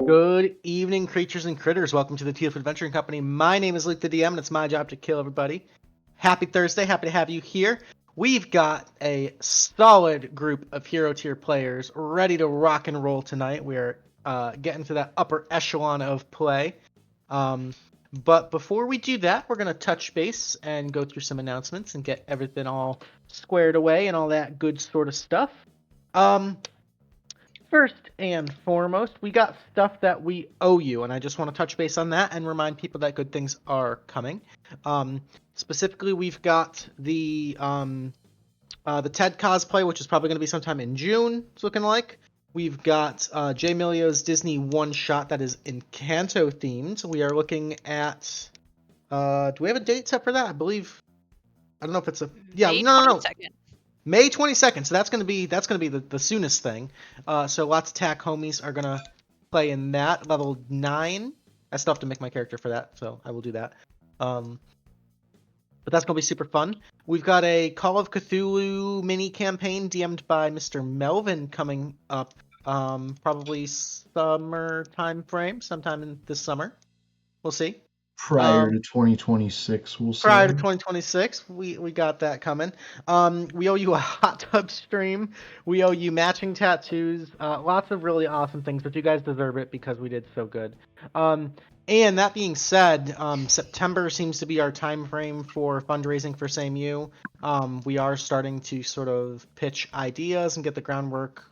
Good evening, creatures and critters. Welcome to the Tealeaf Adventuring Company. My name is LukeTheDM, and it's my job to kill everybody. Happy Thursday. Happy to have you here. We've got a solid group of hero tier players ready to rock and roll tonight. We're getting to that upper echelon of play. But before we do that, we're going to touch base and go through some announcements and get everything all squared away and all that good sort of stuff. First and foremost, we got stuff that we owe you, and I just want to touch base on that and remind people that good things are coming. Specifically, we've got the Ted cosplay, which is probably going to be sometime in June, it's looking like. We've got JMillyo's Disney one-shot that is Encanto themed. We are looking at... do we have a date set for that? I don't know if it's a... Yeah, May no. 22nd. May 22nd, so that's gonna be the soonest thing. So lots of TAC homies are gonna play in that. Level 9. I still have to make my character for that, so I will do that. But that's gonna be super fun. We've got a Call of Cthulhu mini campaign DM'd by Mr. Melvin coming up, probably summer time frame, sometime in this summer. We'll see. Prior to 2026, we'll say. Prior to 2026, we got that coming. We owe you a hot tub stream. We owe you matching tattoos. Lots of really awesome things, but you guys deserve it because we did so good. And that being said, September seems to be our time frame for fundraising for SameU. We are starting to sort of pitch ideas and get the groundwork,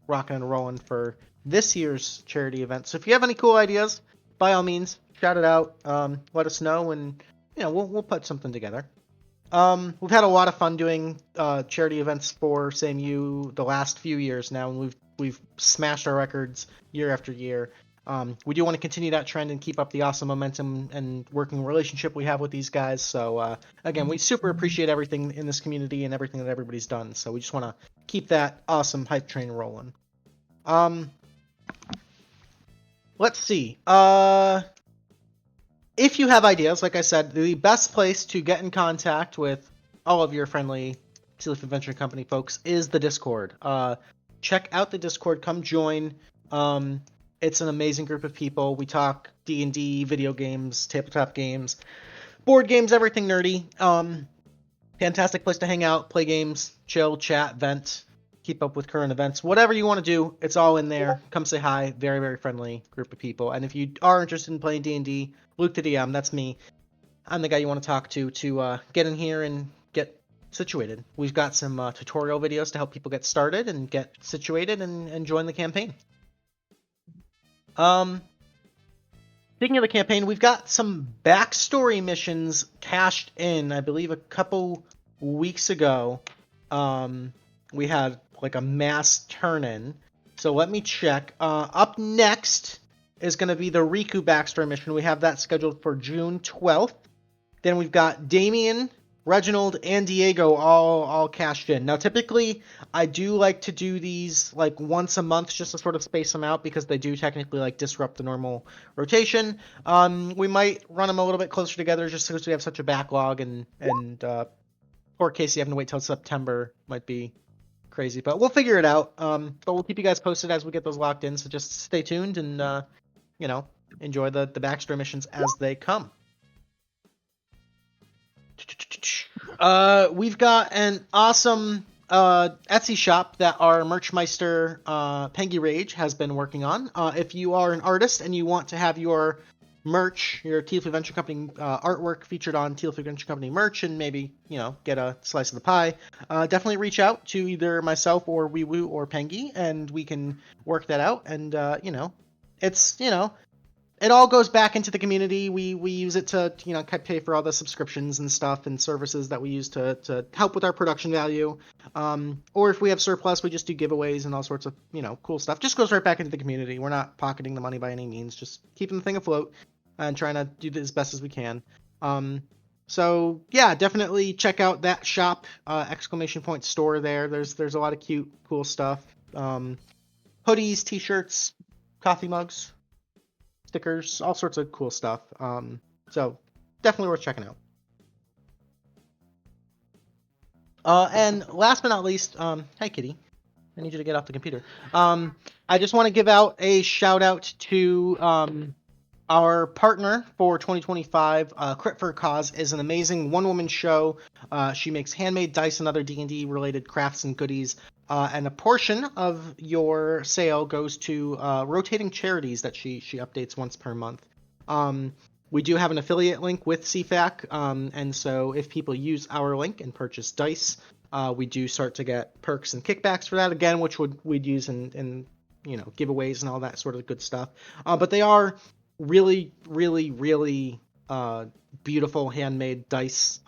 rocking and rolling for this year's charity event. So if you have any cool ideas, by all means, shout it out. Let us know, and we'll put something together. We've had a lot of fun doing charity events for SameU the last few years now, and we've smashed our records year after year. We do want to continue that trend and keep up the awesome momentum and working relationship we have with these guys. So again, we super appreciate everything in this community and everything that everybody's done. So we just want to keep that awesome hype train rolling. Let's see. If you have ideas, like I said, the best place to get in contact with all of your friendly Tealeaf Adventure Company folks is the Discord. Check out the Discord. Come join. It's an amazing group of people. We talk D&D, video games, tabletop games, board games, everything nerdy. Fantastic place to hang out, play games, chill, chat, vent, keep up with current events. Whatever you want to do, it's all in there. Come say hi. Very, very friendly group of people. And if you are interested in playing D&D, LukeTheDM, that's me. I'm the guy you want to talk to get in here and get situated. We've got some tutorial videos to help people get started and get situated and join the campaign. Speaking of the campaign, we've got some backstory missions cashed in. I believe a couple weeks ago, we had like a mass turn-in. So let me check. Up next is going to be the Riku backstory mission. We have that scheduled for June 12th. Then we've got Damien, Reginald, and Diego all cashed in. Now, typically, I do like to do these like once a month just to sort of space them out because they do technically like disrupt the normal rotation. We might run them a little bit closer together just because we have such a backlog and poor Casey having to wait till September might be crazy, but we'll figure it out. But we'll keep you guys posted as we get those locked in, so just stay tuned and enjoy the backstory missions as they come. We've got an awesome Etsy shop that our Merchmeister Pengy Rage has been working on. If you are an artist and you want to have your merch, your Tealeaf Adventure Company artwork featured on Tealeaf Adventure Company merch and maybe, get a slice of the pie, definitely reach out to either myself or Wee-Woo or Pengy and we can work that out. And, it's, it all goes back into the community. We use it to, pay for all the subscriptions and stuff and services that we use to help with our production value. Or if we have surplus, we just do giveaways and all sorts of, cool stuff. Just goes right back into the community. We're not pocketing the money by any means, just keeping the thing afloat and trying to do this as best as we can. So yeah, definitely check out that shop, ! Store there. There's a lot of cute, cool stuff. Hoodies, t-shirts, coffee mugs, stickers, all sorts of cool stuff. So definitely worth checking out. And last but not least, hi Kitty. I need you to get off the computer. I just want to give out a shout out to our partner for 2025. Crit for a Cause is an amazing one-woman show. She makes handmade dice and other D&D related crafts and goodies. And a portion of your sale goes to rotating charities that she updates once per month. We do have an affiliate link with CFAC, and so if people use our link and purchase dice, we do start to get perks and kickbacks for that again, which we'd use in giveaways and all that sort of good stuff. But they are really, really, really beautiful handmade dice.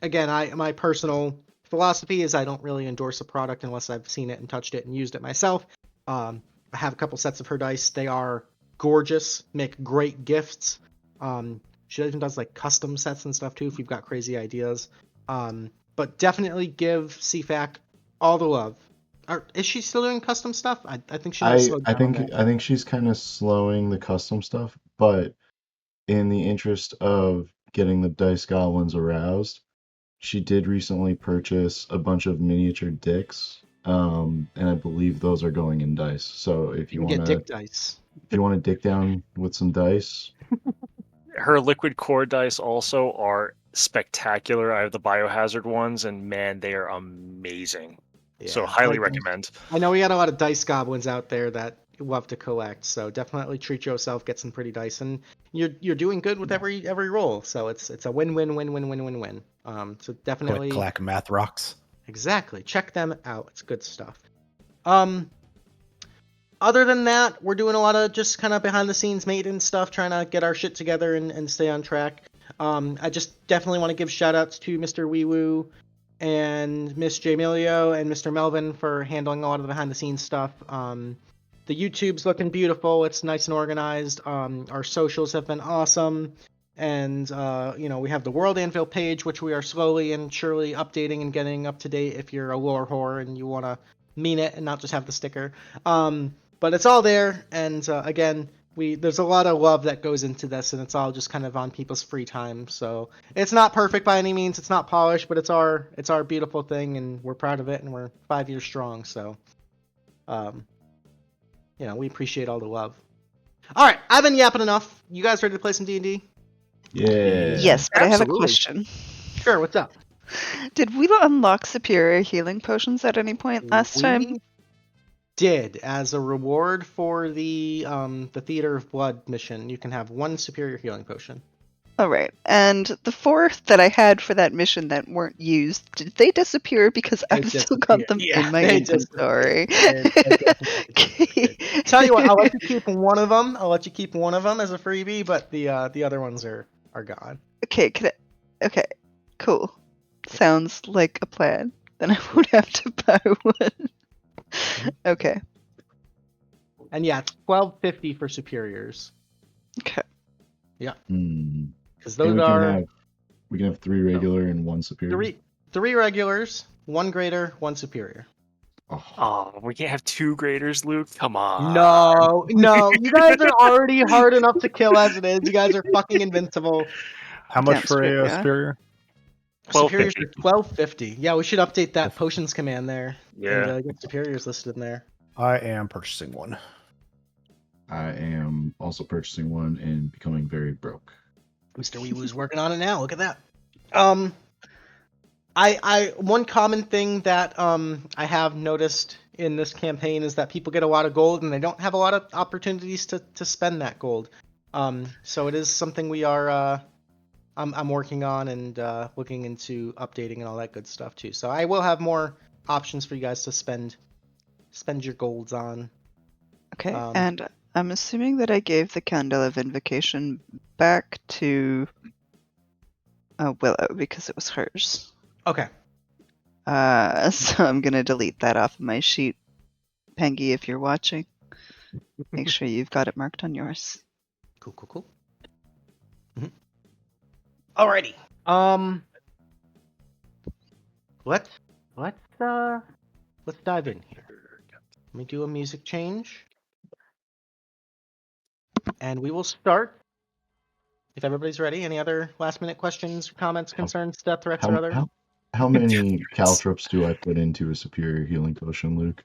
Again, my personal philosophy is I don't really endorse a product unless I've seen it and touched it and used it myself. I have a couple sets of her dice. They are gorgeous, make great gifts. She even does like custom sets and stuff too if you've got crazy ideas. But definitely give CFAC all the love. Is she still doing custom stuff? I think she might slow down. I think she's kind of slowing the custom stuff, but in the interest of getting the dice goblins aroused, she did recently purchase a bunch of miniature dicks, and I believe those are going in dice. So if you want get dick dice, if you want to dick down with some dice, her liquid core dice also are spectacular. I have the biohazard ones, and man, they are amazing. Yeah, so highly recommend. I know we got a lot of dice goblins out there that love to collect, so definitely treat yourself, get some pretty dice, and you're doing good with every roll. So it's a win-win-win-win-win-win-win. So definitely collect math rocks. Exactly. Check them out. It's good stuff. Other than that, we're doing a lot of just kind of behind the scenes maintenance stuff, trying to get our shit together and stay on track. I just definitely want to give shout outs to Mr. Weewoo and Miss JMillyo and Mr. Melvin for handling a lot of the behind the scenes stuff. The YouTube's looking beautiful. It's nice and organized. Our socials have been awesome. And, we have the World Anvil page, which we are slowly and surely updating and getting up to date if you're a lore whore and you want to mean it and not just have the sticker. But it's all there. And, again, there's a lot of love that goes into this, and it's all just kind of on people's free time. So it's not perfect by any means. It's not polished, but it's our beautiful thing, and we're proud of it, and we're 5 years strong. So, we appreciate all the love. All right, I've been yapping enough. You guys ready to play some D&D? Yeah. Yes, but absolutely. I have a question. Sure, what's up? Did we unlock superior healing potions at any point last time? Did, as a reward for the Theater of Blood mission. You can have 1 superior healing potion. All right, and the 4 that I had for that mission that weren't used, did they disappear? Because I've still got them in my inventory. Tell you what, I'll let you keep one of them. As a freebie, but the other ones are gone. Okay, okay, cool. Sounds like a plan. Then I won't have to buy one. Okay. And yeah, it's $12.50 for superiors. Okay. Yeah. Because those we can have 3 regular and 1 superior. 3 regulars, 1 greater, 1 superior. Oh, we can't have 2 graders, Luke. Come on. No. You guys are already hard enough to kill as it is. You guys are fucking invincible. How much for a superior? Superiors are $12.50. Yeah, we should update that potions command there. Yeah. And get superiors listed in there. I am purchasing 1. I am also purchasing 1 and becoming very broke. Mr. Weewoo's working on it now. Look at that. One common thing that I have noticed in this campaign is that people get a lot of gold and they don't have a lot of opportunities to spend that gold. So it is something we are I'm working on and looking into updating and all that good stuff too. So I will have more options for you guys to spend your golds on. Okay, and I'm assuming that I gave the Candle of Invocation back to Willow because it was hers. Okay. So I'm going to delete that off of my sheet. Pengy, if you're watching, make sure you've got it marked on yours. Cool. Mm-hmm. Alrighty. Let's dive in here. Let me do a music change. And we will start. If everybody's ready, any other last-minute questions, comments, concerns, death threats, or other? How many caltrops do I put into a superior healing potion, Luke?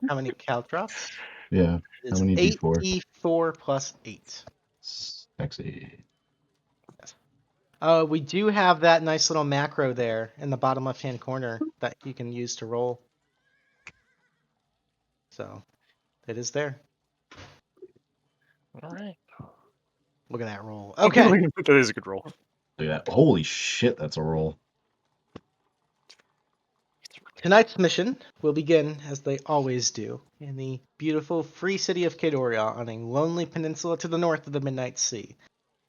How many caltrops? Yeah. How many D4? 8d4 plus 8. Sexy. We do have that nice little macro there in the bottom left-hand corner that you can use to roll. So, it is there. All right. Look at that roll. Okay. That is a good roll. Look at that. Holy shit, that's a roll. Tonight's mission will begin, as they always do, in the beautiful free city of Kadoria on a lonely peninsula to the north of the Midnight Sea.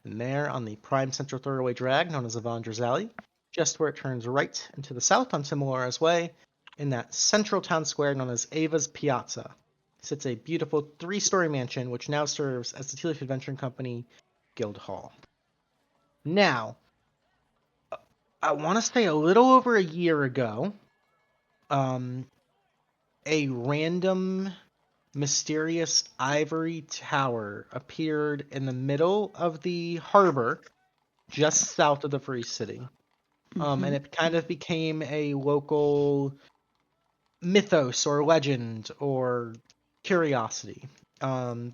And there, on the prime central thoroughway drag known as Avandra's Alley, just where it turns right and to the south on Timilora's Way, in that central town square known as Ava's Piazza, sits a beautiful 3-story mansion which now serves as the Tealeaf Adventuring Company Guild Hall. Now, I want to say a little over a year ago, a random mysterious ivory tower appeared in the middle of the harbor just south of the free city. And it kind of became a local mythos or legend or curiosity. The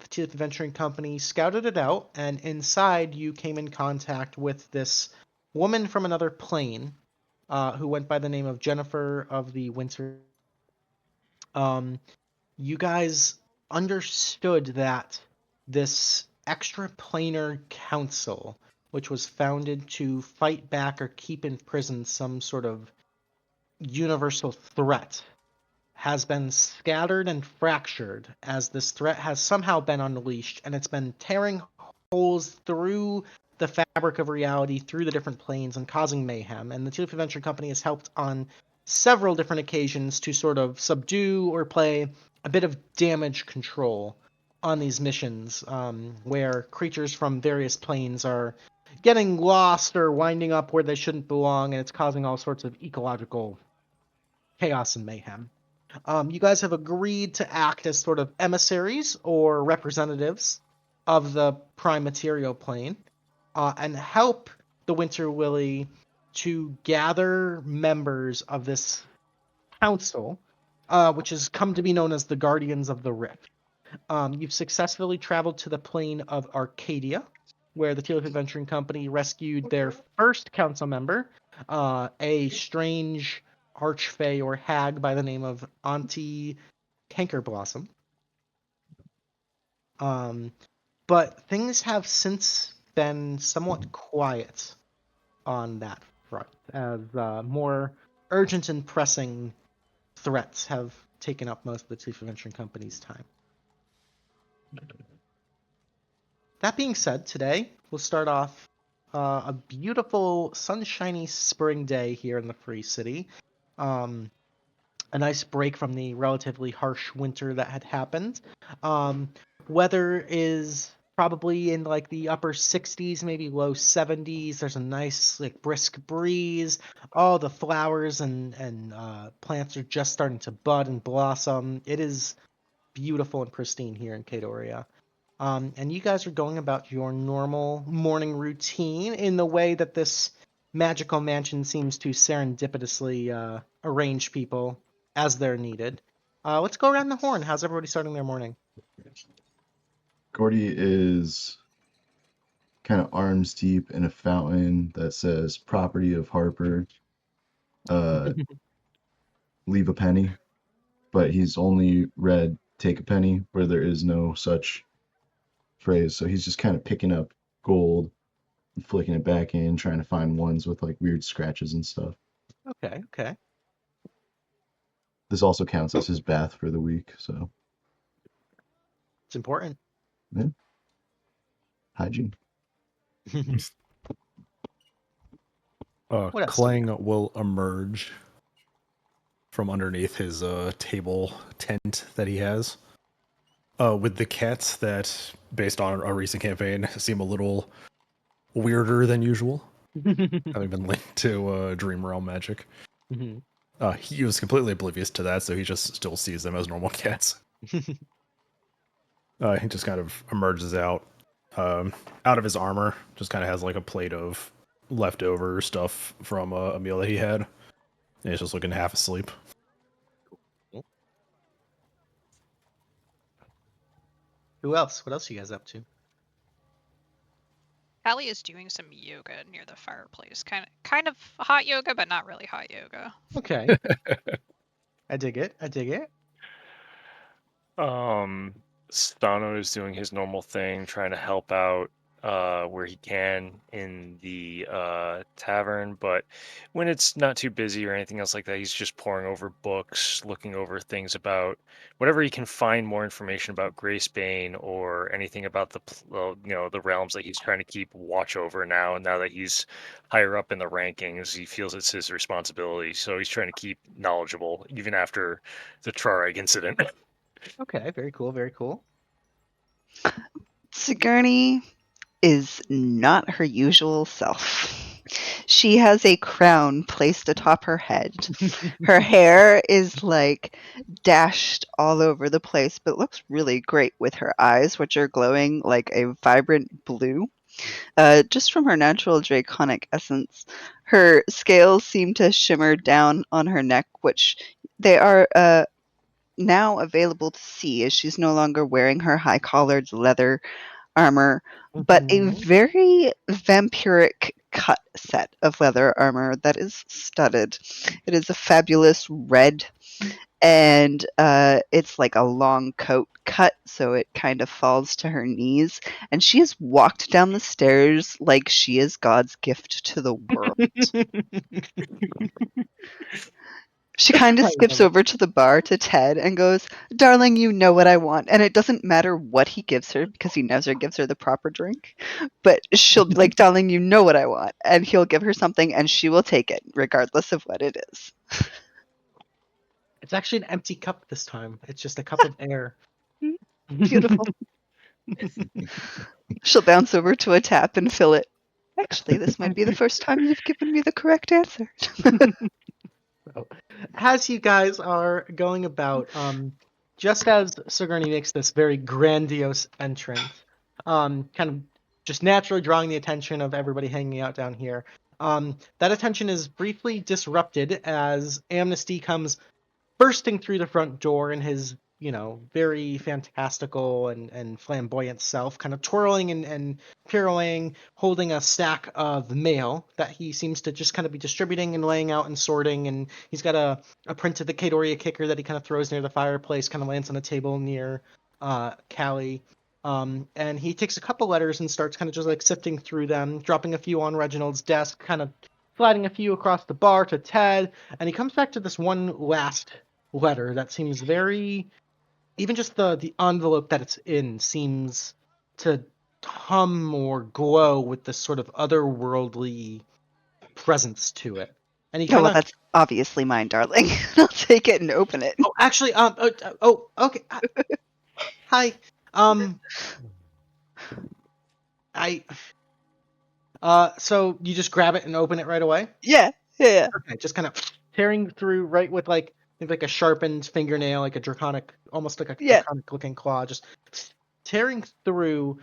Tealeaf Adventuring Company scouted it out, and inside you came in contact with this woman from another plane who went by the name of Jennifer of the Winter. You guys understood that this extraplanar council, which was founded to fight back or keep in prison some sort of universal threat, has been scattered and fractured as this threat has somehow been unleashed, and it's been tearing holes through the fabric of reality, through the different planes, and causing mayhem. And the Tealeaf Adventure Company has helped on several different occasions to sort of subdue or play a bit of damage control on these missions, where creatures from various planes are getting lost or winding up where they shouldn't belong, and it's causing all sorts of ecological chaos and mayhem. You guys have agreed to act as sort of emissaries or representatives of the prime material plane, and help the Winter Willy to gather members of this council, which has come to be known as the Guardians of the Rift. You've successfully traveled to the plane of Arcadia, where the Tealeaf Adventuring Company rescued their first council member, a strange archfey or hag by the name of Auntie Cankerblossom. But things have since been somewhat quiet on that front, as more urgent and pressing threats have taken up most of the Tealeaf Adventuring Company's time. That being said, today we'll start off a beautiful sunshiny spring day here in the Free City. A nice break from the relatively harsh winter that had happened. Weather is probably in like the upper 60s, maybe low 70s. There's a nice like brisk breeze. All the flowers and plants are just starting to bud and blossom. It is beautiful and pristine here in Kadoria. And you guys are going about your normal morning routine in the way that this magical mansion seems to serendipitously arrange people as they're needed. Let's go around the horn. How's everybody starting their morning? Gordy is kind of arms deep in a fountain that says property of Harper. Leave a penny. But he's only read take a penny where there is no such phrase. So he's just kind of picking up gold and flicking it back in, trying to find ones with like weird scratches and stuff. Okay. This also counts as his bath for the week, so It's important. yeah. Hygiene. Klang will emerge from underneath his table tent that he has, with the cats that, based on a recent campaign, seem a little weirder than usual. Having been linked to Dream Realm magic. Mm-hmm. He was completely oblivious to that, so he just still sees them as normal cats. He just kind of emerges out of his armor, just kind of has like a plate of leftover stuff from a meal that he had. And he's just looking half asleep. Who else? What else are you guys up to? Callie is doing some yoga near the fireplace. Kind of hot yoga, but not really hot yoga. Okay. I dig it. Sano is doing his normal thing, trying to help out where he can in the tavern, but when it's not too busy or anything else like that, he's just poring over books, looking over things about whatever he can find more information about Gracebane or anything about the realms that he's trying to keep watch over now that he's higher up in the rankings. He feels it's his responsibility, so he's trying to keep knowledgeable even after the Trareg incident. Okay, very cool. Sigourney is not her usual self. She has a crown placed atop her head. Her hair is like dashed all over the place, but looks really great with her eyes, which are glowing like a vibrant blue. Just from her natural draconic essence, her scales seem to shimmer down on her neck, which they are now available to see as she's no longer wearing her high collared leather armor, but a very vampiric cut set of leather armor that is studded. It is a fabulous red, and it's like a long coat cut, so it kind of falls to her knees. And she has walked down the stairs like she is God's gift to the world. She kind of skips over to the bar to Ted and goes, "Darling, you know what I want." And it doesn't matter what he gives her because he never gives her the proper drink. But she'll be like, "Darling, you know what I want." And he'll give her something and she will take it, regardless of what it is. It's actually an empty cup this time. It's just a cup of air. Beautiful. She'll bounce over to a tap and fill it. Actually, this might be the first time you've given me the correct answer. As you guys are going about, just as Sigourney makes this very grandiose entrance, kind of just naturally drawing the attention of everybody hanging out down here, that attention is briefly disrupted as Amnesty comes bursting through the front door in his, very fantastical and flamboyant self, kind of twirling and pirouetting, holding a stack of mail that he seems to just kind of be distributing and laying out and sorting. And he's got a print of the Kadoria kicker that he kind of throws near the fireplace, kind of lands on a table near Callie. And he takes a couple letters and starts kind of just like sifting through them, dropping a few on Reginald's desk, kind of sliding a few across the bar to Ted. And he comes back to this one last letter that seems very, even just the envelope that it's in seems to hum or glow with this sort of otherworldly presence to it. And he Yeah, kind well, of, that's obviously mine, darling. I'll take it and open it. oh, actually, okay. Hi. So you just grab it and open it right away? Yeah. Okay, just kind of tearing through right with like a sharpened fingernail, like a draconic, almost like a draconic looking claw, just tearing through.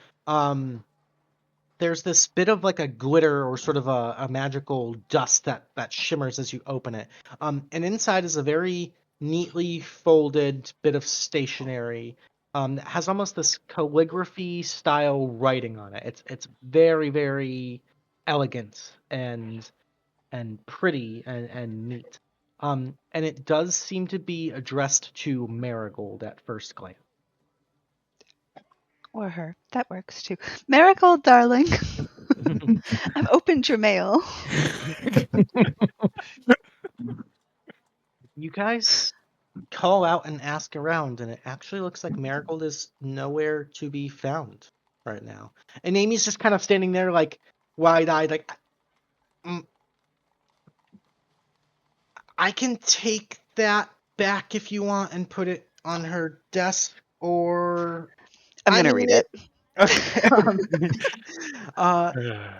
There's this bit of like a glitter or sort of a magical dust that shimmers as you open it. And inside is a very neatly folded bit of stationery. That has almost this calligraphy style writing on it. It's very, very elegant and pretty and neat. And it does seem to be addressed to Marigold at first glance. Or her. That works too. Marigold, darling. I've opened your mail. You guys call out and ask around, and it actually looks like Marigold is nowhere to be found right now. And Amy's just kind of standing there, like wide-eyed, like, I can take that back if you want and put it on her desk, or I'm gonna read it. Okay.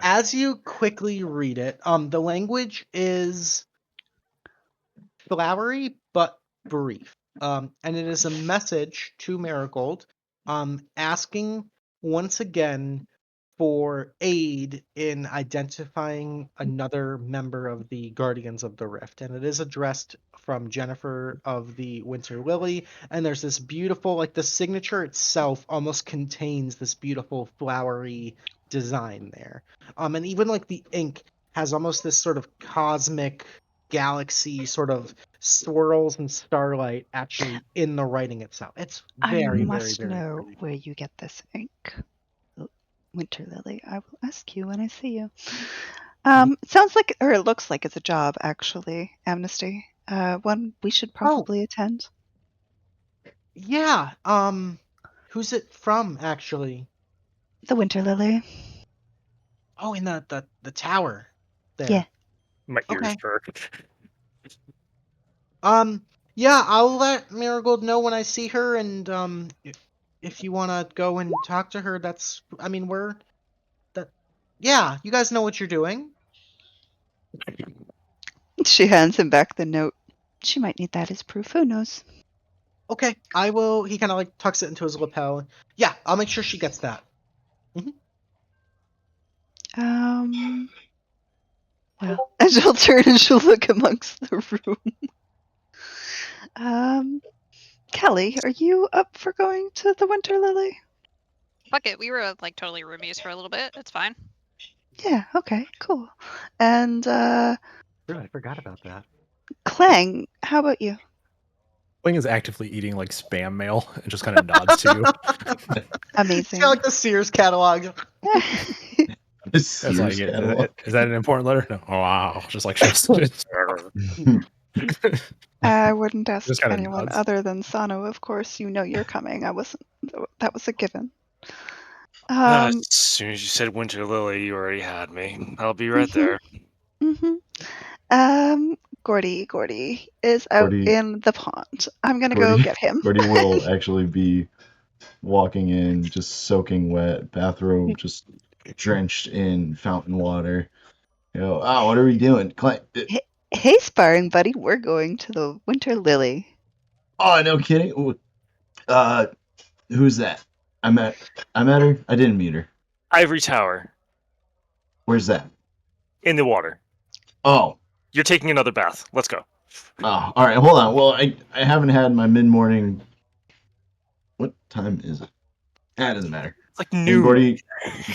As you quickly read it, the language is flowery but brief. And it is a message to Marigold, asking once again for aid in identifying another member of the Guardians of the Rift. And it is addressed from Jennifer of the Winter Lily. And there's this beautiful, like the signature itself almost contains this beautiful flowery design there. And even like the ink has almost this sort of cosmic galaxy sort of swirls and starlight actually in the writing itself. It's very, I very, must very know pretty. where you get this ink. Winter Lily, I will ask you when I see you. It sounds like, or it looks like it's a job, actually, Amnesty. One we should probably attend. Yeah. Who's it from actually? The Winter Lily. Oh, in the tower there. Yeah. My ears Okay. perked. Yeah, I'll let Marigold know when I see her, and if you want to go and talk to her, that's, I mean, yeah, you guys know what you're doing. She hands him back the note. She might need that as proof. Who knows? Okay, I will. He kind of like tucks it into his lapel. Yeah, I'll make sure she gets that. Well, and she'll turn and she'll look amongst the room. Callie, are you up for going to the Winter Lily? Fuck it, we were like totally roomies for a little bit. It's fine. Yeah, okay, cool. And I forgot about that. Klang, how about you? Klang is actively eating like spam mail and just kind of nods to you. Amazing. It's got like the Sears catalog. That's like, is that an important letter? No. Oh, wow. Just like I wouldn't ask Just kinda anyone nods. other than Sano, of course. You know you're coming. I wasn't. That was a given. As soon as you said Winter Lily, you already had me. I'll be right there. Gordy is out Gordy- in the pond. I'm gonna go get him. Gordy will actually be walking in, just soaking wet, bathrobe just drenched in fountain water. You know, what are we doing? Hey, sparring buddy, we're going to the Winter Lily. Oh, no kidding. Ooh, who's that? I met her. I didn't meet her. Ivory Tower. Where's that? In the water. Oh. You're taking another bath. Let's go. Oh, all right. Hold on. Well, I haven't had my mid-morning. What time is it? It doesn't matter. It's like And noon.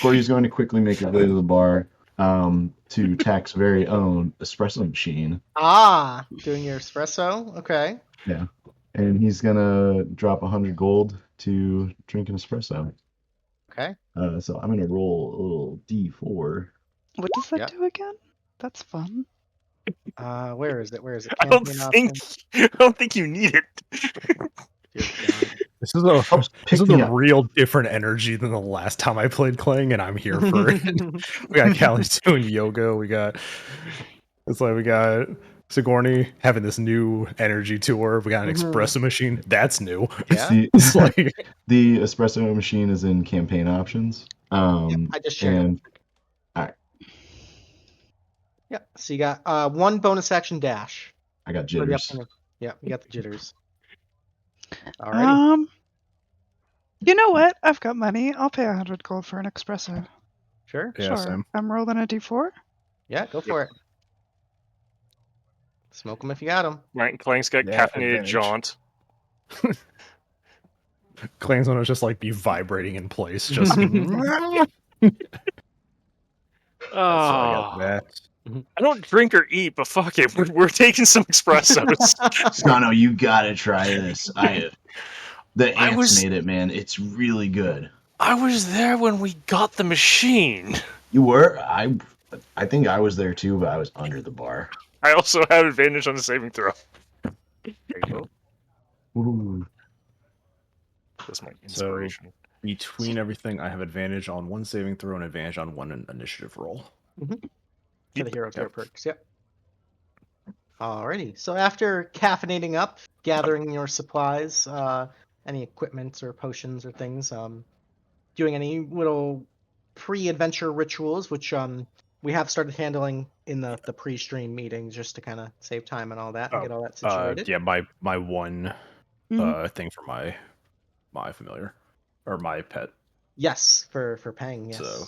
Gordy's going to quickly make his way to the bar to Tack's very own espresso machine. Doing your espresso. Okay. Yeah. And he's going to drop 100 gold to drink an espresso. Okay. So I'm going to roll a little D4. What does that do again? That's fun. Where is it? I don't think you need it. Dear God. This is a Pick me up. real different energy than the last time I played Klang, and I'm here for it. We got Callie doing yoga. We got Sigourney having this new energy to her. We got an espresso machine. That's new. Yeah. It's like The espresso machine is in campaign options. I just shared it. All right. Yeah. So you got one bonus action dash. I got jitters. Yeah, you got the jitters. Alrighty. You know what? I've got money. I'll pay 100 gold for an espresso. Sure. yeah, Sure. same. I'm rolling a d4. Yeah, go for it. Smoke them if you got them. Right, Klang's got Yeah, caffeinated advantage. jaunt. Klang's gonna just like be vibrating in place. Just Oh, that. I don't drink or eat, but fuck it, we're taking some espressos. Sano, you gotta try this. The I ants was- made it, man. It's really good. I was there when we got the machine. You were? I think I was there too, but I was under the bar. I also had advantage on the saving throw. There you go. Ooh. That's my So inspiration. between everything, I have advantage on one saving throw and advantage on one initiative roll. For the hero care perks, yep. Alrighty. So after caffeinating up, gathering your supplies, any equipment or potions or things, doing any little pre-adventure rituals, which we have started handling in the pre-stream meetings just to kind of save time and all that and get all that situated. Yeah, my one thing for my familiar or my pet. Yes, for Pang, yes. So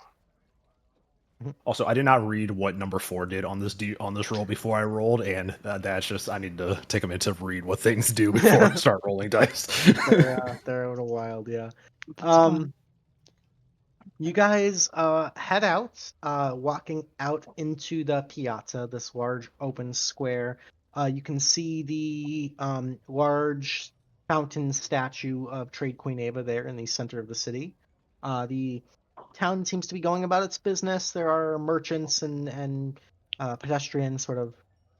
Also, I did not read what number 4 did on this roll before I rolled, and that's just I need to take a minute to read what things do before I start rolling dice. They're a little wild, yeah. That's fine. You guys head out, walking out into the piazza, this large open square. You can see the large fountain statue of Trade Queen Ava there in the center of the city. The town seems to be going about its business. There are merchants and pedestrians sort of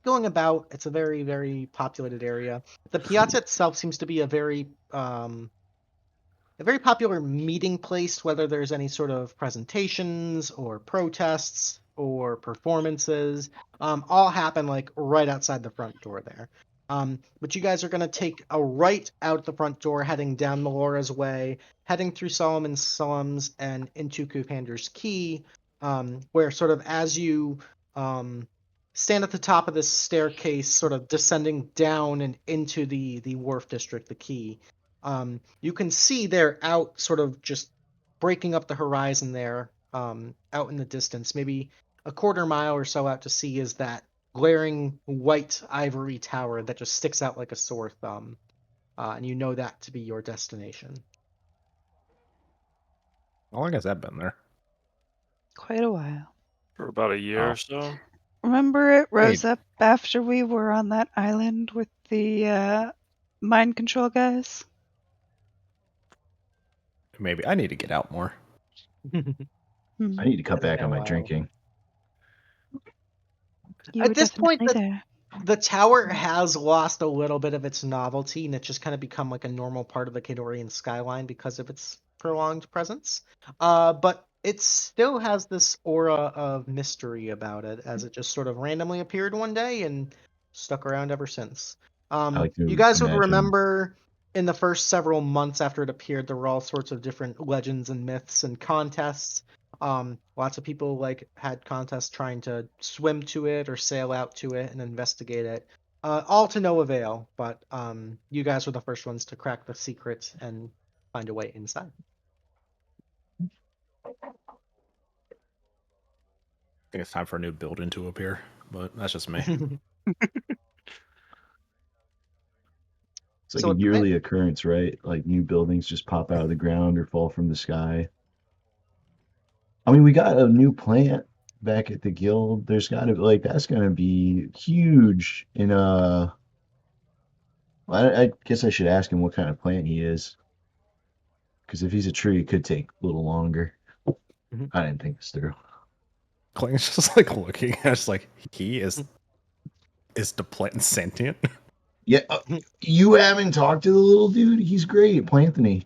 going about. It's a very, very populated area. The piazza itself seems to be a very popular meeting place, whether there's any sort of presentations or protests or performances, all happen like right outside the front door there. But you guys are going to take a right out the front door, heading down Melora's Way, heading through Solomon's Slums and into Commander's Key, where sort of as you stand at the top of this staircase, sort of descending down and into the wharf district, the Key. You can see they're out sort of just breaking up the horizon there, out in the distance, maybe a quarter mile or so out to sea is that glaring white ivory tower that just sticks out like a sore thumb. And you know that to be your destination. How long has that been there? Quite a while. For about a year Oh. or so. Remember it rose Wait. up after we were on that island with the mind control guys? Maybe I need to get out more. I need to cut It's back been on a my while. drinking. You At were this point, definitely there. the tower has lost a little bit of its novelty, and it's just kind of become like a normal part of the Kadorian skyline because of its prolonged presence. But it still has this aura of mystery about it, as it just sort of randomly appeared one day and stuck around ever since. like to You guys would imagine- remember in the first several months after it appeared, there were all sorts of different legends and myths and contests. Lots of people like had contests trying to swim to it or sail out to it and investigate it. All to no avail, but you guys were the first ones to crack the secret and find a way inside. I think it's time for a new building to appear, but that's just me. It's like So a at the yearly occurrence, right? Like new buildings just pop out of the ground or fall from the sky. I mean, we got a new plant back at the guild. There's got to that's going to be huge in I guess I should ask him what kind of plant he is. Because if he's a tree, it could take a little longer. Mhm. I didn't think this through. Kling's just like looking at us like he is the plant sentient? Yeah, you haven't talked to the little dude? He's great, Planthony.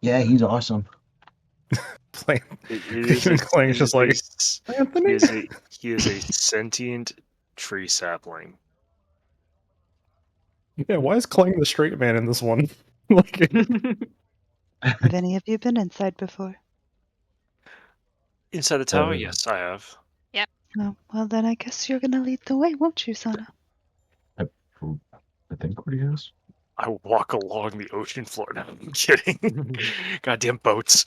Yeah, he's awesome. Plant. It is a, Kling's just like he is a sentient tree sapling. yeah. Why is Klang the straight man in this one? Like, Have any of you been inside before? Inside the tower, yes, I have. Oh, well, then I guess you're going to lead the way, won't you, Sano? I think Gordy has. I walk along the ocean floor. No, I'm kidding. Goddamn boats.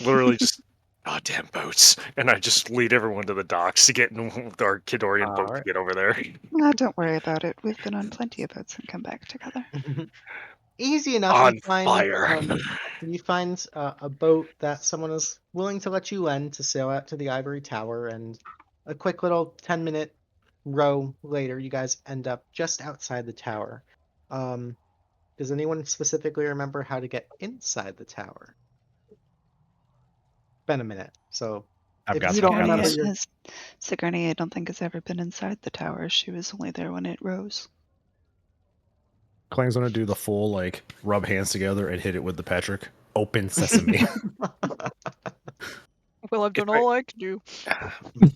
Literally just goddamn boats. And I just lead everyone to the docks to get in with our Kidorian boat to get over there. No, don't worry about it. We've been on plenty of boats and come back together. Easy enough. On you find, fire. You find a boat that someone is willing to let you lend to sail out to the Ivory Tower, and a quick little 10-minute row later, you guys end up just outside the tower. Does anyone specifically remember how to get inside the tower? Been a minute, so I've if got you some don't remember, Sigourney, I don't think has ever been inside the tower. She was only there when it rose. Klang's gonna do the full like rub hands together and hit it with the Patrick. Open sesame. Well, I've done all I can do.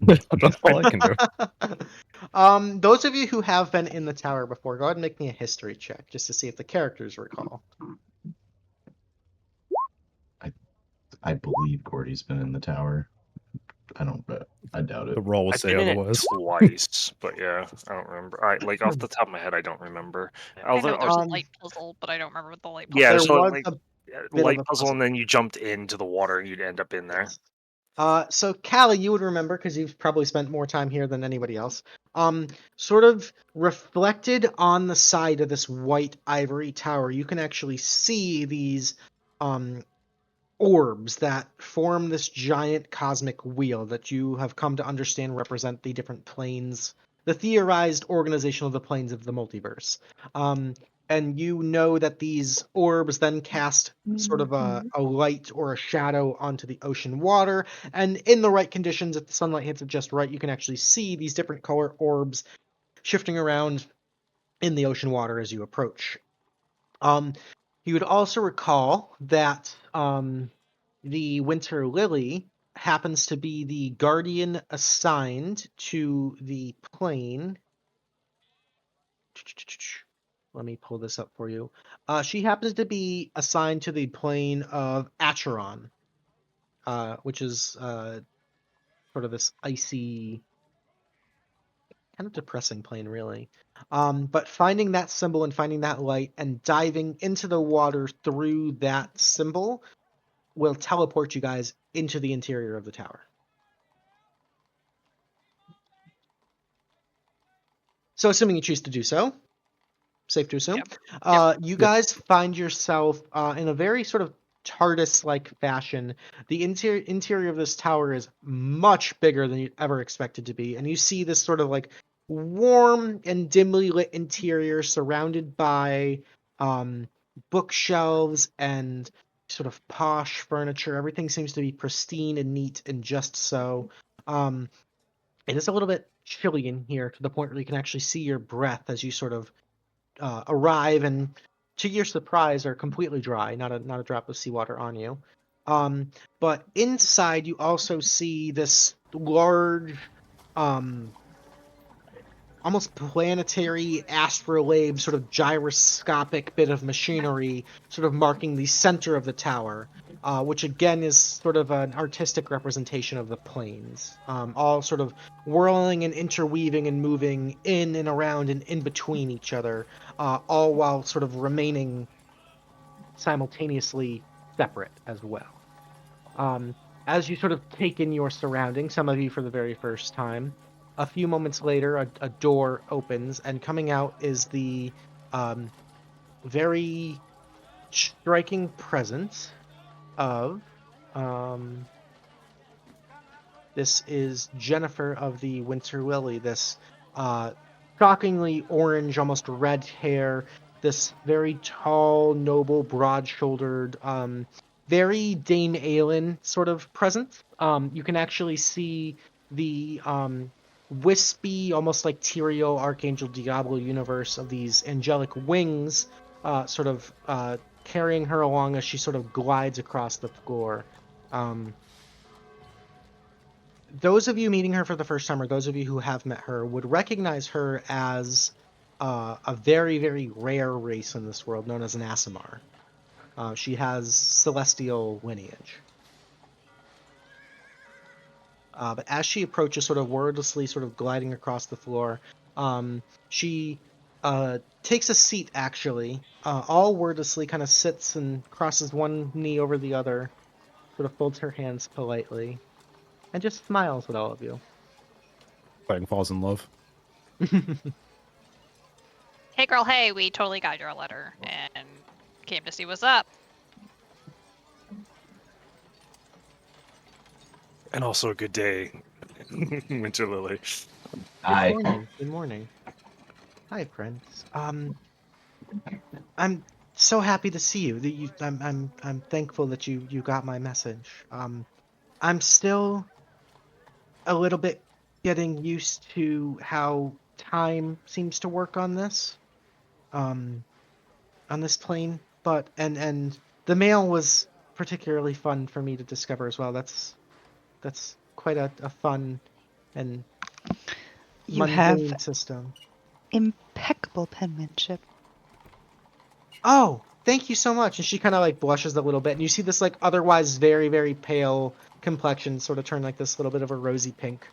That's all I can do. Those of you who have been in the tower before, go ahead and make me a history check just to see if the characters recall. I believe Gordy's been in the tower. I doubt it. The roll will I've say been in it otherwise. twice, but yeah, I don't remember. Off the top of my head, I don't remember. I know there's a Um, light puzzle, but I don't remember what the light puzzle Yeah, there is. so was like a bit of light a puzzle, and then you jumped into the water and you'd end up in there. So Callie, you would remember because you've probably spent more time here than anybody else. Sort of reflected on the side of this white ivory tower, you can actually see these orbs that form this giant cosmic wheel that you have come to understand represent the different planes, the theorized organization of the planes of the multiverse. And you know that these orbs then cast sort of a light or a shadow onto the ocean water, and in the right conditions, if the sunlight hits it just right, you can actually see these different color orbs shifting around in the ocean water as you approach. You would also recall that the Winter Lily happens to be the guardian assigned to the plane. Let me pull this up for you. She happens to be assigned to the plane of Acheron, which is sort of this icy, kind of depressing plane, really. But finding that symbol and finding that light and diving into the water through that symbol will teleport you guys into the interior of the tower. So assuming you choose to do so, safe to assume, you guys find yourself in a very sort of TARDIS-like fashion. The interior of this tower is much bigger than you'd ever expected to be, and you see this sort of like warm and dimly lit interior surrounded by bookshelves and sort of posh furniture. Everything seems to be pristine and neat and just so. It is a little bit chilly in here to the point where you can actually see your breath as you sort of arrive, and to your surprise, are completely dry, not a drop of seawater on you. But inside, you also see this large, almost planetary astrolabe, sort of gyroscopic bit of machinery, sort of marking the center of the tower, which again is sort of an artistic representation of the planes, all sort of whirling and interweaving and moving in and around and in between each other, all while sort of remaining simultaneously separate as well. As you sort of take in your surroundings, some of you for the very first time, a few moments later, a door opens, and coming out is the very striking presence of this is Jennifer of the Winter Lily, this shockingly orange, almost red hair, this very tall, noble, broad-shouldered, very Dane Aelin sort of presence. You can actually see the wispy, almost like Tyrael, Archangel Diablo universe of these angelic wings sort of carrying her along as she sort of glides across the floor. Those of you meeting her for the first time, or those of you who have met her, would recognize her as a very, very rare race in this world known as an Aasimar. She has celestial lineage. But as she approaches, sort of wordlessly, sort of gliding across the floor, she takes a seat, actually, all wordlessly, kind of sits and crosses one knee over the other, sort of folds her hands politely, and just smiles at all of you. Clang falls in love. Hey girl, hey, we totally got your letter and came to see what's up. And also a good day, Winter Lily. Hi. Good morning. Good morning. Hi, friends. I'm so happy to see you. I'm thankful that you got my message. I'm still a little bit getting used to how time seems to work on this plane, but and the mail was particularly fun for me to discover as well. That's quite a fun and You mundane have system. impeccable penmanship. Oh, thank you so much. And she kind of like blushes a little bit, and you see this like otherwise very, very pale complexion sort of turn like this little bit of a rosy pink.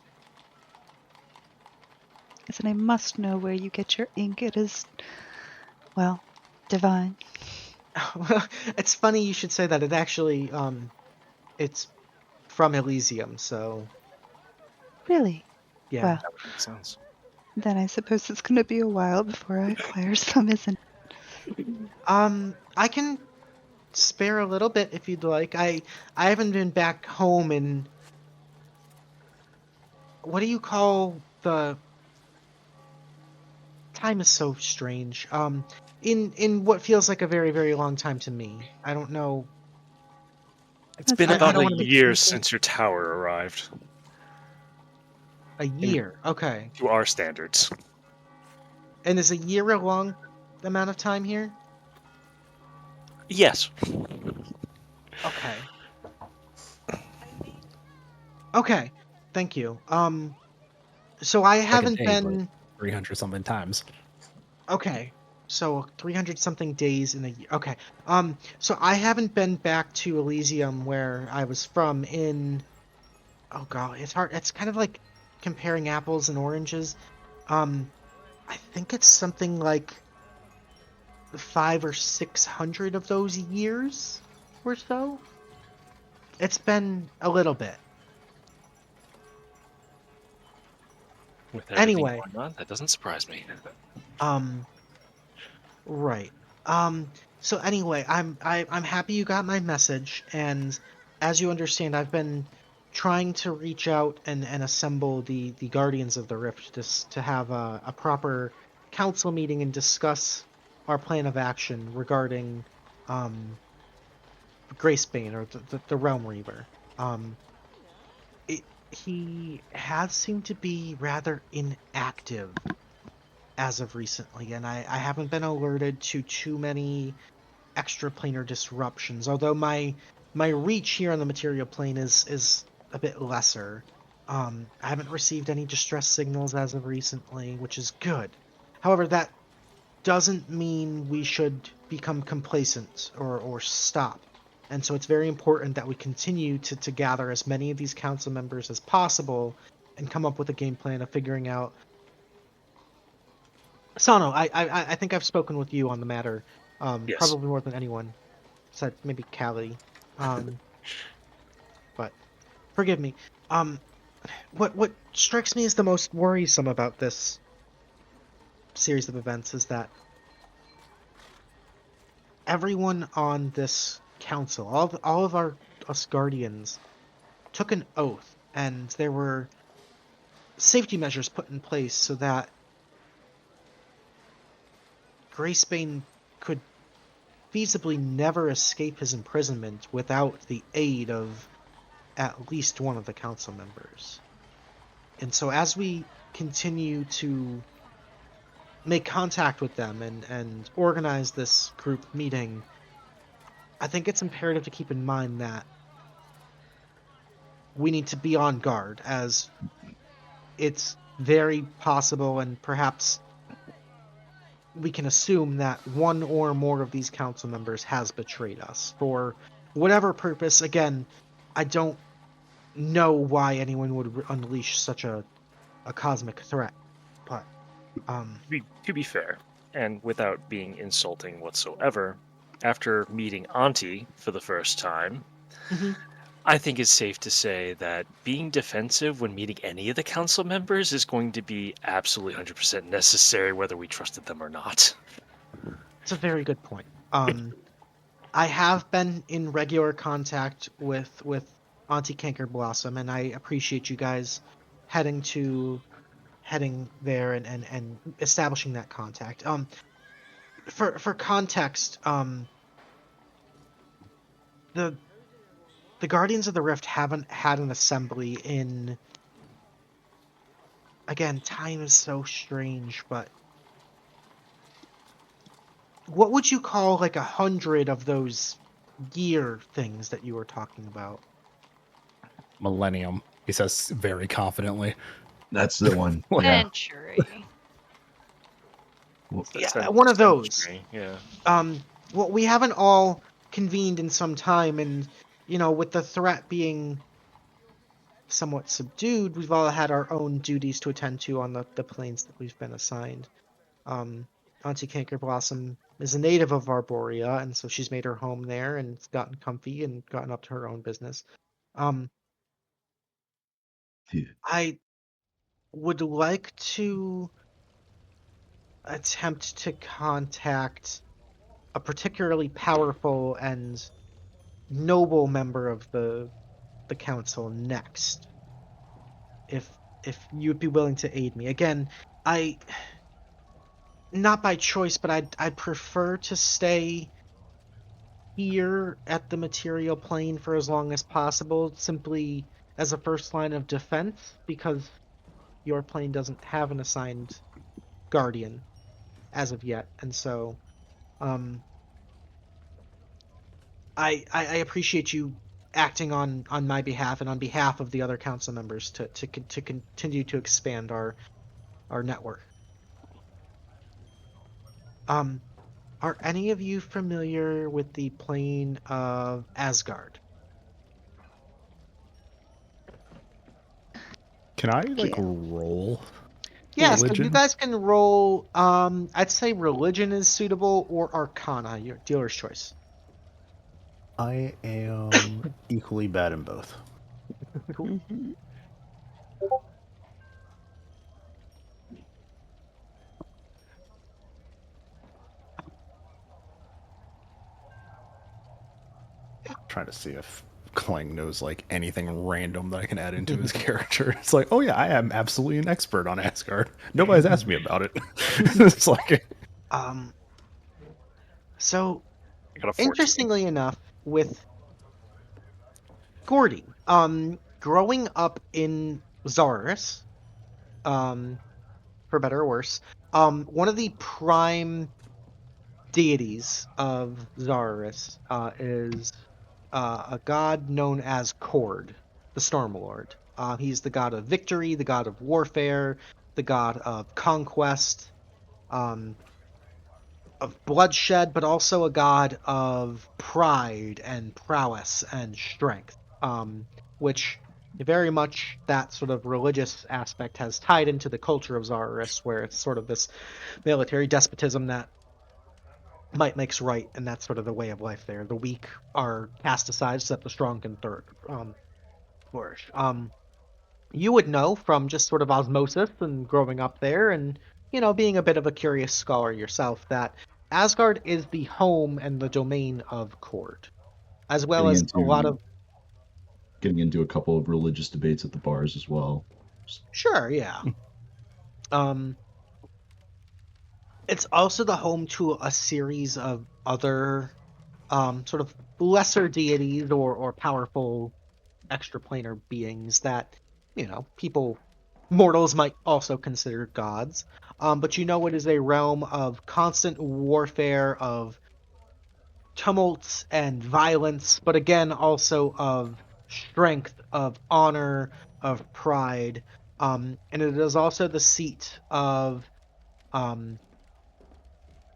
Yes, and I must know where you get your ink. It is, well, divine. Well, it's funny you should say that. It actually, it's from Elysium, so Really? yeah. Well, That would make sense. then I suppose it's going to be a while before I acquire some, isn't it? I can spare a little bit if you'd like. I haven't been back home in, what do you call the time is so strange. In what feels like a very, very long time to me. I don't know. It's That's been I about don't a want to make year anything. since your tower arrived, A year. Okay. to our standards. And is a year a long amount of time here? Yes. Okay. Okay. Thank you. So I Like a haven't day, but been 300 something times. okay. So 300 something days in a year. Okay. So I haven't been back to Elysium where I was from in, oh god, it's hard. It's kind of like comparing apples and oranges. I think it's something like 500 or 600 of those years or so. It's been a little bit. With everything Anyway, going on, that doesn't surprise me. um, right. So anyway, I'm happy you got my message, and as you understand, I've been trying to reach out and assemble the Guardians of the Rift to have a proper council meeting and discuss our plan of action regarding um Gracebane or the Realm Reaver. Um, he has seemed to be rather inactive as of recently, and I haven't been alerted to too many extraplanar disruptions. Although my reach here on the material plane is a bit lesser. I haven't received any distress signals as of recently, which is good. However, that doesn't mean we should become complacent or stop. And so it's very important that we continue to gather as many of these council members as possible and come up with a game plan of figuring out. Sano, I think I've spoken with you on the matter, Yes. probably more than anyone. Said maybe Callie, but forgive me. Um, what strikes me as the most worrisome about this series of events is that everyone on this council, all of us guardians, took an oath, and there were safety measures put in place so that Gracebane could feasibly never escape his imprisonment without the aid of at least one of the council members. And so as we continue to make contact with them and organize this group meeting, I think it's imperative to keep in mind that we need to be on guard, as it's very possible and perhaps we can assume that one or more of these council members has betrayed us for whatever purpose. Again, I don't know why anyone would unleash such a cosmic threat, but To be fair, and without being insulting whatsoever, after meeting Auntie for the first time, mhm. I think it's safe to say that being defensive when meeting any of the council members is going to be absolutely 100% necessary, whether we trusted them or not. It's a very good point. I have been in regular contact with Auntie Canker Blossom, and I appreciate you guys heading there and establishing that contact. For context, the Guardians of the Rift haven't had an assembly in, again, time is so strange, but what would you call like 100 of those year things that you were talking about? Millennium, he says very confidently. That's the one. Like, Yeah. Century. Yeah, one of those. Century, yeah. Well, we haven't all convened in some time, and with the threat being somewhat subdued, we've all had our own duties to attend to on the planes that we've been assigned. Auntie Canker Blossom is a native of Arborea, and so she's made her home there and gotten comfy and gotten up to her own business. I would like to attempt to contact a particularly powerful and noble member of the council next. If you'd be willing to aid me. Again, I not by choice, but I'd prefer to stay here at the material plane for as long as possible, simply as a first line of defense, because your plane doesn't have an assigned guardian as of yet, and so I appreciate you acting on my behalf and on behalf of the other council members to continue to expand our network. Are any of you familiar with the plane of Asgard? Can I like Yeah. roll? Yeah, so you Religion? guys can roll. I'd say religion is suitable or Arcana, your dealer's choice. I am equally bad in both. Cool. Mhm. Trying to see if Klang knows like anything random that I can add into his character. It's like, oh yeah, I am absolutely an expert on Asgard. Nobody's asked me about it. It's like, So I got a 14. interestingly enough, with Gordy, growing up in Zarus, for better or worse, one of the prime deities of Zarus is a god known as Kord, the Stormlord. He's the god of victory, the god of warfare, the god of conquest, of bloodshed, but also a god of pride and prowess and strength, which very much that sort of religious aspect has tied into the culture of Zarus, where it's sort of this military despotism that might makes right, and that's sort of the way of life there. The weak are cast aside so that the strong can flourish. You would know from just sort of osmosis and growing up there, and being a bit of a curious scholar yourself, that Asgard is the home and the domain of Kord, as well Getting as a lot of into a couple of religious debates at the bars as well. sure, yeah. It's also the home to a series of other sort of lesser deities or powerful extraplanar beings that mortals might also consider gods. But it is a realm of constant warfare, of tumults and violence, but again also of strength, of honor, of pride. And it is also the seat of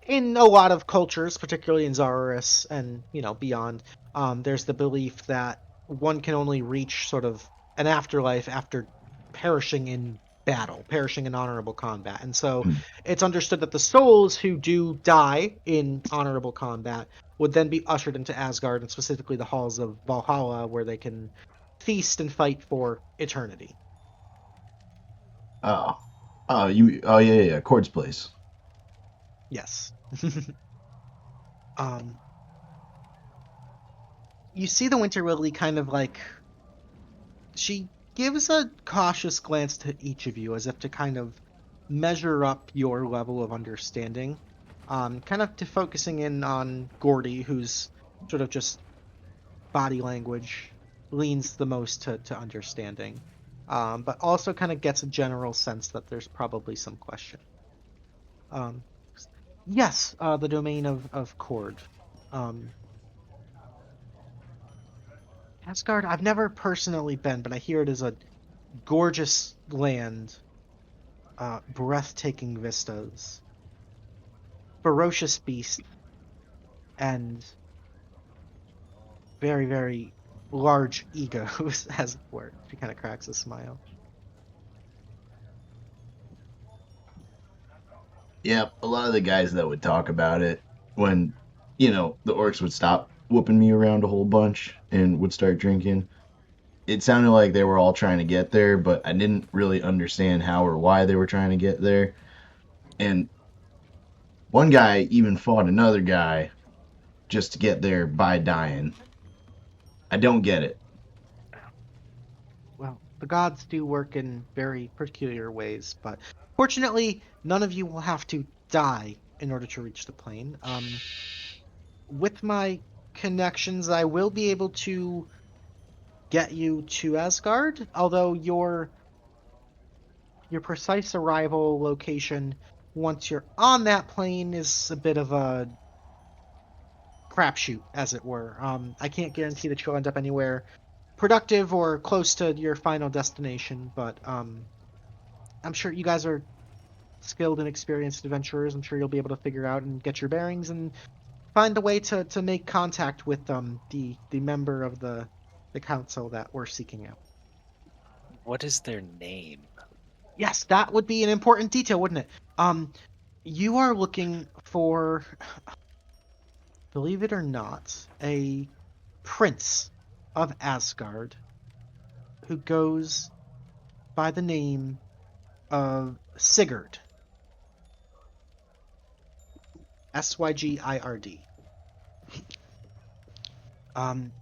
in a lot of cultures, particularly in Zarus and beyond, there's the belief that one can only reach sort of an afterlife after perishing in battle, perishing in honorable combat. And so it's understood that the souls who do die in honorable combat would then be ushered into Asgard, and specifically the halls of Valhalla, where they can feast and fight for eternity. Oh, yeah, Cord's place. Yes. You see the Winter Lily kind of like, she gives a cautious glance to each of you as if to kind of measure up your level of understanding. Kind of to focusing in on Gordy, who's sort of just body language leans the most to understanding. But also kind of gets a general sense that there's probably some question. Yes, the domain of Kord. Asgard, I've never personally been, but I hear it is a gorgeous land, breathtaking vistas, ferocious beasts, and very, very large egos, as it were. She kind of cracks a smile. Yeah, a lot of the guys that would talk about it when, the orcs would stop whooping me around a whole bunch and would start drinking, it sounded like they were all trying to get there, but I didn't really understand how or why they were trying to get there. And one guy even fought another guy just to get there by dying. I don't get it. Well, the gods do work in very peculiar ways, but fortunately, none of you will have to die in order to reach the plane. With my connections, I will be able to get you to Asgard, although your precise arrival location once you're on that plane is a bit of a crapshoot, as it were. I can't guarantee that you'll end up anywhere productive or close to your final destination, but I'm sure you guys are skilled and experienced adventurers. I'm sure you'll be able to figure out and get your bearings and find a way to make contact with the member of the council that we're seeking out. What is their name? Yes, that would be an important detail, wouldn't it? You are looking for, believe it or not, a prince of Asgard who goes by the name of Sygird. Sygird.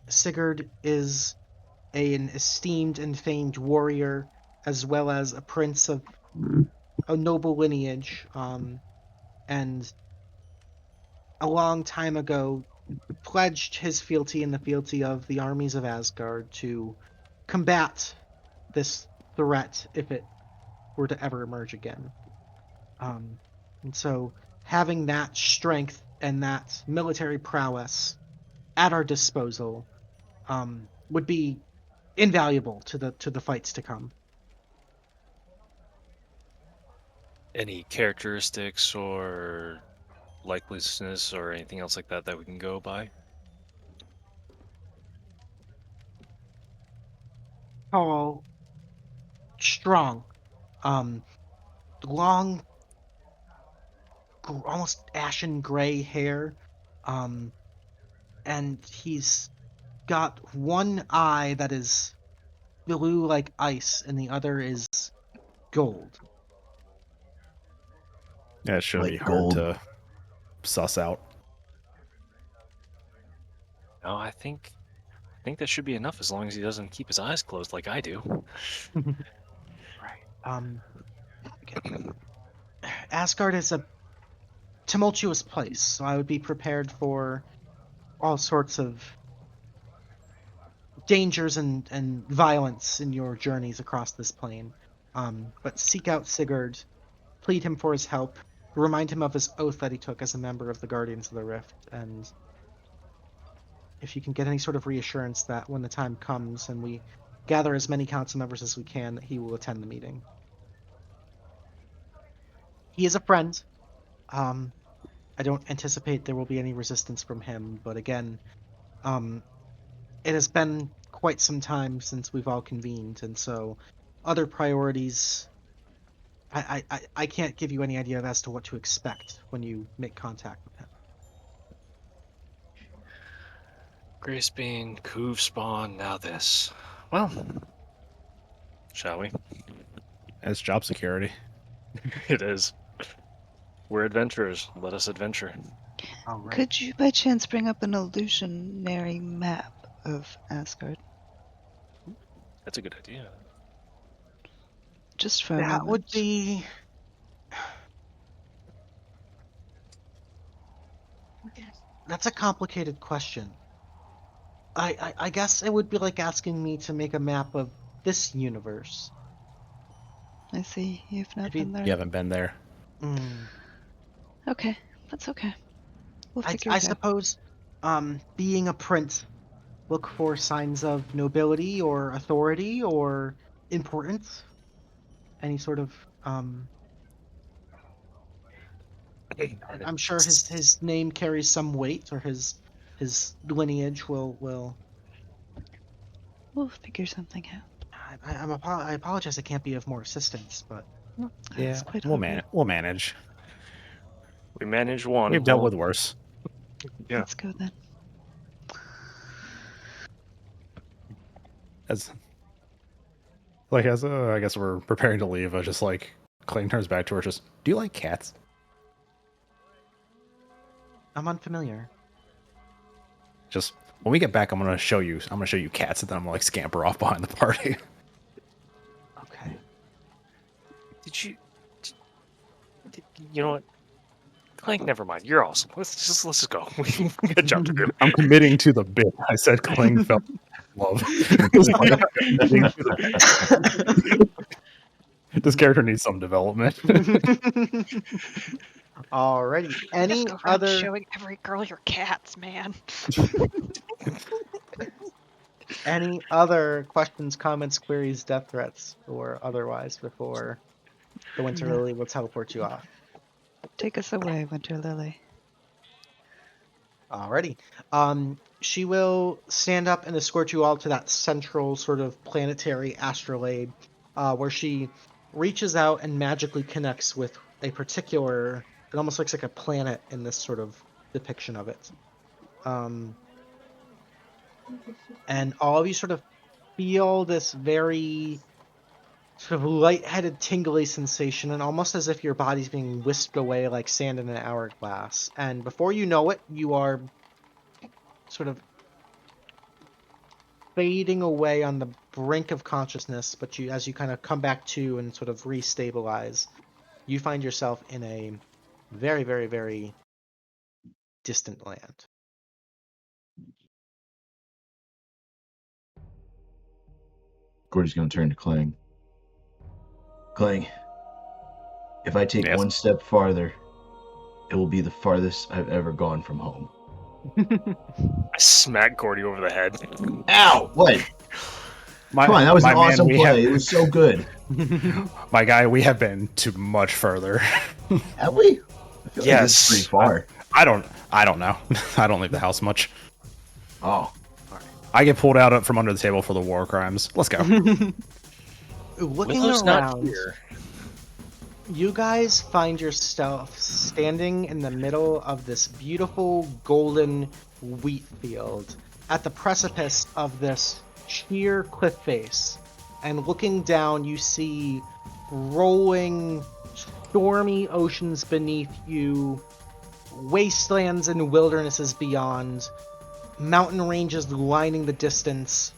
Sygird is an esteemed and famed warrior, as well as a prince of a noble lineage, and a long time ago pledged his fealty and the fealty of the armies of Asgard to combat this threat if it were to ever emerge again. And so having that strength and that military prowess at our disposal would be invaluable to the fights to come. Any characteristics or likeliness or anything else like that that we can go by? Tall, strong, long, almost ashen gray hair, and he's got one eye that is blue like ice, and the other is gold. Yeah, it shouldn't Like be hard gold. to suss out. No, I think that should be enough as long as he doesn't keep his eyes closed like I do. Right. Okay. Asgard is a tumultuous place, so I would be prepared for all sorts of dangers and violence in your journeys across this plane. But seek out Sygird, plead him for his help, remind him of his oath that he took as a member of the Guardians of the Rift, and if you can get any sort of reassurance that when the time comes and we gather as many council members as we can, that he will attend the meeting. He is a friend. I don't anticipate there will be any resistance from him, but again, it has been quite some time since we've all convened, and so other priorities, I can't give you any idea as to what to expect when you make contact with him. Gracebean, Coov Spawn, now this. Well, shall we? It's job security. It is. We're adventurers. Let us adventure. All right. Could you by chance bring up an illusionary map of Asgard? That's a good idea. Just for a That moment. would be... That's a complicated question. I guess it would be like asking me to make a map of this universe. I see. You've not If you- been there. You haven't been there. Okay, that's okay. We'll I figure it out. suppose, being a prince, look for signs of nobility or authority or importance. Any sort of, I'm sure his name carries some weight, or his lineage will. We'll figure something out. I apologize. I can't be of more assistance, but Yeah, That's quite we'll all right. We'll manage. We manage one. We've dealt with worse. Yeah. Let's go then. Like as I guess we're preparing to leave, I just like Klang turns back to her. Just, do you like cats? I'm unfamiliar. Just when we get back, I'm gonna show you cats, and then I'm gonna like scamper off behind the party. Okay. You know what? Clank, never mind. You're awesome. Let's just go. We got a job to do. I'm committing to the bit. I said Klang felt love. It's like, I'm committing to the bit. This character needs some development. Alrighty. Any Just go around other showing every girl your cats, man. any other questions, comments, queries, death threats, or otherwise before the Winter No. Lily will teleport you off? Take us away, Winter Lily. Alrighty. She will stand up and escort you all to that central sort of planetary astrolabe, where she reaches out and magically connects with a particular. It almost looks like a planet in this sort of depiction of it. And all of you sort of feel this very sort of lightheaded, tingly sensation, and almost as if your body's being whisked away like sand in an hourglass. And before you know it, you are sort of fading away on the brink of consciousness, but as you kind of come back to and sort of restabilize, you find yourself in a very, very, very distant land. Gordy's gonna turn to Clang. Clang, if I take Yes. one step farther, it will be the farthest I've ever gone from home. I smacked Gordy over the head. Ow! What? Come on, that was an awesome play. It was so good. My guy, we have been to much further. Have we? I feel like Yes. this is pretty far. I don't know. I don't leave the house much. Oh. I get pulled out from under the table for the war crimes. Let's go. Looking Willow's not around, here. you guys find yourself standing in the middle of this beautiful golden wheat field at the precipice of this sheer cliff face. And looking down, you see rolling, stormy oceans beneath you, wastelands and wildernesses beyond, mountain ranges lining the distance,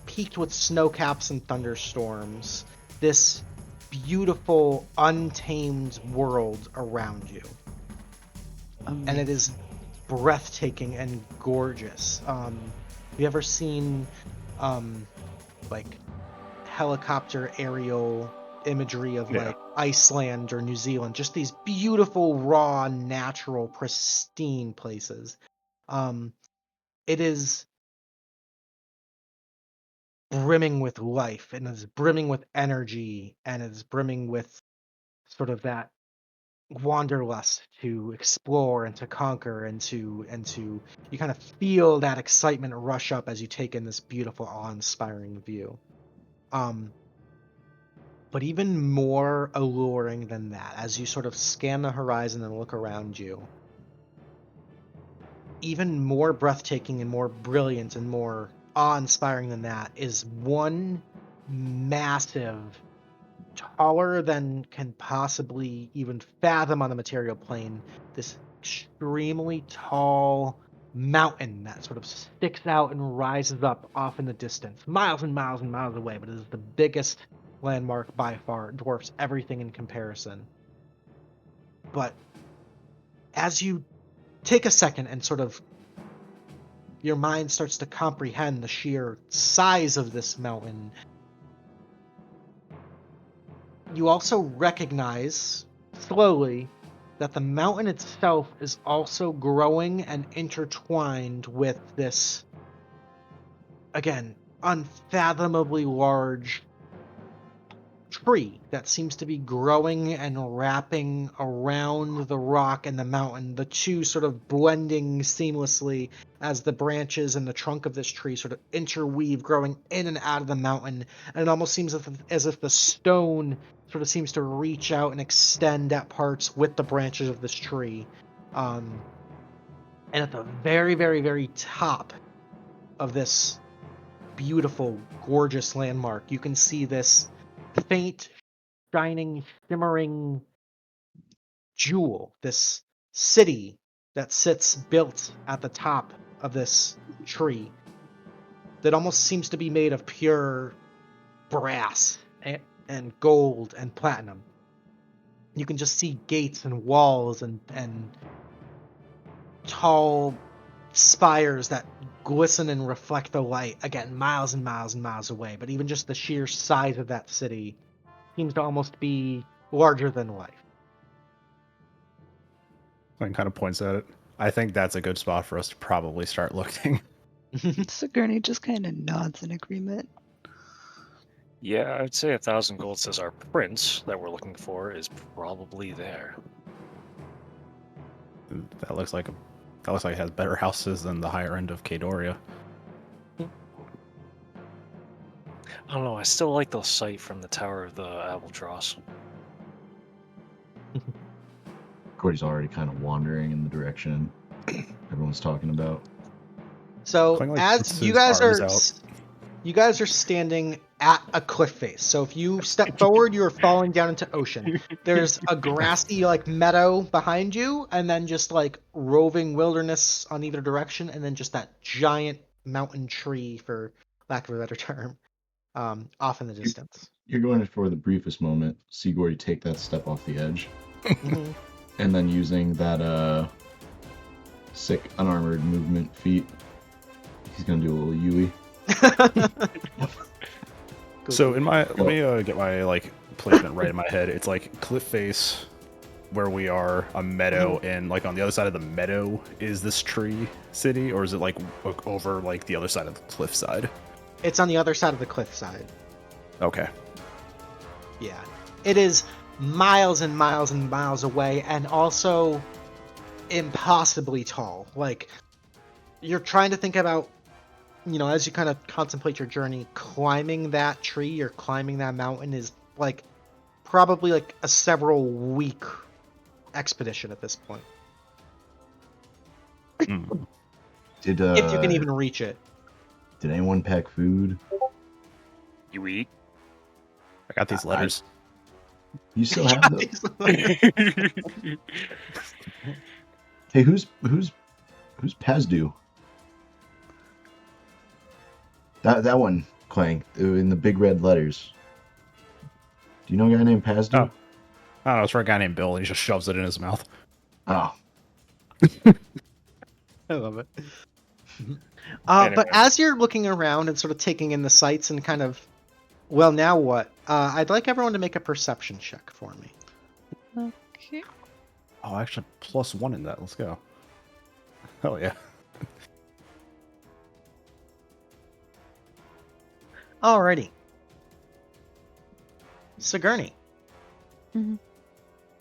peaked with snow caps and thunderstorms. This beautiful, untamed world around you. And it is breathtaking and gorgeous. Have you ever seen like helicopter aerial imagery of like Iceland or New Zealand? Just these beautiful, raw, natural, pristine places. It is brimming with life, and it's brimming with energy, and it's brimming with sort of that wanderlust to explore and to conquer and to you kind of feel that excitement rush up as you take in this beautiful, awe-inspiring view. But even more alluring than that, as you sort of scan the horizon and look around you, even more breathtaking and more brilliant and more awe-inspiring than that is one massive, taller than can possibly even fathom on the material plane, this extremely tall mountain that sort of sticks out and rises up off in the distance, miles and miles and miles away, but it is the biggest landmark by far. It dwarfs everything in comparison. But as you take a second and sort of your mind starts to comprehend the sheer size of this mountain, you also recognize slowly that the mountain itself is also growing and intertwined with this, again, unfathomably large tree that seems to be growing and wrapping around the rock and the mountain, the two sort of blending seamlessly as the branches and the trunk of this tree sort of interweave, growing in and out of the mountain. And it almost seems as if the stone sort of seems to reach out and extend at parts with the branches of this tree. And at the very, very, very top of this beautiful, gorgeous landmark, you can see this faint, shining, shimmering jewel, this city that sits built at the top of this tree that almost seems to be made of pure brass and gold and platinum. You can just see gates and walls and tall spires that glisten and reflect the light, again, miles and miles and miles away. But even just the sheer size of that city seems to almost be larger than life. Clang kind of points at it. I think that's a good spot for us to probably start looking. Sigourney just kind of nods in agreement. Yeah, I'd say 1,000 gold says our prince that we're looking for is probably there. That looks like it has better houses than the higher end of Kadoria. I don't know. I still like the sight from the Tower of the Albatross. Gordy's already kind of wandering in the direction everyone's talking about. So Clang, like, as puts you his guys arms are out. you guys are standing at a cliff face. So if you step forward, you are falling down into ocean. There's a grassy like meadow behind you, and then just like roving wilderness on either direction, and then just that giant mountain tree, for lack of a better term, off in the distance. You're going to, for the briefest moment, see Gordy take that step off the edge, Mhm. and then using that sick unarmored movement feat, he's gonna do a little Yui. So in my let me get my like placement right in my head. It's like cliff face where we are, a meadow, and like on the other side of the meadow is this tree city, or is it like over like the other side of the cliff side? It's on the other side of the cliff side. Okay. Yeah. It is miles and miles and miles away, and also impossibly tall. Like, you're trying to think about, you know, as you kind of contemplate your journey, climbing that tree or climbing that mountain is like probably like a several week expedition at this point. Did If you can even reach it. Did anyone pack food? You eat? I got these letters. You still have those? Hey, who's Pazdu? That one, Clang, in the big red letters. Do you know a guy named Pazdu? Oh. I don't know, it's for a guy named Bill, and he just shoves it in his mouth. Oh. I love it. Anyway. But as you're looking around and sort of taking in the sights and kind of, well, now what? I'd like everyone to make a perception check for me. Okay. Oh, actually, +1 in that. Let's go. Hell yeah. Alrighty. Sigourney. Mhm.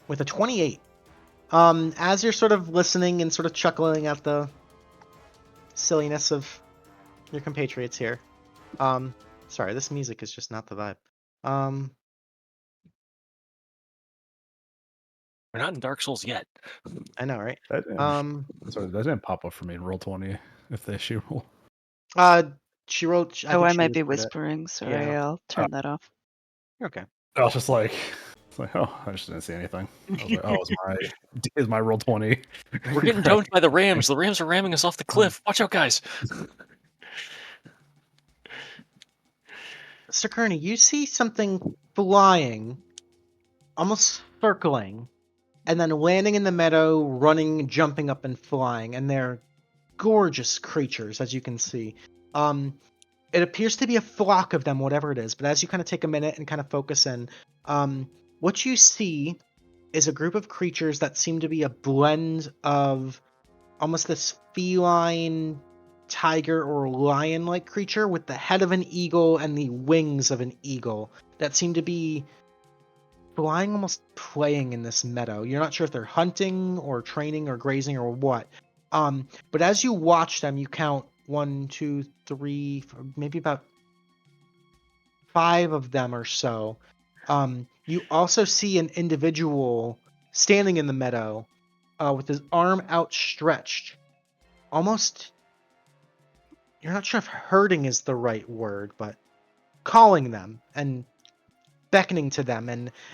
With a 28. As you're sort of listening and sort of chuckling at the silliness of your compatriots here. Sorry, this music is just not the vibe. We're not in Dark Souls yet. I know, right? That didn't pop up for me in Roll20 if the issue roll. She wrote. I think she might be whispered it. whispering. Sorry, Yeah. I'll turn that off. Okay. I was just like, oh, I just didn't see anything. I was like, oh, is my Roll20? We're getting domed by the Rams. The Rams are ramming us off the cliff. Watch out, guys. Mr. Kearney, you see something flying, almost circling, and then landing in the meadow, running, jumping up and flying, and they're gorgeous creatures, as you can see. It appears to be a flock of them, whatever it is, but as you kind of take a minute and kind of focus in, what you see is a group of creatures that seem to be a blend of almost this feline, tiger, or lion-like creature with the head of an eagle and the wings of an eagle that seem to be flying, almost playing in this meadow. You're not sure if they're hunting or training or grazing or what. But as you watch them, you count 1, 2, 3, maybe about 5 of them or so. You also see an individual standing in the meadow with his arm outstretched, almost, you're not sure if herding is the right word, but calling them and beckoning to them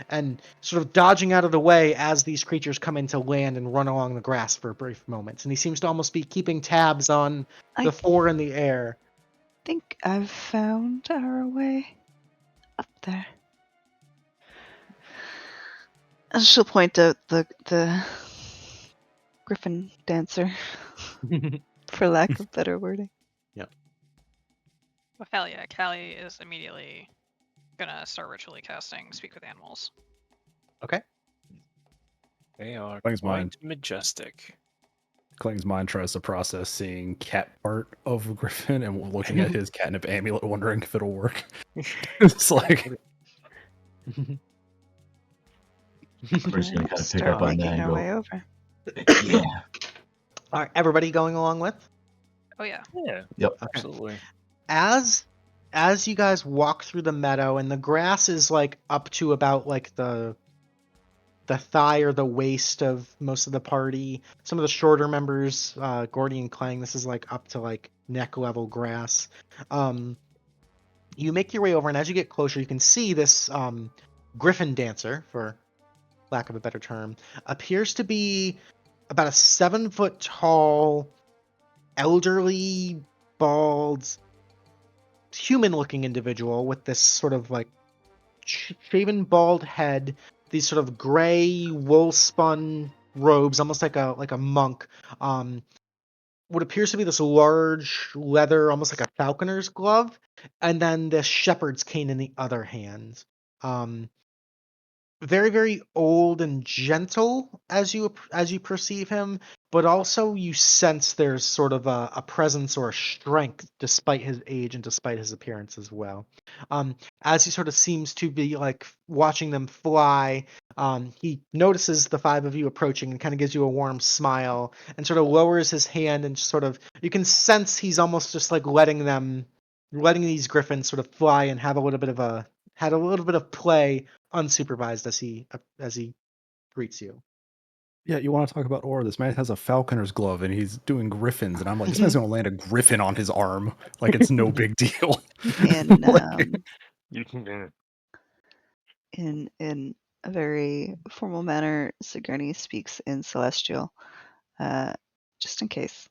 and sort of dodging out of the way as these creatures come in to land and run along the grass for brief moments. And he seems to almost be keeping tabs on I the four in the air. think I've found our way up there. And she'll point out the griffin dancer, for lack of better wording. Well, hell yeah, Callie is immediately gonna start ritually casting Speak with Animals. Okay. They are Klang's quite mind. majestic. Kling's mind tries to process seeing cat part of Griffin and looking at his catnip amulet, wondering if it'll work. It's like, We're just gonna kind of pick Start up on that making and our go, way over. yeah. All right, everybody going along with? Oh yeah. Yeah, Yep. absolutely. As you guys walk through the meadow, and the grass is like up to about like the thigh or the waist of most of the party. Some of the shorter members, Gordy and Klang, this is like up to like neck level grass. You make your way over, and as you get closer, you can see this griffin dancer, for lack of a better term, appears to be about a 7-foot tall, elderly, bald, human-looking individual with this sort of like shaven bald head, these sort of gray wool-spun robes, almost like a monk. What appears to be this large leather, almost like a falconer's glove, and then this shepherd's cane in the other hand. Very, very old and gentle as you perceive him, but also you sense there's sort of a presence or a strength despite his age and despite his appearance as well. As he sort of seems to be like watching them fly, he notices the five of you approaching and kind of gives you a warm smile and sort of lowers his hand and sort of, you can sense he's almost just like letting these griffins sort of fly and have a little bit of play unsupervised as he greets you. yeah, you want to talk about This man has a falconer's glove and he's doing griffins, and I'm like, this man's gonna land a griffin on his arm like it's no big deal. In Like, You can. in a very formal manner, Sigourney speaks in Celestial, just in case,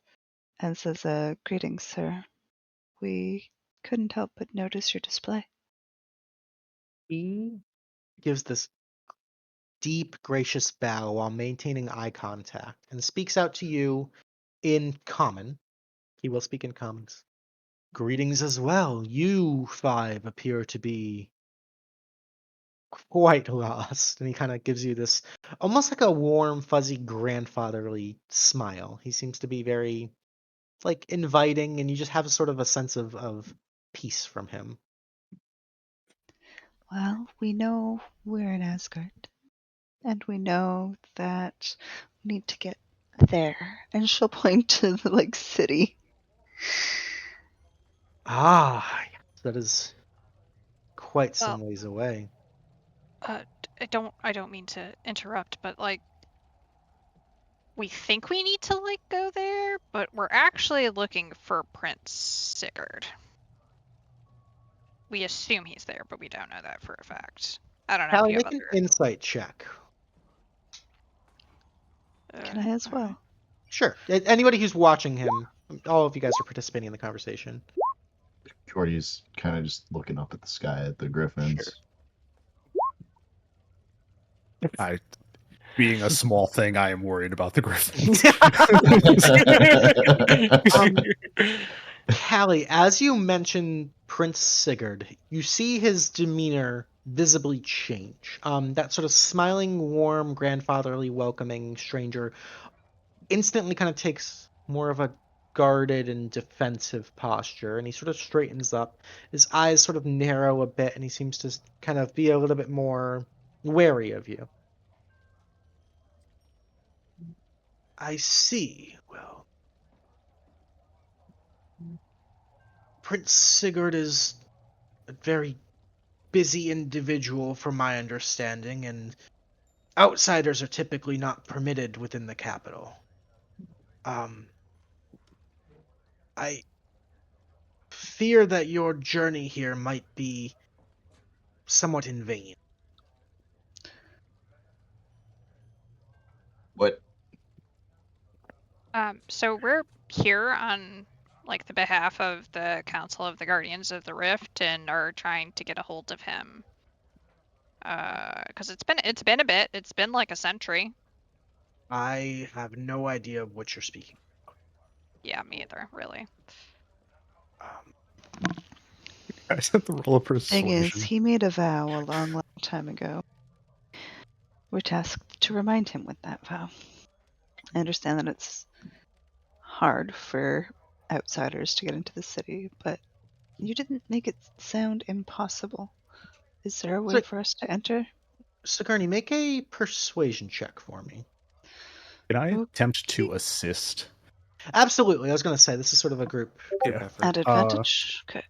and says, "Greetings, sir. We couldn't help but notice your display." He gives this deep, gracious bow while maintaining eye contact and speaks out to you in common. He will speak in commons. Greetings as well. You five appear to be quite lost. And he kind of gives you this almost like a warm, fuzzy, grandfatherly smile. He seems to be very like inviting, and you just have sort of a sense of peace from him. Well, we know we're in Asgard, and we know that we need to get there. And she'll point to the like city. Ah, that is quite Well, some ways away. I don't mean to interrupt, but like we think we need to like go there, but we're actually looking for Prince Sygird. We assume he's there, but we don't know that for a fact. I don't know if Callie, you have make an other. insight check. Can I as well? Sure. Anybody who's watching him, all of you guys are participating in the conversation. Gordy's kind of just looking up at the sky at the griffins. being a small thing, I am worried about the griffins. Callie, as you mention Prince Sigurd, you see his demeanor visibly change. That sort of smiling, warm, grandfatherly, welcoming stranger instantly kind of takes more of a guarded and defensive posture, and he sort of straightens up. His eyes sort of narrow a bit, and he seems to kind of be a little bit more wary of you. I see. Well, Prince Sigurd is a very busy individual from my understanding, and outsiders are typically not permitted within the capital. I fear that your journey here might be somewhat in vain. What? So we're here on like the behalf of the Council of the Guardians of the Rift and are trying to get a hold of him. Because it's been a bit. It's been like a century. I have no idea what you're speaking. Yeah, me either, really. I sent the roll of Thing is, persuasion. he made a vow a long, long time ago. We're tasked to remind him with that vow. I understand that it's hard for outsiders to get into the city, but you didn't make it sound impossible. Is there a way So- for us to enter? Sigourney, make a persuasion check for me. Can I Okay. attempt to assist? Absolutely. I was going to say this is sort of a group Yeah. effort. At advantage? Okay.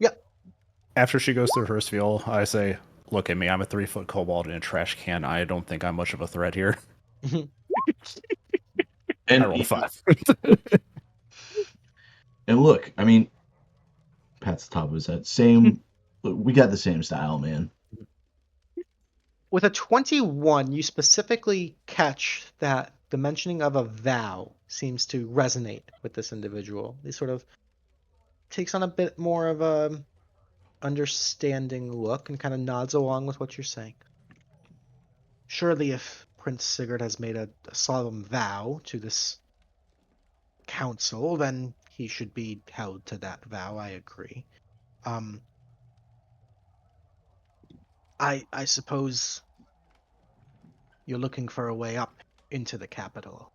After she goes through her spiel, I say, "Look at me. I'm a 3-foot kobold in a trash can. I don't think I'm much of a threat here." And I rolled a 5. And look, I mean, Pat's the top of his head. Same. Look, we got the same style, man. With a 21, you specifically catch that the mentioning of a vow seems to resonate with this individual. He sort of takes on a bit more of a understanding look and kind of nods along with what you're saying. Surely if Prince Sygird has made a solemn vow to this council, then he should be held to that vow. I agree. I suppose you're looking for a way up into the capital.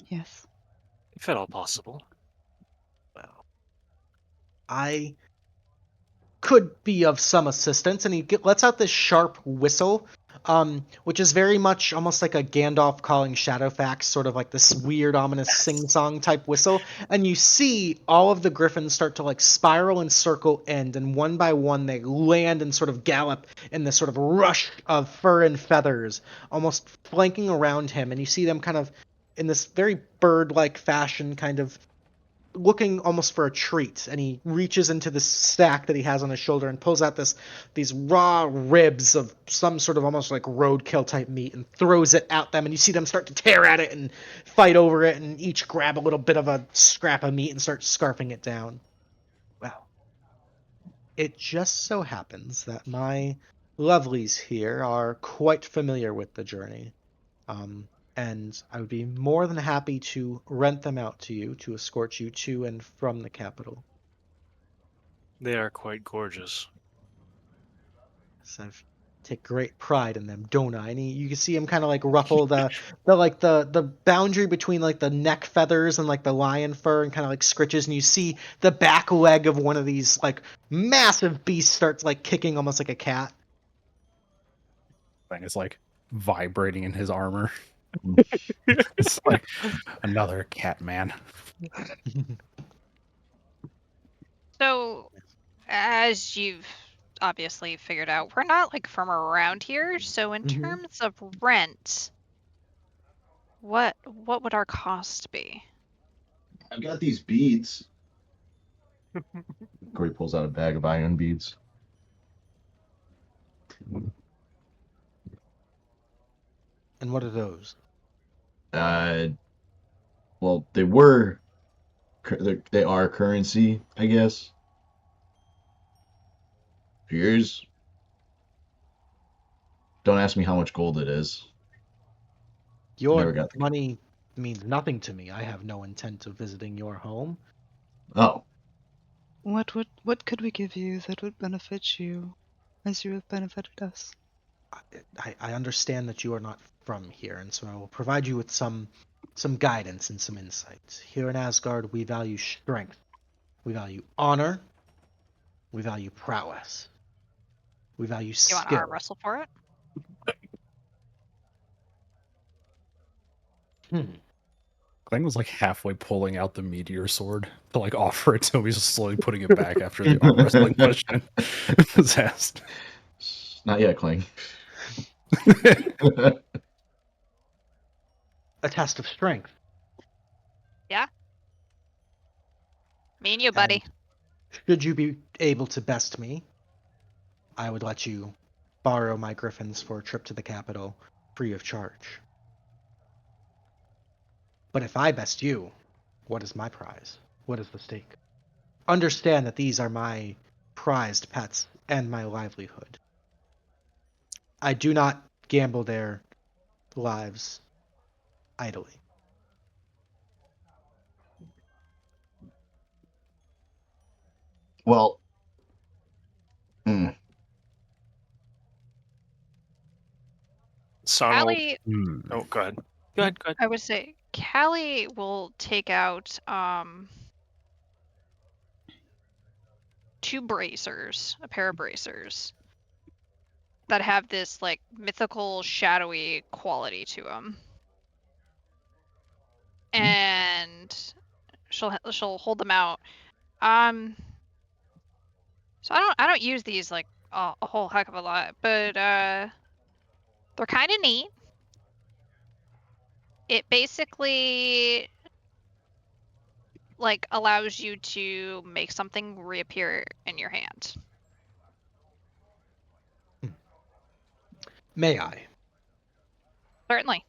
Yes. If at all possible. Well, I could be of some assistance, and he lets out this sharp whistle, which is very much almost like a Gandalf calling Shadowfax, sort of like this weird, ominous sing-song type whistle. And you see all of the griffins start to like spiral and circle end, and one by one they land and sort of gallop in this sort of rush of fur and feathers, almost flanking around him. And you see them kind of in this very bird-like fashion, kind of looking almost for a treat, and he reaches into this stack that he has on his shoulder and pulls out these raw ribs of some sort of almost like roadkill type meat and throws it at them, and you see them start to tear at it and fight over it and each grab a little bit of a scrap of meat and start scarfing it down. Well, it just so happens that my lovelies here are quite familiar with the journey. And I would be more than happy to rent them out to you to escort you to and from the capital. They are quite gorgeous. So I take great pride in them, don't I? And you can see him kind of like ruffle the boundary between like the neck feathers and like the lion fur and kind of like scritches, and you see the back leg of one of these like massive beasts starts like kicking almost like a cat. Thing is like vibrating in his armor. It's like another cat man. So, as you've obviously figured out, we're not like from around here. So, in Mhm. terms of rent, what would our cost be? I've got these beads. Gordy pulls out a bag of iron beads. And what are those? Well, they are currency, I guess. Yours. Don't ask me how much gold it is. Your Never got the. money means nothing to me. I have no intent of visiting your home. Oh, What could we give you that would benefit you as you have benefited us? I understand that you are not from here, and so I will provide you with some guidance and some insights. Here in Asgard, we value strength, we value honor, we value prowess, we value You want to arm skill. wrestle for it? Klang was like halfway pulling out the meteor sword to like offer it to him. He's just slowly putting it back after the arm wrestling question was asked. not yet, Klang. A test of strength. Me and you, buddy. And should you be able to best me, I would let you borrow my griffins for a trip to the capital free of charge. But if I best you, what is my prize? What is the stake? Understand that these are my prized pets and my livelihood. I do not gamble their lives idly. Well, Sano. Callie, Oh, go ahead. Go ahead. Go ahead. I would say Callie will take out 2 bracers, a pair of bracers that have this like mythical shadowy quality to them, and she'll hold them out. So I don't use these like a whole heck of a lot, but they're kind of neat. It basically like allows you to make something reappear in your hand. May I? Certainly.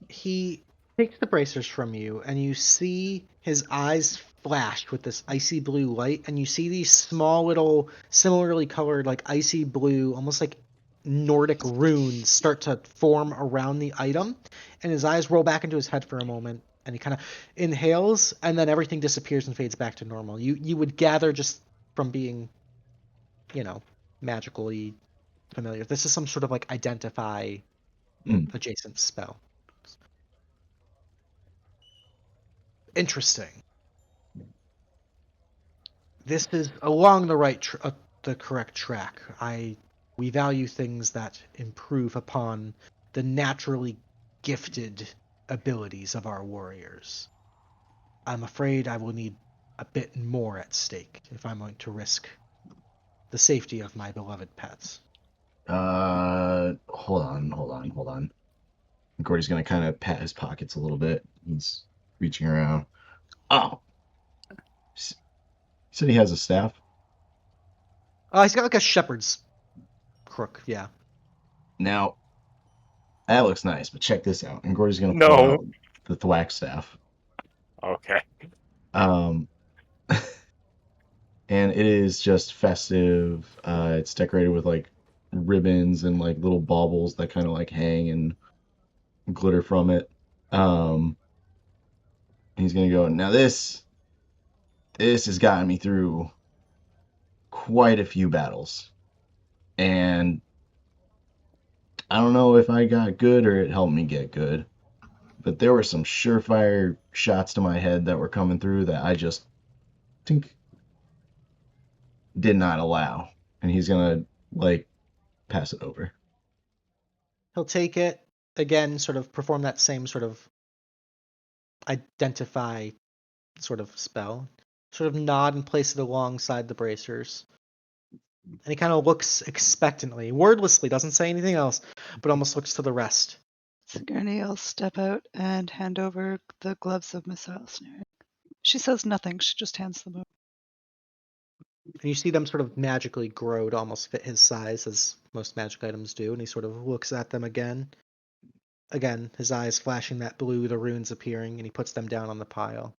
He takes the bracers from you, and you see his eyes flash with this icy blue light, and you see these small little, similarly colored, like icy blue, almost like Nordic runes start to form around the item, and his eyes roll back into his head for a moment, and he kind of inhales, and then everything disappears and fades back to normal. You would gather just from being, magically familiar. This is some sort of like identify adjacent spell. Interesting. This is along the correct track. We value things that improve upon the naturally gifted abilities of our warriors. I'm afraid I will need a bit more at stake if I'm going to risk the safety of my beloved pets. hold on. Gordy's gonna kind of pat his pockets a little bit. He's reaching around. Oh, he said he has a staff. He's got like a shepherd's crook, yeah. Now, that looks nice, but check this out. And Gordy's gonna pull No. out the thwack staff. Okay. And it is just festive. It's decorated with like ribbons and like little baubles that kind of like hang and glitter from it. He's gonna go, now this has gotten me through quite a few battles. And I don't know if I got good or it helped me get good, but there were some surefire shots to my head that were coming through that I just did not allow. And he's gonna like pass it over. He'll take it, again, sort of perform that same sort of identify sort of spell, sort of nod and place it alongside the bracers. And he kind of looks expectantly, wordlessly, doesn't say anything else, but almost looks to the rest. Sigourney will step out and hand over the gloves of missile snaring. She says nothing, she just hands them over. And you see them sort of magically grow to almost fit his size, as most magic items do, and he sort of looks at them again. Again, his eyes flashing that blue, the runes appearing, and he puts them down on the pile.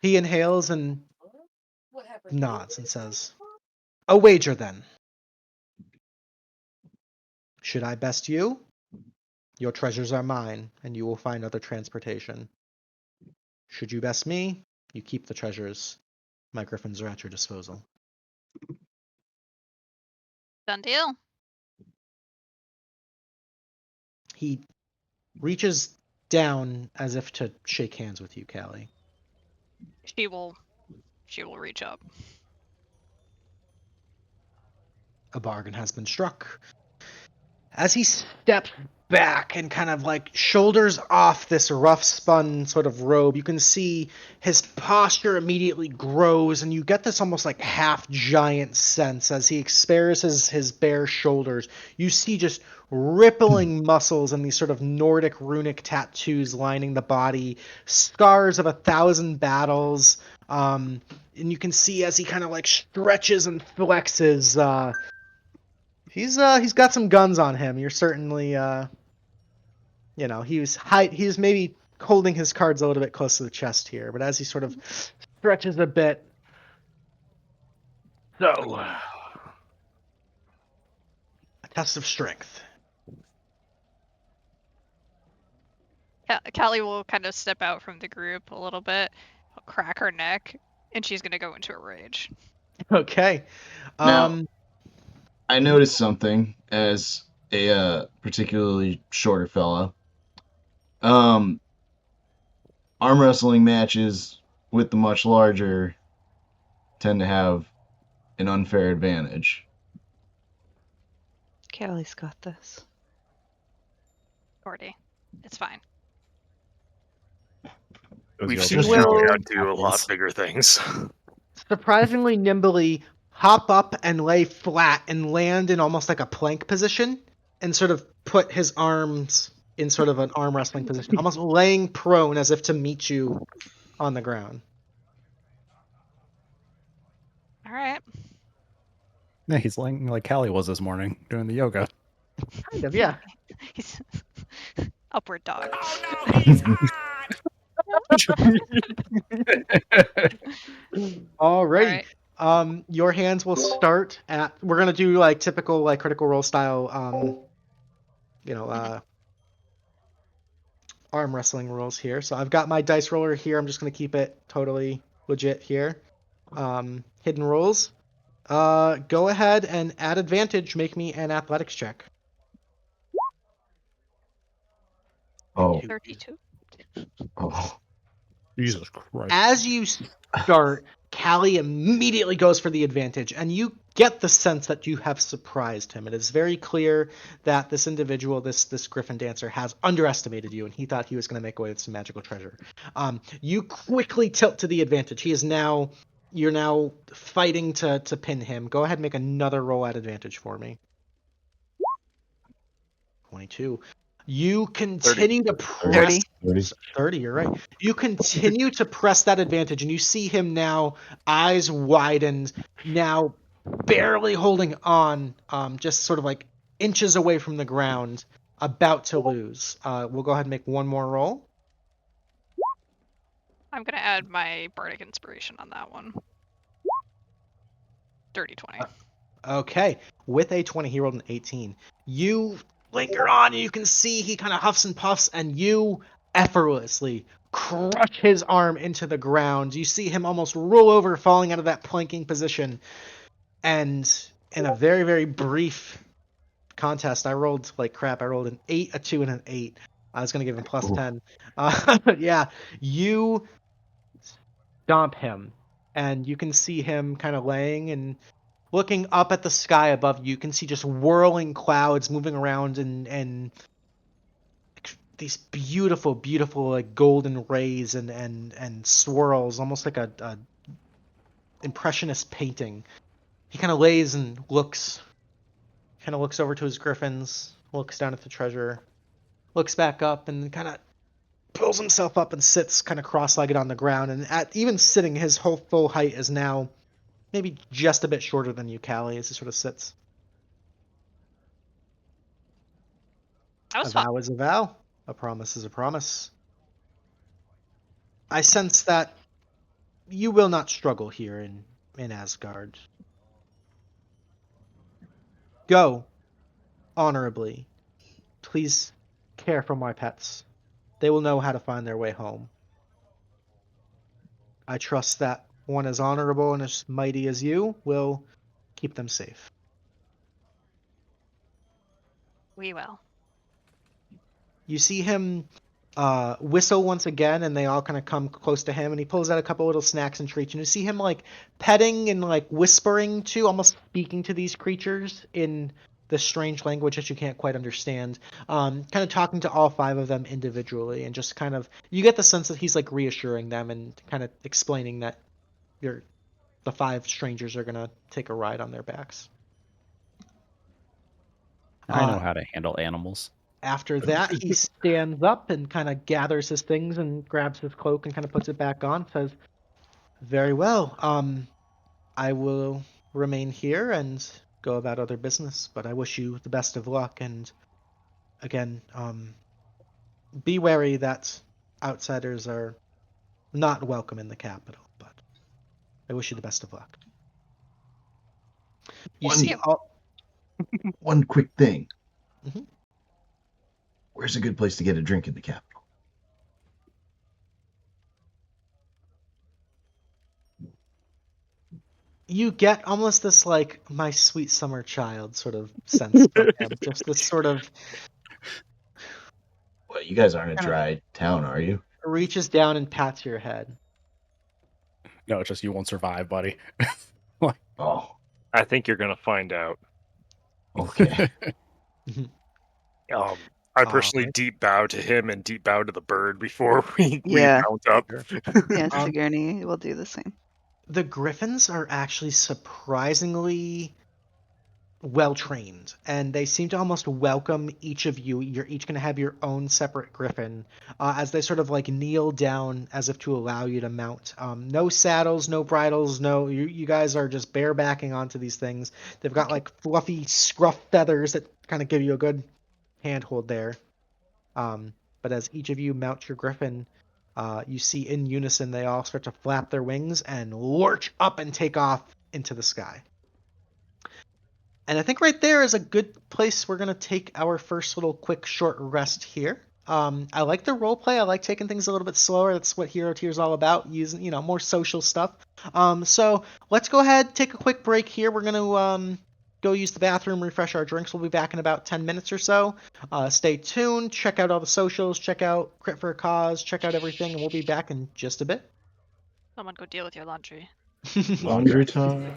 He inhales and nods and says, "A wager, then. Should I best you? Your treasures are mine, and you will find other transportation. Should you best me, you keep the treasures. My griffins are at your disposal." Done deal. He reaches down as if to shake hands with you, Callie. She will reach up. A bargain has been struck. As he steps back and kind of like shoulders off this rough spun sort of robe, you can see his posture immediately grows, and you get this almost like half giant sense as he expares his bare shoulders. You see just rippling muscles and these sort of Nordic runic tattoos lining the body, scars of 1,000 battles. And you can see as he kind of like stretches and flexes, He's got some guns on him. You're certainly he's maybe holding his cards a little bit close to the chest here, but as he sort of stretches a bit. So, a test of strength. Callie will kind of step out from the group a little bit, crack her neck, and she's gonna go into a rage. Okay. Now, I noticed something as a particularly shorter fella. Arm wrestling matches with the much larger tend to have an unfair advantage. Callie's got this. Gordy, it's fine. We've also seen just you thinking do a lot bigger things. Surprisingly nimbly hop up and lay flat and land in almost like a plank position and sort of put his arms in sort of an arm wrestling position, almost laying prone as if to meet you on the ground. All right. Yeah, he's like Callie was this morning doing the yoga. Kind of, yeah. He's upward dog. Oh no, he's hot! Alrighty. Alright. Your hands will start at. We're gonna do like typical like critical role style. Arm wrestling rules here. So I've got my dice roller here. I'm just gonna keep it totally legit here. Hidden rules. Go ahead and add advantage. Make me an athletics check. Oh, 32. oh. Jesus Christ. As you start, Callie immediately goes for the advantage, and you get the sense that you have surprised him. It is very clear that this individual, this Griffin dancer, has underestimated you, and he thought he was going to make away with some magical treasure. You quickly tilt to the advantage. You're now fighting to pin him. Go ahead and make another roll at advantage for me. 22. You continue to press 30, you're right. You continue to press that advantage, and you see him now, eyes widened, now barely holding on, just sort of like inches away from the ground, about to lose. We'll go ahead and make one more roll. I'm gonna add my bardic inspiration on that one. Dirty 20. Okay, with a 20, he rolled an 18. You linger on, and you can see he kind of huffs and puffs, and you effortlessly crush his arm into the ground. You see him almost roll over, falling out of that planking position. And in a very, very brief contest, I rolled like crap. I rolled an 8, a 2, and an 8. I was going to give him plus 10. But yeah, you stomp him, and you can see him kind of laying and looking up at the sky above you. You can see just whirling clouds moving around and these beautiful, beautiful like golden rays and swirls, almost like a impressionist painting. He kind of lays and looks over to his griffins, looks down at the treasure, looks back up, and kind of pulls himself up and sits kind of cross-legged on the ground. And at even sitting, his whole full height is now maybe just a bit shorter than you, Callie, as he sort of sits. That was A fun. vow is a vow. A promise is a promise. I sense that you will not struggle here in Asgard. Go honorably. Please care for my pets. They will know how to find their way home. I trust that one as honorable and as mighty as you will keep them safe. We will. You see him whistle once again, and they all kind of come close to him, and he pulls out a couple little snacks and treats, and you see him like petting and like whispering to, almost speaking to these creatures in this strange language that you can't quite understand, kind of talking to all 5 of them individually, and just kind of, you get the sense that he's like reassuring them and kind of explaining that the 5 strangers are gonna take a ride on their backs. I know how to handle animals. After that, he stands up and kind of gathers his things and grabs his cloak and kind of puts it back on. Says, "Very well. I will remain here and go about other business. But I wish you the best of luck, and again, be wary that outsiders are not welcome in the capital. But I wish you the best of luck. You One- see all. One quick thing. Mhm. Where's a good place to get a drink in the capital? You get almost this like my sweet summer child sort of sense from him. Just this sort of Well, you guys aren't a Kinda- dry town, are you? reaches down and pats your head. No, it's just you won't survive, buddy. Oh, I think you're gonna find out. okay. I personally Alright. deep bow to him and deep bow to the bird before we Yeah. mount up. Yeah, Um, Sigourney will do the same. The griffins are actually surprisingly well trained, and they seem to almost welcome each of you. You're each going to have your own separate griffin as they sort of like kneel down as if to allow you to mount. No saddles, no bridles, no. You guys are just barebacking onto these things. They've got like fluffy scruff feathers that kind of give you a good handhold there. But as each of you mount your griffin, you see in unison they all start to flap their wings and lurch up and take off into the sky. And I think right there is a good place we're going to take our first little quick short rest here. I like the role play. I like taking things a little bit slower. That's what Hero Tier is all about, using, more social stuff. So let's go ahead, take a quick break here. We're going to go use the bathroom, refresh our drinks. We'll be back in about 10 minutes or so. Stay tuned. Check out all the socials. Check out Crit for a Cause. Check out everything, and we'll be back in just a bit. Someone go deal with your laundry. Laundry time.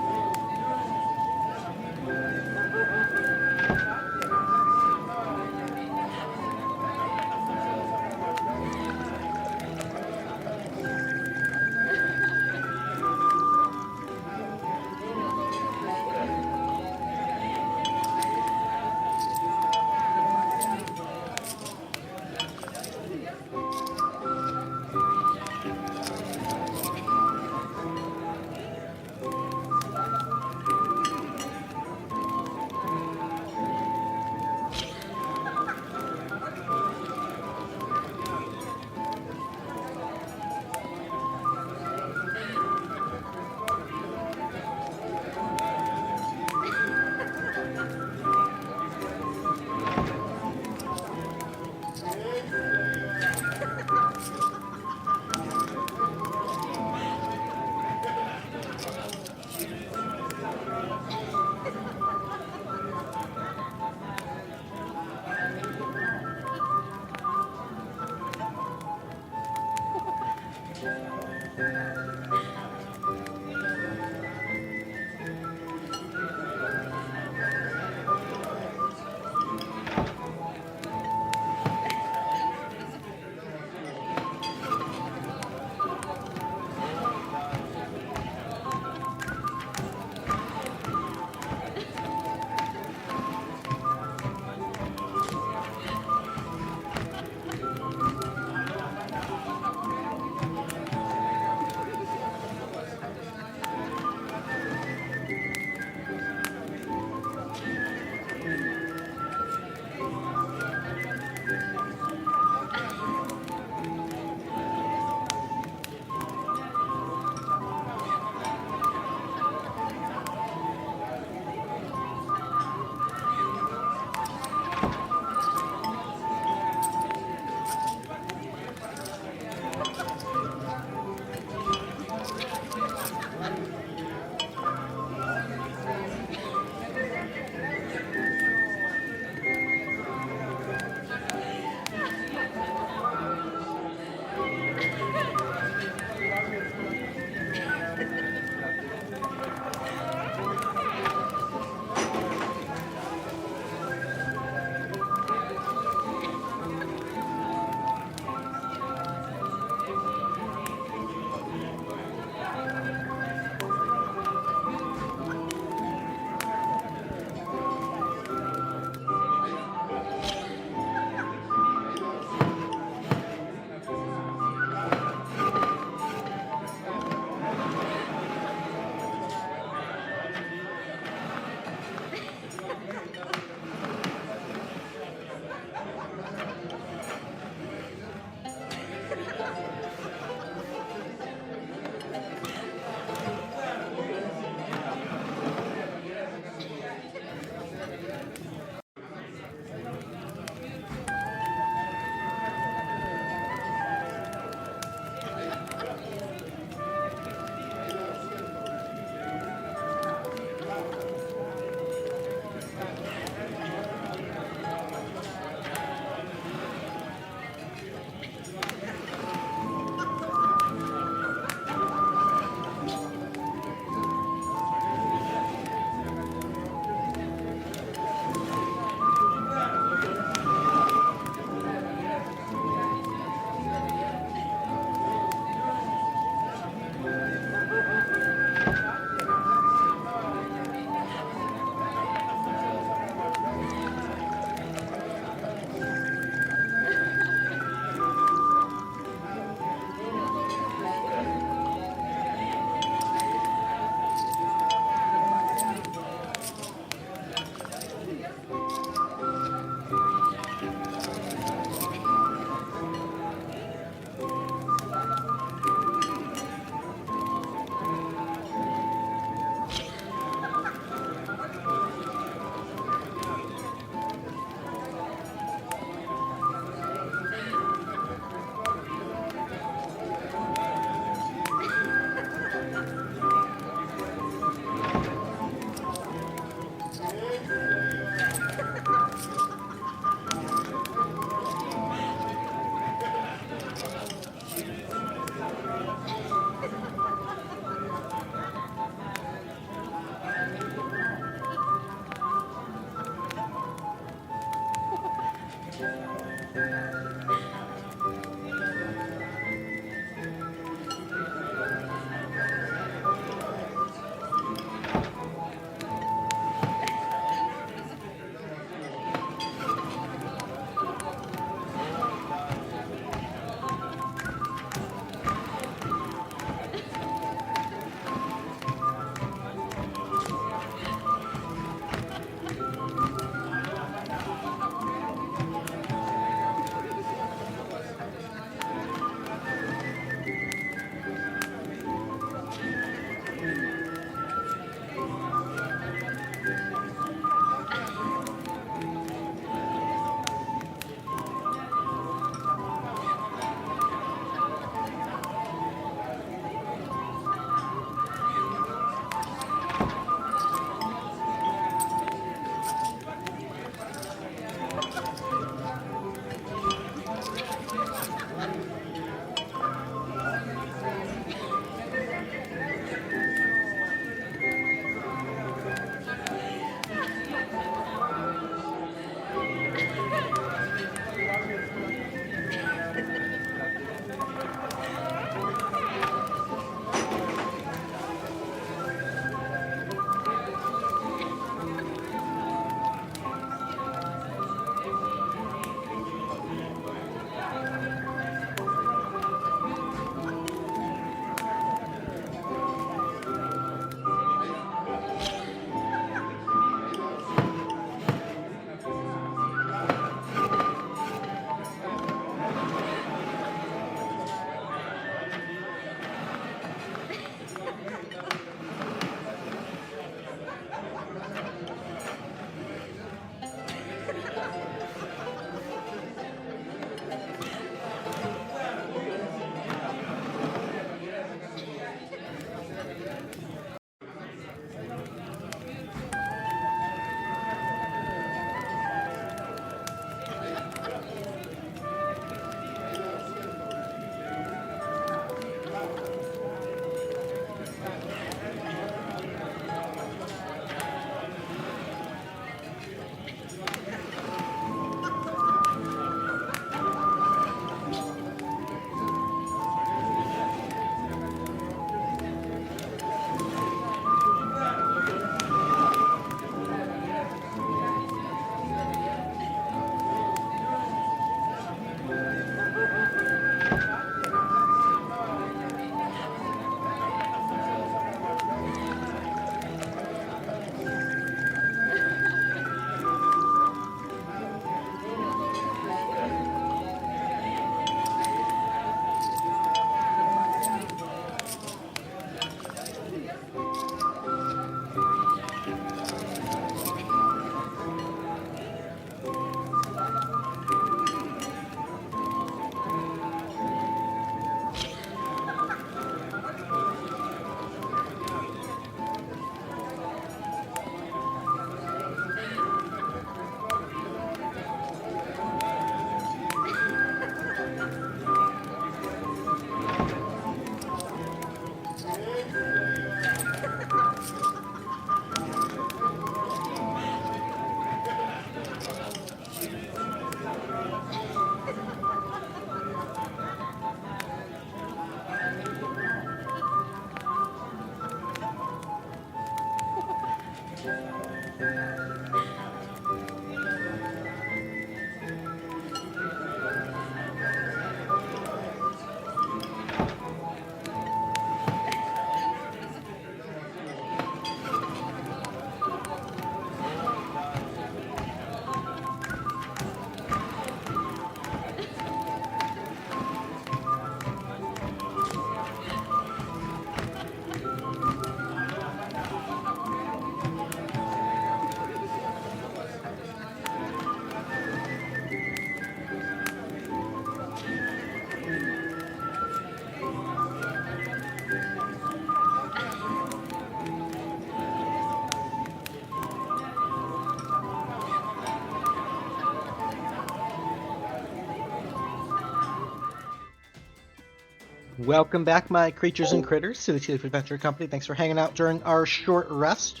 Welcome back, my creatures and critters, to the Tealeaf Adventure Company. Thanks for hanging out during our short rest.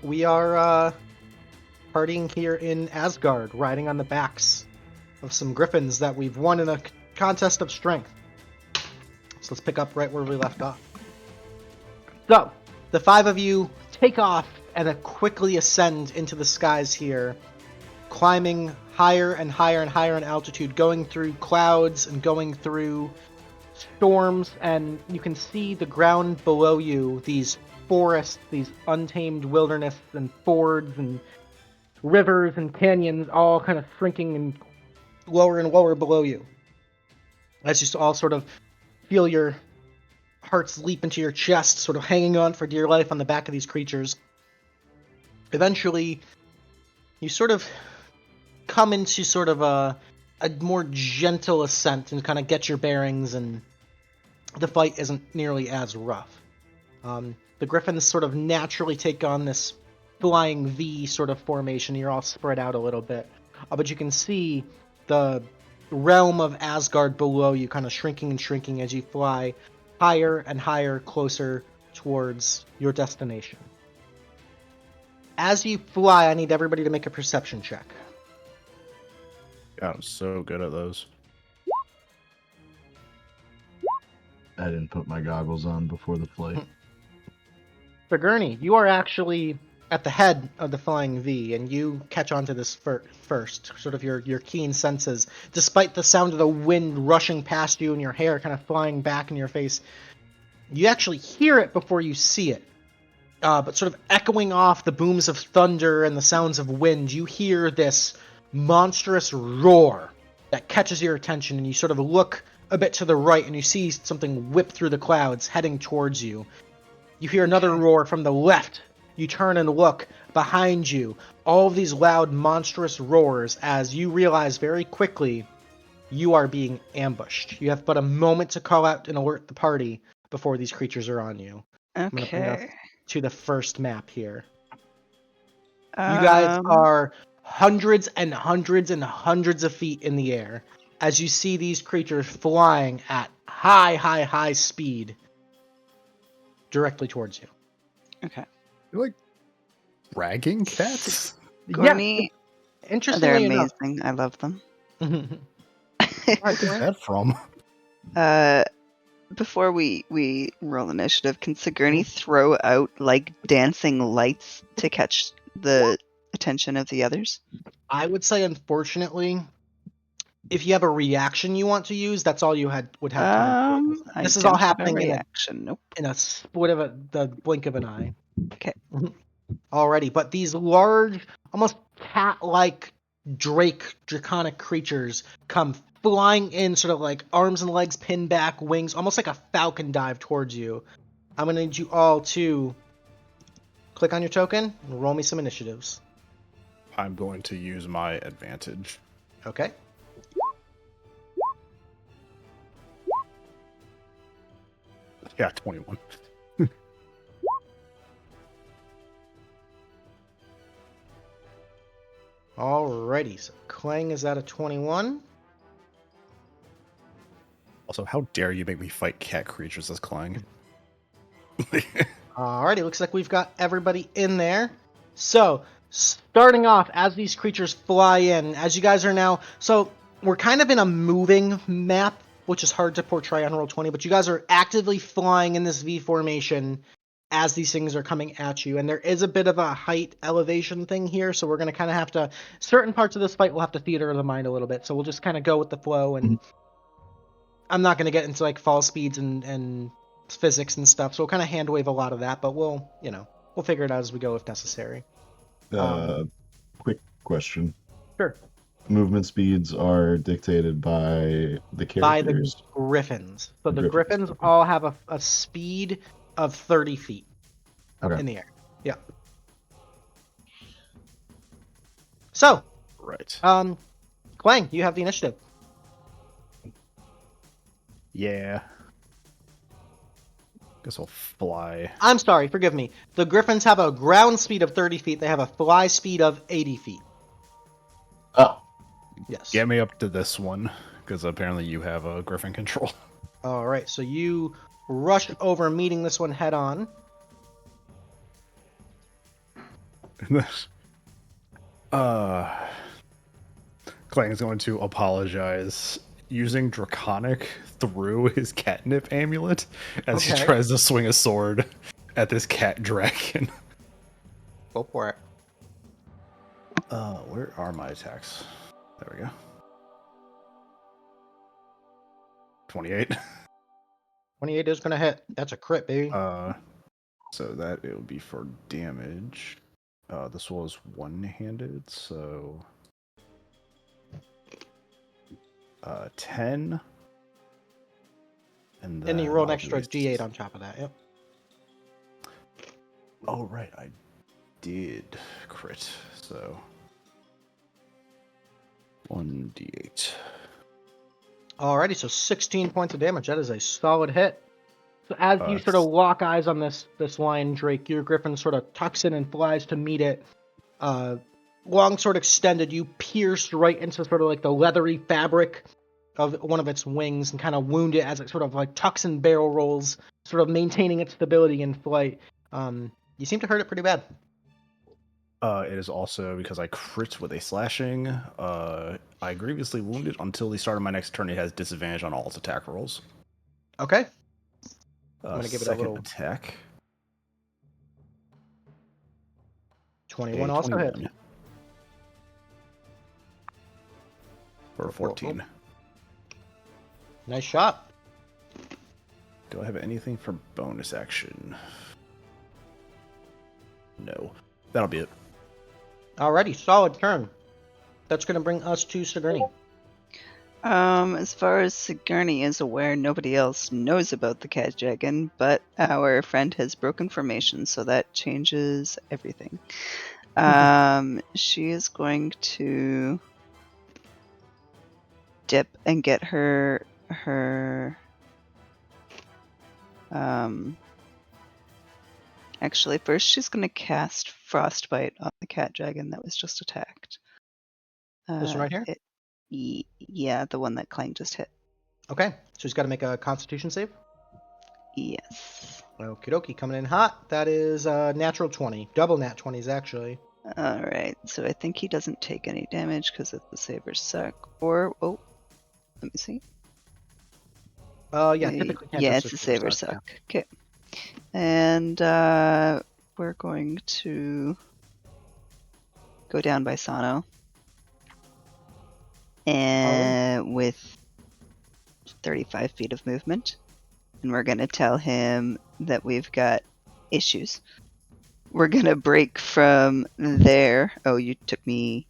We are partying here in Asgard, riding on the backs of some griffins that we've won in a contest of strength. So let's pick up right where we left off. So, the 5 of you take off and quickly ascend into the skies here, climbing higher and higher and higher in altitude, going through clouds and going through storms, and you can see the ground below you, these forests, these untamed wilderness and fords and rivers and canyons all kind of shrinking and lower below you. As you all sort of feel your hearts leap into your chest, sort of hanging on for dear life on the back of these creatures. Eventually, you sort of come into sort of a more gentle ascent and kind of get your bearings, and the fight isn't nearly as rough. The griffins sort of naturally take on this flying V sort of formation. You're all spread out a little bit. But you can see the realm of Asgard below you kind of shrinking and shrinking as you fly higher and higher, closer towards your destination. As you fly, I need everybody to make a perception check. God, I'm so good at those. I didn't put my goggles on before the flight. Sigourney, you are actually at the head of the flying V, and you catch on to this first, sort of your keen senses. Despite the sound of the wind rushing past you and your hair kind of flying back in your face, you actually hear it before you see it. But sort of echoing off the booms of thunder and the sounds of wind, you hear this monstrous roar that catches your attention, and you sort of look a bit to the right and you see something whip through the clouds heading towards you. You hear another roar from the left. You turn and look behind you. All of these loud, monstrous roars as you realize very quickly you are being ambushed. You have but a moment to call out and alert the party before these creatures are on you. I'm going to bring us to the first map here. You guys are hundreds and hundreds and hundreds of feet in the air as you see these creatures flying at high speed directly towards you. Okay. You're like dragging cats? Gordy, they're Interestingly enough. amazing. I love them. Where's that from? Before we roll initiative, can Sigourney throw out like dancing lights to catch the attention of the others? I would say, unfortunately, if you have a reaction you want to use, that's all you would have time for. This is all happening in a split of the blink of an eye. Okay. Already, but these large, almost cat-like draconic creatures come flying in, sort of like arms and legs pinned back, wings, almost like a falcon dive towards you. I'm going to need you all to click on your token and roll me some initiatives. I'm going to use my advantage. Okay. Yeah, 21. Alrighty, so Klang is at a 21. Also, how dare you make me fight cat creatures as Klang? Alrighty, looks like we've got everybody in there. So, starting off, as these creatures fly in, as you guys are now... So, we're kind of in a moving map, which is hard to portray on Roll20, but you guys are actively flying in this V formation as these things are coming at you. And there is a bit of a height elevation thing here, so we're going to kind of have to... Certain parts of this fight will have to theater the mind a little bit, so we'll just kind of go with the flow, and I'm not going to get into, like, fall speeds and physics and stuff, so we'll kind of hand wave a lot of that, but we'll figure it out as we go if necessary. Quick question. Sure. Movement speeds are dictated by the characters? By the griffins. So the griffins all have a speed of 30 feet in the air. Yeah. So, Right. Klang, you have the initiative. Yeah. Guess I'll fly. I'm sorry, forgive me. The griffins have a ground speed of 30 feet. They have a fly speed of 80 feet. Oh. Yes. Get me up to this one, because apparently you have a griffin control. All right, so you rush over, meeting this one head on. Klang is going to apologize using Draconic through his catnip amulet as he tries to swing a sword at this cat dragon. Go for it. Where are my attacks? There we go. 28. 28 is going to hit. That's a crit, baby. So that it would be for damage. This was one-handed, so 10. And then you roll an I'll extra do d8 on top of that, yep. Oh, right, I did crit, so 1d8. Alrighty, so 16 points of damage. That is a solid hit. So as you sort of lock eyes on this lion drake, your griffin sort of tucks in and flies to meet it. Long sword extended, you pierced right into sort of like the leathery fabric of one of its wings and kind of wound it as it sort of like tucks and barrel rolls, sort of maintaining its stability in flight. You seem to hurt it pretty bad. It is also because I crit with a slashing. I grievously wounded until the start of my next turn. It has disadvantage on all its attack rolls. Okay. I'm gonna give it a little attack. 21 also hit. For a 14. Nice shot. Do I have anything for bonus action? No. That'll be it. Alrighty, solid turn. That's going to bring us to Sigourney. As far as Sigourney is aware, nobody else knows about the cat dragon, but our friend has broken formation, so that changes everything. She is going to dip and get her actually, first she's going to cast Frostbite on the cat dragon that was just attacked. This one right here? Yeah, the one that Klang just hit. Okay, so he's got to make a Constitution save? Yes. Okie dokie, coming in hot. That is natural 20. Double nat 20s, actually. Alright, so I think he doesn't take any damage because the sabers suck. Or, let me see. Yeah, typically yeah, it's a saber suck. Yeah. Okay. And we're going to go down by Sano. And with 35 feet of movement. And we're going to tell him that we've got issues. We're going to break from there. Oh, you took me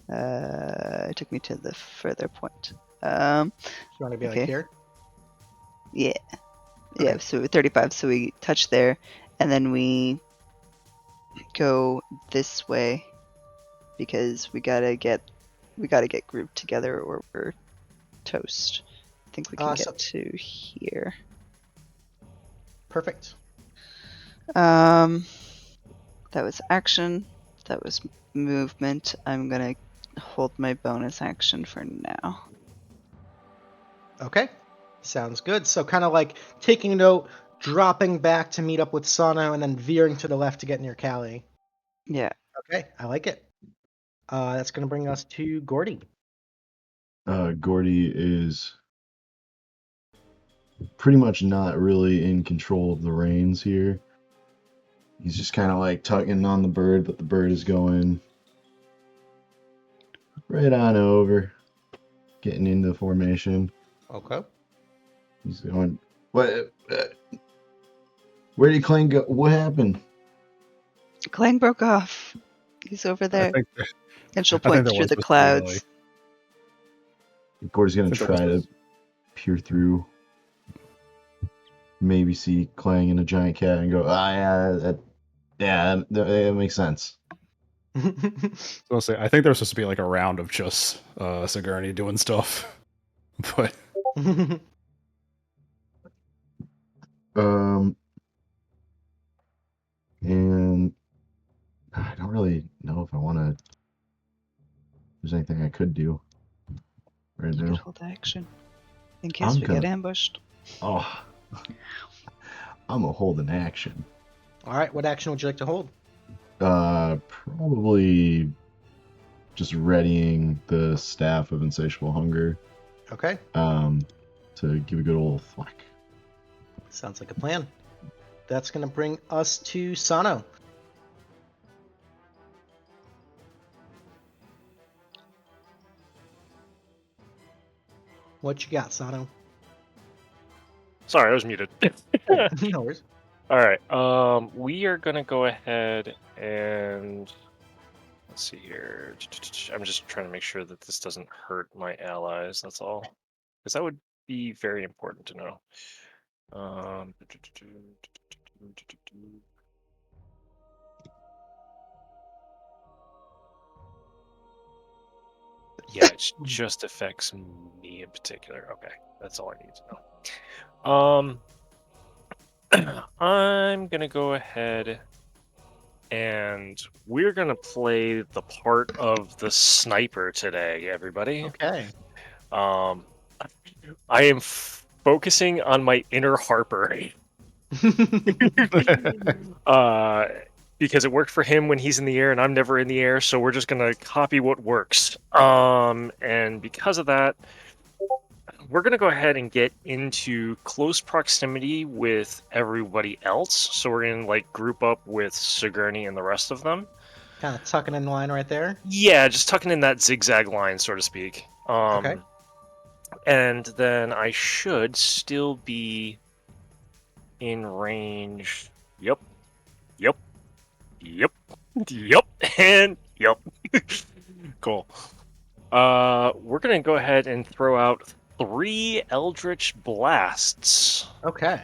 to the further point. You want to be okay. like here? Yeah. Okay. Yeah, so 35, so we touch there, and then we go this way because we gotta get grouped together or we're toast. I think we can get to here. Perfect. That was action. That was movement. I'm gonna hold my bonus action for now. Okay. Sounds good. So kind of like taking note, dropping back to meet up with Sano, and then veering to the left to get near Callie. Yeah. Okay, I like it. That's going to bring us to Gordy. Gordy is pretty much not really in control of the reins here. He's just kind of like tugging on the bird, but the bird is going right on over, getting into formation. Okay. He's going, what? Where did Klang go? What happened? Clang broke off. He's over I there. think And she'll I think point there through was the supposed to be, clouds. Gordy's gonna I think try there to was- peer through, maybe see Klang and a giant cat and go, that makes sense. I'll say, I think there was supposed to be like a round of just Sigourney doing stuff, but And I don't really know if I want to. There's anything I could do right You could now. hold action in case we get ambushed. Oh, I'm gonna hold an action. All right, what action would you like to hold? Probably just readying the staff of insatiable hunger. Okay, To give a good old thwack. sounds like a plan. That's going to bring us to Sano. What you got, Sano? Sorry, I was muted. No worries. All right. We are gonna go ahead and let's see here. I'm just trying to make sure that this doesn't hurt my allies. That's all, because that would be very important to know. Yeah, it just affects me in particular. Okay, that's all I need to know. I'm gonna go ahead and we're gonna play the part of the sniper today, everybody. Okay. I am focusing on my inner Harper. Because it worked for him when he's in the air and I'm never in the air, so we're just gonna copy what works. And because of that, we're gonna go ahead and get into close proximity with everybody else. So we're gonna like group up with Sigourney and the rest of them. Kind of tucking in line right there. Yeah, just tucking in that zigzag line, so to speak. Okay. And then I should still be in range. Yep. And yep. Cool. We're gonna go ahead and throw out 3 Eldritch Blasts. Okay.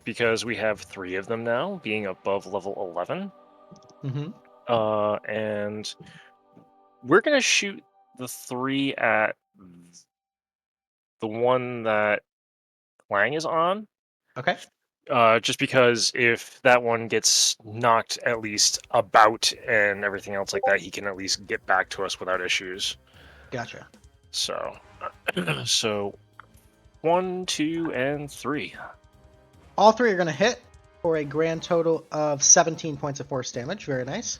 Because we have 3 of them now, being above level 11. Mm-hmm. And we're gonna shoot the 3 at the one that Klang is on. Okay. Just because if that one gets knocked at least about and everything else like that, he can at least get back to us without issues. Gotcha. So, so 1, 2, and 3. All 3 are going to hit for a grand total of 17 points of force damage. Very nice.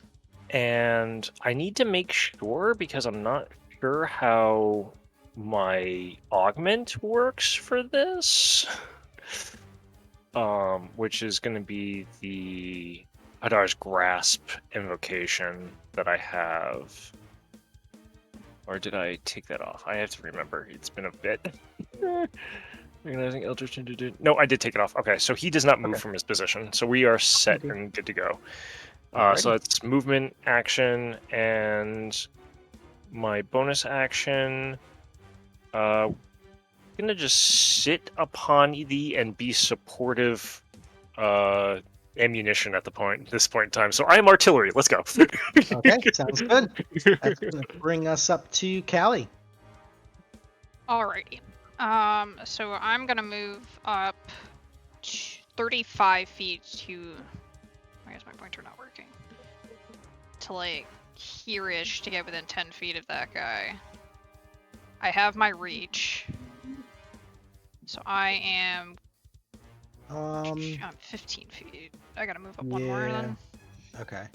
And I need to make sure because I'm not sure how my augment works for this. Which is going to be the Hadar's Grasp invocation that I have. Or did I take that off? I have to remember. It's been a bit. Recognizing Eldritch. No, I did take it off. Okay, so he does not move from his position. So we are set and good to go. So that's movement, action, and my bonus action. I'm gonna just sit upon thee and be supportive ammunition at this point in time. So I am artillery. Let's go. Okay, sounds good. That's going to bring us up to Callie. Alrighty. So I'm gonna move up 35 feet to. Why is my pointer not working? To like here-ish to get within 10 feet of that guy. I have my reach. So I am. I'm 15 feet. I gotta move up one more then. Okay.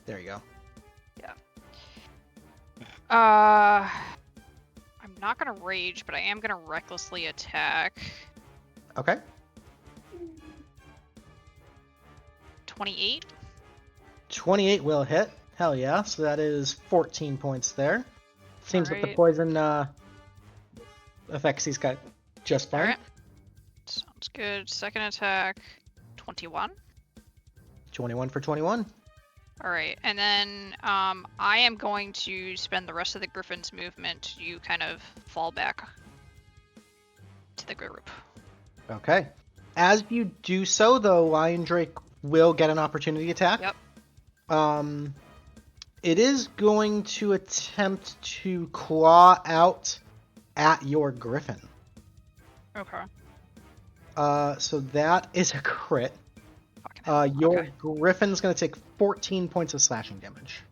There you go. I'm not gonna rage, but I am gonna recklessly attack. Okay. 28. 28 will hit. Hell yeah. So that is 14 points there. Seems that the Alright. poison affects these guys just fine. Alright. Sounds good. Second attack, 21. 21 for 21. Alright, and then I am going to spend the rest of the Griffin's movement to kind of fall back to the group. Okay. As you do so, though, Lion Drake will get an opportunity attack. Yep. It is going to attempt to claw out at your Griffin. Okay. So that is a crit. Fucking Your okay. Griffin's going to take 14 points of slashing damage.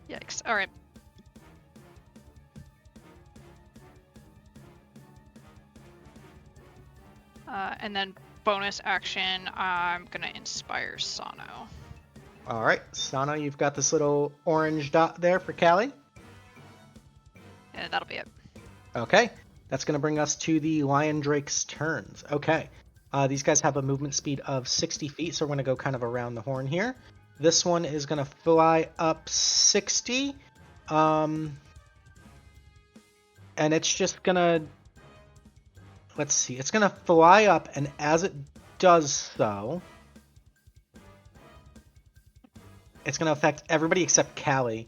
Yikes. Alright. And then bonus action, I'm gonna inspire Sano. All right, Sano, you've got this little orange dot there for Callie. And that'll be it. Okay, that's going to bring us to the Lion Drake's turns. Okay, these guys have a movement speed of 60 feet, so we're going to go kind of around the horn here. This one is going to fly up 60, and it's just going to, let's see, it's going to fly up, and as it does so, it's going to affect everybody except Callie.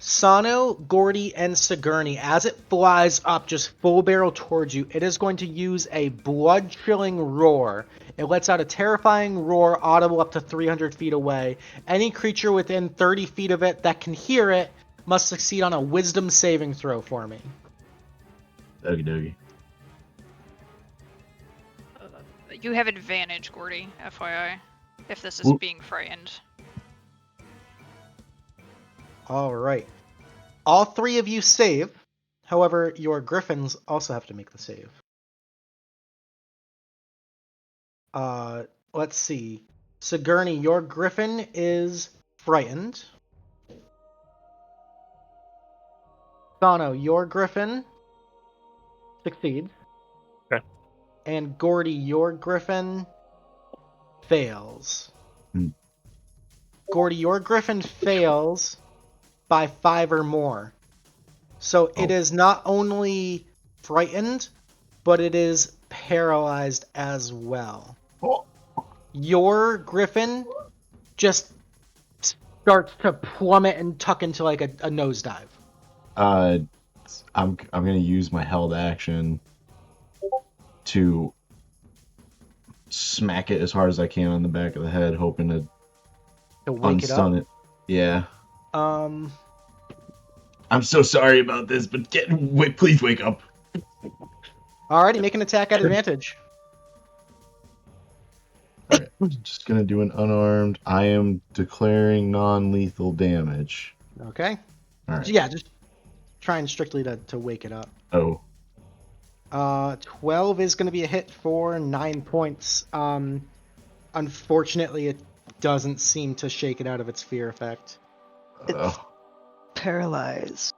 Sano, Gordy, and Sigourney, as it flies up just full barrel towards you, it is going to use a blood-chilling roar. It lets out a terrifying roar audible up to 300 feet away. Any creature within 30 feet of it that can hear it must succeed on a wisdom saving throw for me. Okie dokie. You have advantage, Gordy, FYI, if this is Whoop. being frightened. All right. All three of you save. However, your Griffins also have to make the save. Let's see. Sigourney, your Griffin is frightened. Sano, your Griffin succeeds. Okay. And Gordy, your Griffin fails. Gordy, your Griffin fails by 5 or more. So it is not only frightened, but it is paralyzed as well. Oh. Your Griffin just starts to plummet and tuck into like a nosedive. I'm gonna use my held action to smack it as hard as I can on the back of the head, hoping to wake unstun it. Yeah. Um, I'm so sorry about this, but please wake up. alrighty, make an attack at advantage. Alright, I'm just gonna do an unarmed. I am declaring non-lethal damage. Okay. Alright. Yeah, just trying strictly to wake it up. Oh. 12 is going to be a hit for 9 points. Unfortunately, it doesn't seem to shake it out of its fear effect. Oh. Paralyzed.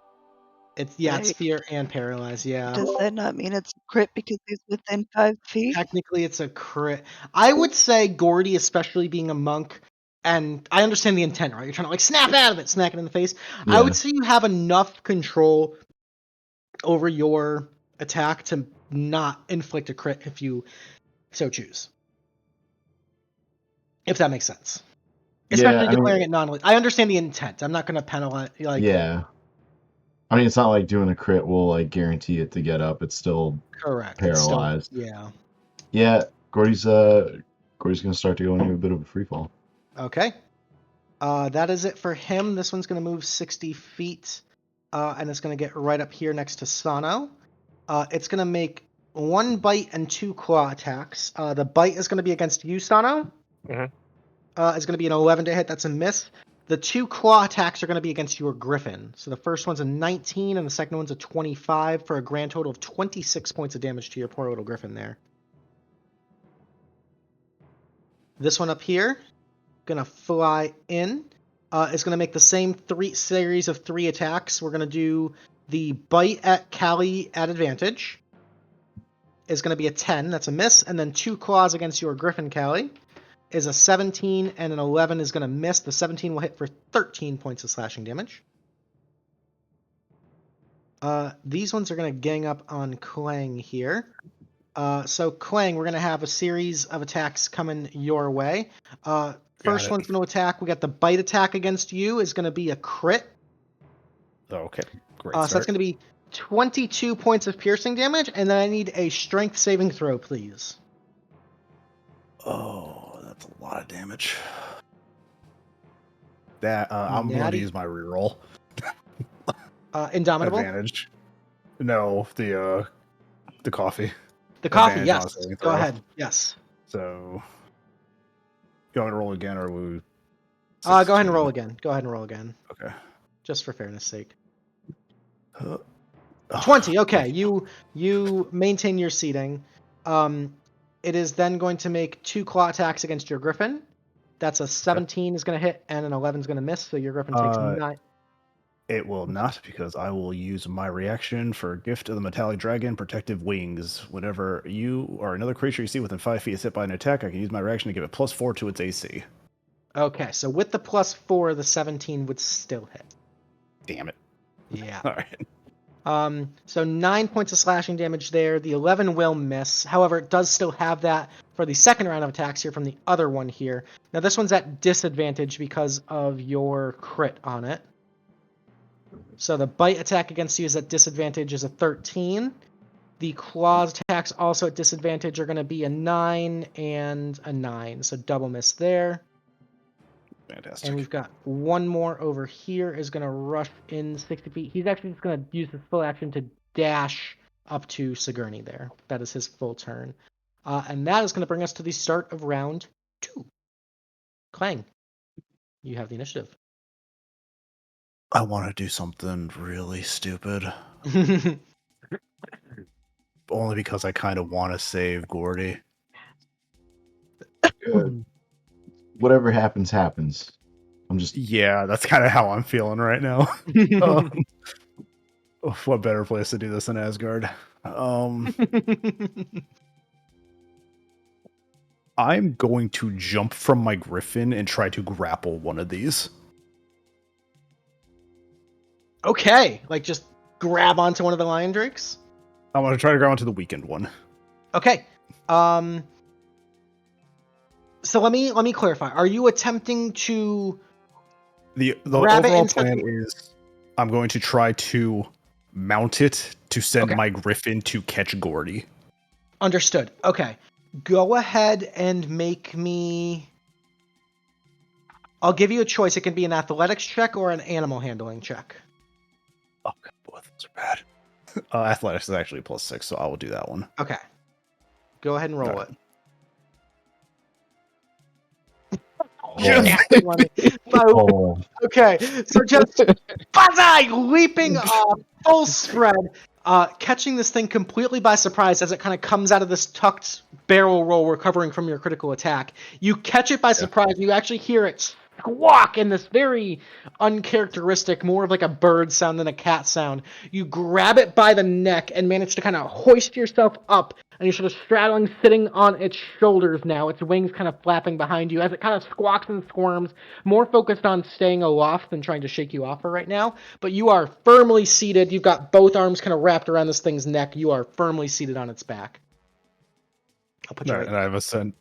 It's Right. fear and paralyzed, yeah. Does that not mean it's a crit because he's within 5 feet? Technically, it's a crit. I would say Gordy, especially being a monk, and I understand the intent, right? You're trying to like snap out of it, smack it in the face. Yeah. I would say you have enough control over your attack to not inflict a crit if you so choose. If that makes sense. Especially declaring it non-lethal. I understand the intent. I'm not going to penalize. Yeah. I mean, it's not like doing a crit will like guarantee it to get up. It's still Correct. paralyzed. Yeah. Yeah. Gordy's gonna start to go into a bit of a free fall. Okay. That is it for him. This one's going to move 60 feet, and it's going to get right up here next to Sano. It's going to make 1 bite and 2 claw attacks. The bite is going to be against you, Sano. Mhm. It's going to be an 11 to hit. That's a miss. The 2 claw attacks are going to be against your Griffin. So the first one's a 19, and the second one's a 25 for a grand total of 26 points of damage to your poor little Griffin there. This one up here, gonna fly in is going to make the same series of 3 attacks. We're going to do the bite at Callie at advantage. Is going to be a 10. That's a miss. And then 2 claws against your Griffin, Callie. Is a 17, and an 11 is going to miss. The 17 will hit for 13 points of slashing damage. These ones are going to gang up on Klang here. So Klang, we're going to have a series of attacks coming your way. First one's going to attack. We got the bite attack against you is going to be a crit. Oh, okay, great. So that's going to be 22 points of piercing damage, and then I need a strength saving throw, please. Oh, that's a lot of damage. That I'm going to use my reroll. Indomitable? Advantage. No, the coffee. The coffee, Advantage on yes. saving Go throw. ahead, yes. So, you want me to roll again, or we? Go ahead and roll again. Go ahead and roll again. Okay. Just for fairness' sake. Oh, 20. Okay, you maintain your seating. It is then going to make 2 claw attacks against your Griffin. That's a 17 is going to hit, and an 11 is going to miss. So your Griffin takes 9. It will not, because I will use my reaction for Gift of the Metallic Dragon, Protective Wings. Whenever you or another creature you see within 5 feet is hit by an attack, I can use my reaction to give it +4 to its AC. Okay, so with the +4, the 17 would still hit. Damn it. Yeah. All right. So 9 points of slashing damage there. The 11 will miss. However, it does still have that for the second round of attacks here from the other one here. Now this one's at disadvantage because of your crit on it. So the bite attack against you is at disadvantage is a 13. The claws attacks also at disadvantage are going to be a 9 and a 9. So double miss there. Fantastic. And we've got one more over here is going to rush in 60 feet. He's actually just going to use his full action to dash up to Sigourney there. That is his full turn. And that is going to bring us to the start of round 2. Klang, you have the initiative. I want to do something really stupid. Only because I kind of want to save Gordy. Good. Whatever happens, happens. I'm just. Yeah, that's kind of how I'm feeling right now. What better place to do this than Asgard? I'm going to jump from my griffin and try to grapple one of these. Okay, like just grab onto one of the lion drakes. I want to try to grab onto the weakened one. Okay. So let me clarify. Are you attempting to The grab overall it plan is I'm going to try to mount it to send my griffin to catch Gordy. Understood. Okay. Go ahead and make me... I'll give you a choice. It can be an athletics check or an animal handling check. Oh, God, both those are bad. Athletics is actually +6, so I will do that one. Okay. Go ahead and roll it. Yeah. So, okay, so just leaping full spread, catching this thing completely by surprise as it kind of comes out of this tucked barrel roll recovering from your critical attack. You catch it by surprise, and you actually hear it squawk in this very uncharacteristic, more of like a bird sound than a cat sound. You grab it by the neck and manage to kind of hoist yourself up, and you're sort of straddling, sitting on its shoulders now, its wings kind of flapping behind you as it kind of squawks and squirms, more focused on staying aloft than trying to shake you off for right now. But you are firmly seated. You've got both arms kind of wrapped around this thing's neck. You are firmly seated on its back. I'll put you right. And I have sent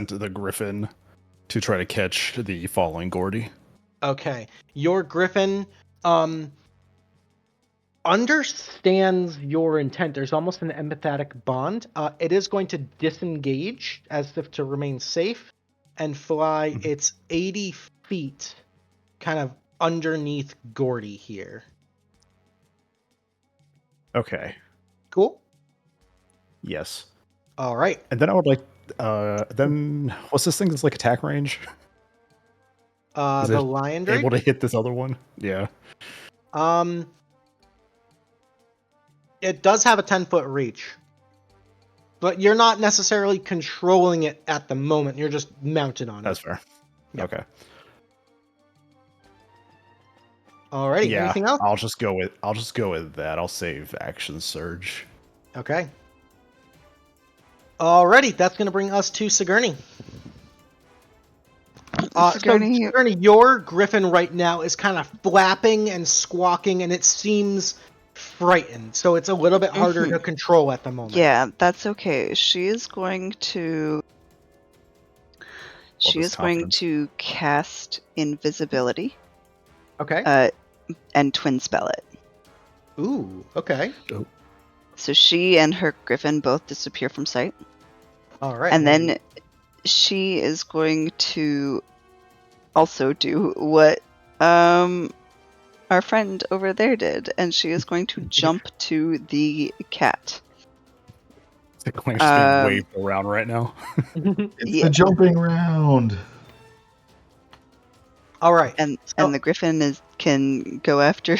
the griffin to try to catch the falling Gordy. Okay. Your griffin understands your intent. There's almost an empathetic bond. It is going to disengage as if to remain safe and fly its 80 feet kind of underneath Gordy here. Okay. Cool? Yes. All right. And then I would like... then what's this thing that's like attack range? The lion drake? Able to hit this other one? Yeah. It does have a 10-foot reach. But you're not necessarily controlling it at the moment. You're just mounted on it. That's fair. Yep. Okay. Alrighty. Yeah, Anything else? I'll just go with that. I'll save action surge. Okay. Alrighty, that's going to bring us to Sigourney. Sigourney, So Sigourney, your griffin right now is kind of flapping and squawking, and it seems frightened. So it's a little bit harder to control at the moment. yeah, that's okay. She is going to cast invisibility. Okay. And twin spell it. Ooh. Okay. So she and her griffin both disappear from sight. All right. And then she is going to also do what our friend over there did, and she is going to jump to the cat. The Klang's just being waved around right now. It's the jumping round. All right. And the griffin can go after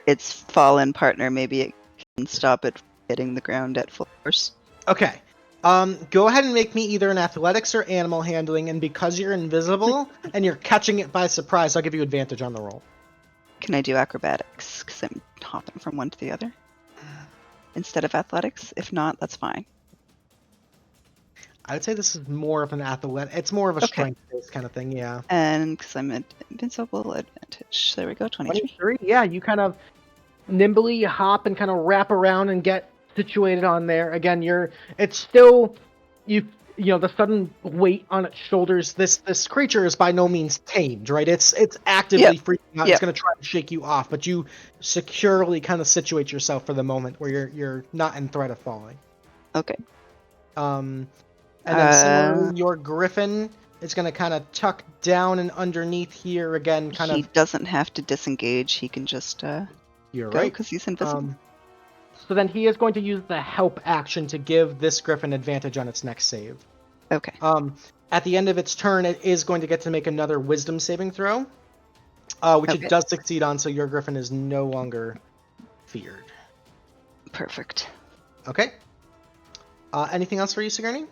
its fallen partner. Maybe it can stop it from hitting the ground at full force. Okay. Go ahead and make me either an athletics or animal handling, and because you're invisible and you're catching it by surprise, I'll give you advantage on the roll. Can I do acrobatics? Because I'm hopping from one to the other instead of athletics. If not, that's fine. I would say this is more of an athletic. It's more of a strength-based kind of thing, yeah. And because I'm invincible, advantage. There we go, 23. 23, yeah. You kind of nimbly hop and kind of wrap around and get situated on there. Again, it's still you know the sudden weight on its shoulders. This creature is by no means tamed, right? It's actively freaking out. It's going to try to shake you off, but you securely kind of situate yourself for the moment where you're not in threat of falling. Okay. And then similarly, your griffin is going to kind of tuck down and underneath here again. He doesn't have to disengage. He can just you're go right, because he's invisible. So then he is going to use the help action to give this griffin advantage on its next save. Okay. At the end of its turn, it is going to get to make another wisdom saving throw, which it does succeed on, so your griffin is no longer feared. Perfect. Okay. Anything else for you, Sigourney?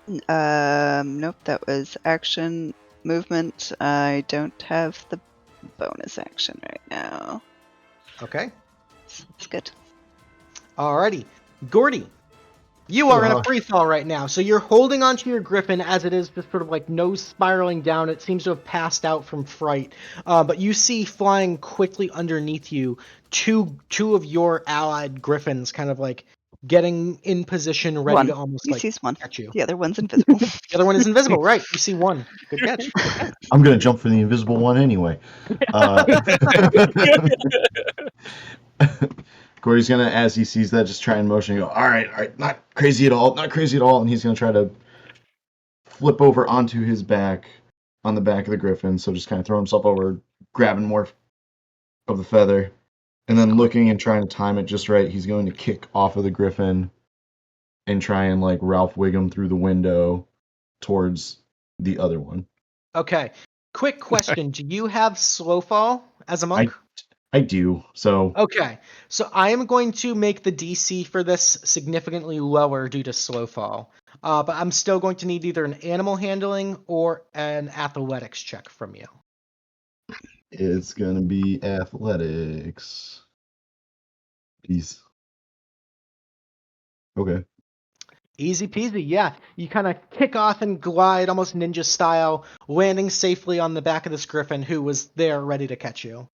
Nope, that was action movement. I don't have the bonus action right now. Okay. That's good. Alrighty. Gordy, you are in a free fall right now, so you're holding onto your griffin as it is just sort of like nose spiraling down. It seems to have passed out from fright, but you see flying quickly underneath you two of your allied griffins kind of like getting in position, ready to almost He sees one. catch you. The other one's invisible. The other one is invisible, right? You see one. Good catch. I'm gonna jump for the invisible one anyway. Gordy's gonna, as he sees that, just try and motion and go, all right, not crazy at all, and he's gonna try to flip over onto his back, on the back of the griffin, so just kind of throw himself over, grabbing more of the feather, and then looking and trying to time it just right, he's going to kick off of the griffin and try and like Ralph Wiggum through the window towards the other one. Okay. Quick question. Do you have slow fall as a monk? I do, so... Okay, so I am going to make the DC for this significantly lower due to slow fall. But I'm still going to need either an animal handling or an athletics check from you. It's going to be athletics. Jeez. Okay. Easy peasy, yeah. You kind of kick off and glide almost ninja style, landing safely on the back of this griffin who was there ready to catch you.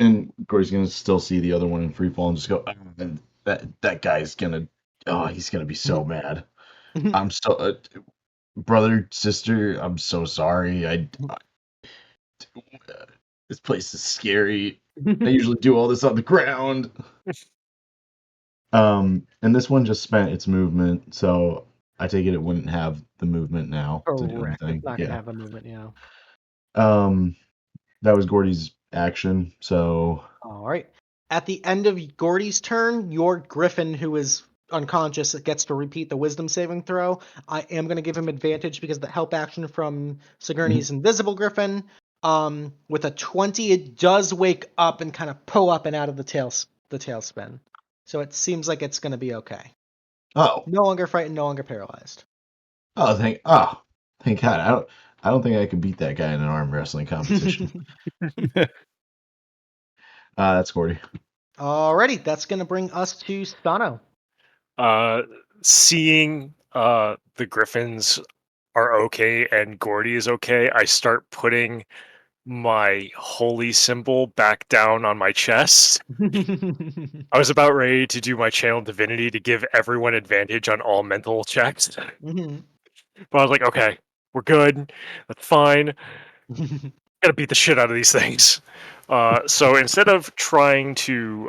And Gordy's gonna still see the other one in free fall and just go, that guy's gonna, he's gonna be so mad. I'm so, brother, sister, I'm so sorry. This place is scary. I usually do all this on the ground. And this one just spent its movement, so I take it wouldn't have the movement now to do Correct. anything. It's not gonna have a movement, yeah. That was Gordy's action, so... Alright. At the end of Gordy's turn, your griffin, who is unconscious, gets to repeat the wisdom saving throw. I am going to give him advantage because the help action from Sigourney's invisible griffin. With a 20, it does wake up and kind of pull up and out of the tailspin. So it seems like it's going to be okay. Oh. No longer frightened, no longer paralyzed. Thank God. I don't think I could beat that guy in an arm wrestling competition. That's Gordy. Alrighty, that's gonna bring us to Sano. Seeing the Griffins are okay and Gordy is okay, I start putting my holy symbol back down on my chest. I was about ready to do my channel divinity to give everyone advantage on all mental checks. Mhm. But I was like, okay, we're good. That's fine. Gotta beat the shit out of these things. So instead of trying to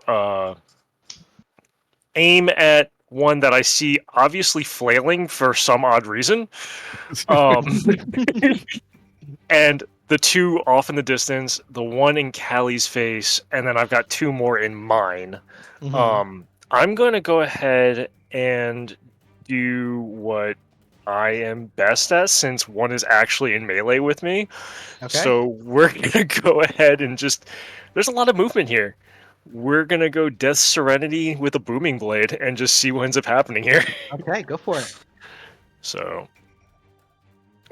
aim at one that I see obviously flailing for some odd reason, and the two off in the distance, the one in Callie's face, and then I've got two more in mine. Mhm. I'm going to go ahead and do what I am best at, since one is actually in melee with me. Okay. So we're going to go ahead and just... There's a lot of movement here. We're going to go Death Serenity with a Booming Blade and just see what ends up happening here. Okay, go for it. So,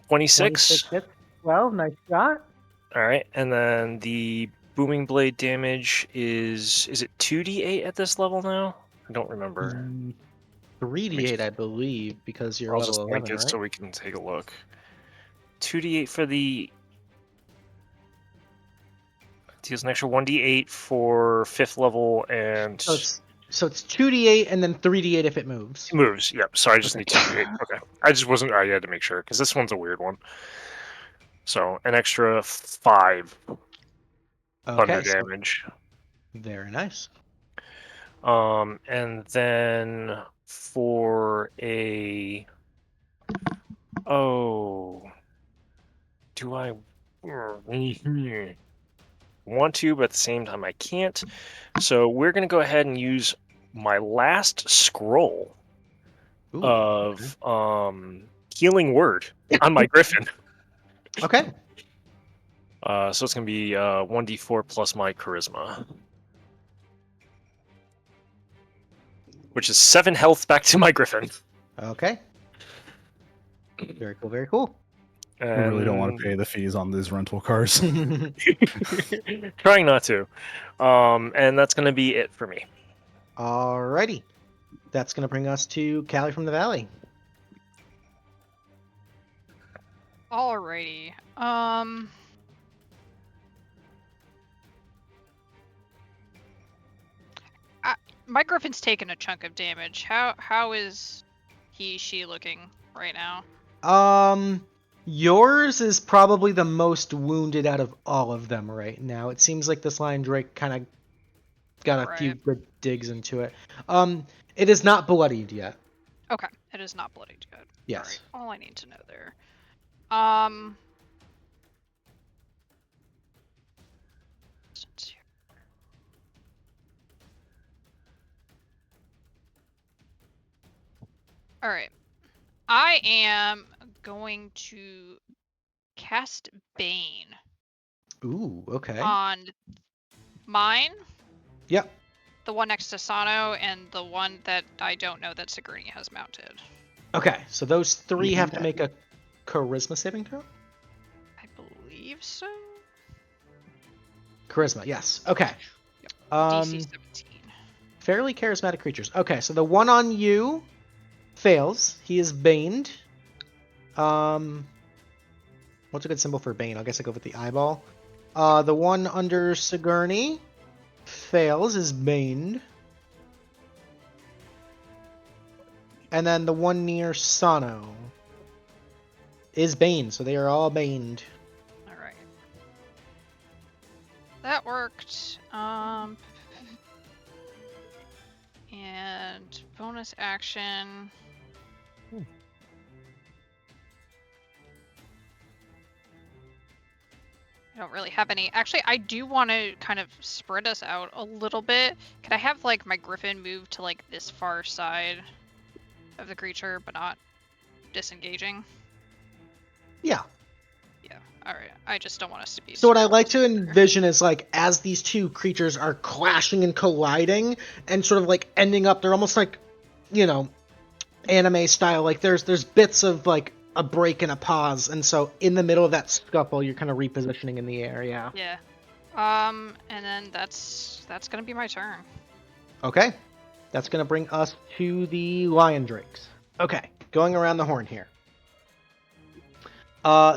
26. hits. Well, nice shot. Alright, and then the Booming Blade damage is it 2d8 at this level now? I don't remember. 3d8, I believe, because you're I'll level just 11, link it right? so we can take a look. 2d8 for the... Deals an extra 1d8 for 5th level, and... So it's 2d8 and then 3d8 if it moves. It moves, yep. So I just need 2d8. Okay. I just wasn't... I had to make sure, because this one's a weird one. So, an extra 5 thunder damage. Very nice. And then for a... Oh... Do I want to, but at the same time I can't. So we're going to go ahead and use my last scroll of Healing Word on my Griffin. Okay. So it's going to be 1d4 plus my Charisma. Which is 7 health back to my Griffin. Okay. Very cool, very cool. We really don't want to pay the fees on these rental cars. Trying not to. And that's going to be it for me. Alrighty. That's going to bring us to Callie from the Valley. Alrighty. My Griffin's taken a chunk of damage. How is she looking right now? Yours is probably the most wounded out of all of them right now. It seems like this Lion Drake kind of got a few good digs into it. It is not bloodied yet. Okay, it is not bloodied yet. Yes. All I need to know there. All right. I am going to cast Bane. Ooh, okay. On mine. Yep. The one next to Sano, and the one that I don't know that Sigourney has mounted. Okay, so those three have to make a charisma saving throw? I believe so. Charisma, yes. Okay. Yep. DC 17. Fairly charismatic creatures. Okay, so the one on you fails. He is baned. What's a good symbol for Bane? I guess I go with the eyeball. The one under Sigourney fails, is baned. And then the one near Sano is baned, so they are all baned. Alright. That worked. And bonus action. I don't really have any. Actually, I do want to kind of spread us out a little bit. Could I have like my Griffin move to like this far side of the creature, but not disengaging? Yeah. Yeah. All right. I just don't want us to be. So what I like to envision is like as these two creatures are clashing and colliding and sort of like ending up, they're almost like, you know, anime style. Like there's bits of like a break and a pause, and so in the middle of that scuffle, you're kind of repositioning in the air. Yeah. Yeah. And then that's gonna be my turn. Okay. That's gonna bring us to the lion drakes. Okay, going around the horn here.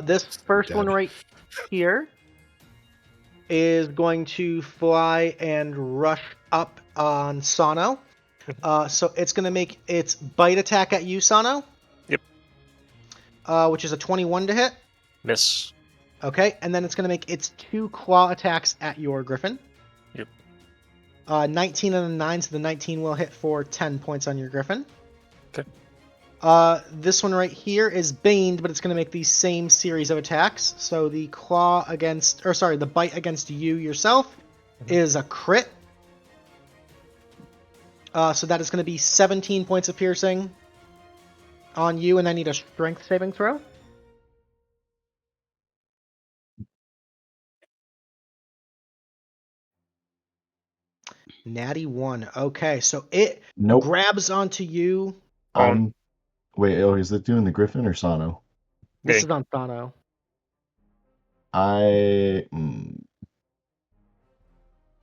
This first one Dead. right here is going to fly and rush up on Sano. So it's going to make its bite attack at you, Sano. Yep. Which is a 21 to hit. Miss. Okay, and then it's going to make its 2 claw attacks at your griffin. Yep. 19 and a 9, so the 19 will hit for 10 points on your griffin. Okay. This one right here is baned, but it's going to make the same series of attacks. So the the bite against you yourself is a crit. So that is going to be 17 points of piercing on you, and I need a strength saving throw. Natty 1. Okay, so it Nope. grabs onto you. Wait, is it doing the Griffin or Sano? This Me. is on Sano. Do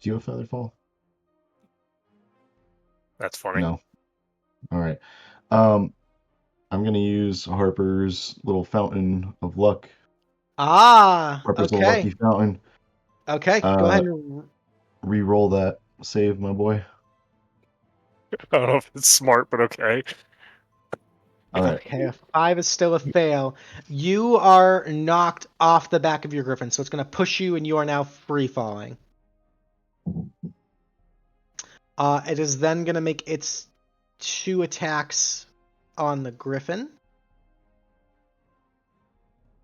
you have Featherfall? That's funny. No. All right. I'm gonna use Harper's little fountain of luck. Harper's little lucky Okay. fountain. Okay, go ahead and... Re-roll that save, my boy. I don't know if it's smart, but okay. All right. Okay, a 5 is still a fail. You are knocked off the back of your griffin, so it's going to push you, and you are now free falling. It is then going to make its 2 attacks on the griffin.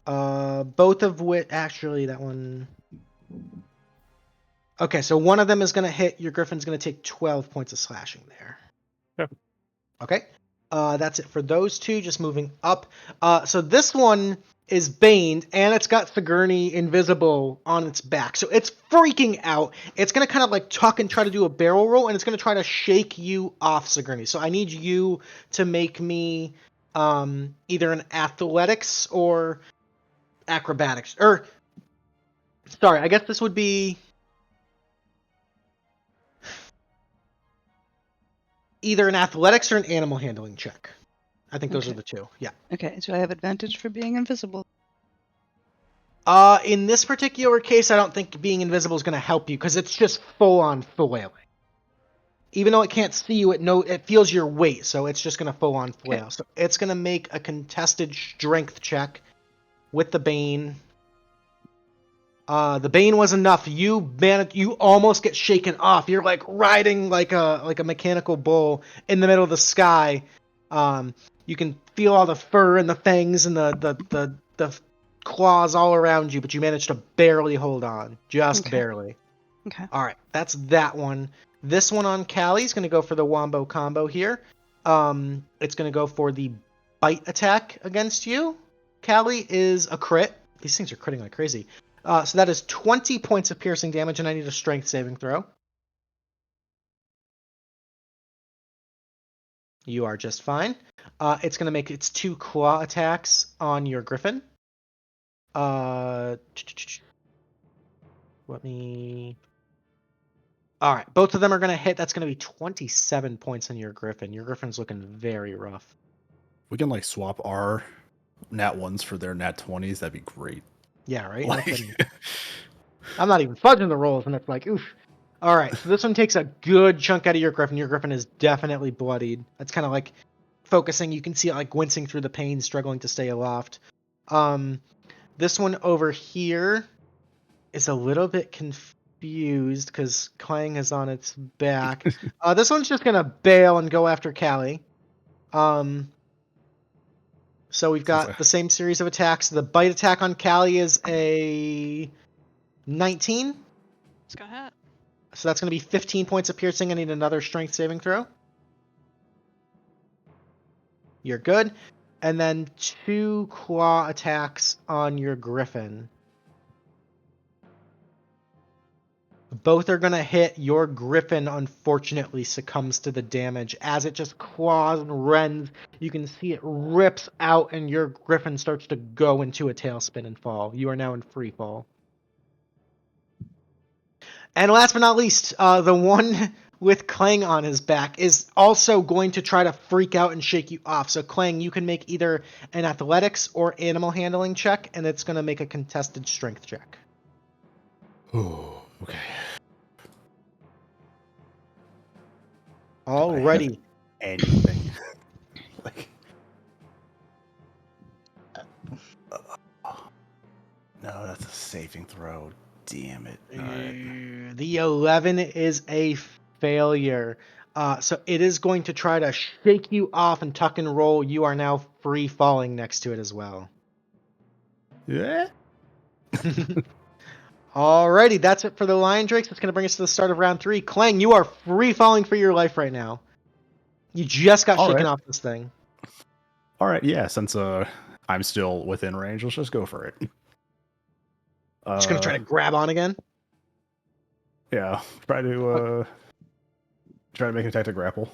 Both of which... Actually, that one... Okay, so one of them is going to hit. Your griffin's going to take 12 points of slashing there. Yeah. Okay. That's it for those 2. Just moving up. So this one is baned, and it's got Sigourney invisible on its back. So it's freaking out. It's going to kind of like tuck and try to do a barrel roll, and it's going to try to shake you off, Sigourney. So I need you to make me either an athletics or acrobatics. Sorry, I guess this would be... either an athletics or an animal handling check. I think those are the 2. Yeah. Okay, so I have advantage for being invisible. In this particular case, I don't think being invisible is going to help you because it's just full-on flailing. Even though it can't see you, it feels your weight, so it's just going to full-on flail. Okay. So it's going to make a contested strength check with the Bane. The Bane was enough. You almost get shaken off. You're like riding like a mechanical bull in the middle of the sky. You can feel all the fur and the fangs and the claws all around you, but you managed to barely hold on. Just barely. Okay. All right, that's that one. This one on Callie is going to go for the Wombo combo here. It's going to go for the bite attack against you. Callie is a crit. These things are critting like crazy. So that is 20 points of piercing damage, and I need a strength saving throw. You are just fine. It's going to make its 2 claw attacks on your griffin. Let me... All right, both of them are going to hit. That's going to be 27 points on your griffin. Your griffin's looking very rough. We can like swap our nat 1s for their nat 20s. That'd be great. Yeah, right? Like... I'm not even fudging the rolls, and it's like, oof. All right, so this one takes a good chunk out of your griffin. Your griffin is definitely bloodied. That's kind of like focusing. You can see it like wincing through the pain, struggling to stay aloft. This one over here is a little bit confused because Klang is on its back. This one's just going to bail and go after Callie. So we've got the same series of attacks. The bite attack on Callie is a 19. Let's go ahead. So that's going to be 15 points of piercing. I need another strength saving throw. You're good. And then 2 claw attacks on your griffin. Both are going to hit. Your griffin, unfortunately, succumbs to the damage. As it just claws and rends, you can see it rips out, and your griffin starts to go into a tailspin and fall. You are now in free fall. And last but not least, the one with Klang on his back is also going to try to freak out and shake you off. So Klang, you can make either an athletics or animal handling check, and it's going to make a contested strength check. Oh, okay. Alrighty. Anything. Like. No, that's a saving throw. Damn it. All right. The 11 is a failure. So it is going to try to shake you off and tuck and roll. You are now free falling next to it as well. Yeah. Alrighty, that's it for the Lion Drakes. That's going to bring us to the start of round 3. Klang, you are free falling for your life right now. You just got shaken off this thing. All right, yeah, since I'm still within range, let's just go for it. Just going to try to grab on again? Yeah, try to make an attack to grapple.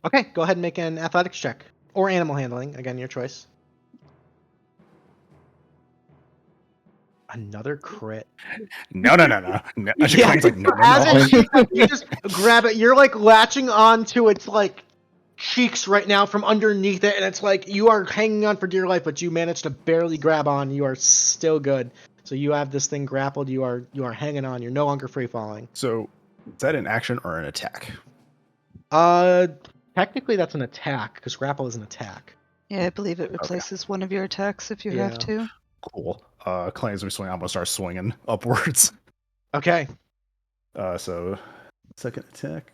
Okay, go ahead and make an athletics check. Or animal handling. Again, your choice. Another crit. No. Yeah, like, no. You just grab it. You're like latching on to its like cheeks right now from underneath it, and it's like you are hanging on for dear life, but you manage to barely grab on. You are still good. So you have this thing grappled. You are hanging on. You're no longer free falling. So is that an action or an attack? Technically that's an attack because grapple is an attack. Yeah, I believe it replaces one of your attacks if you have to. Cool. Klang's gonna swing. I'm gonna start swinging upwards. Okay. So second attack.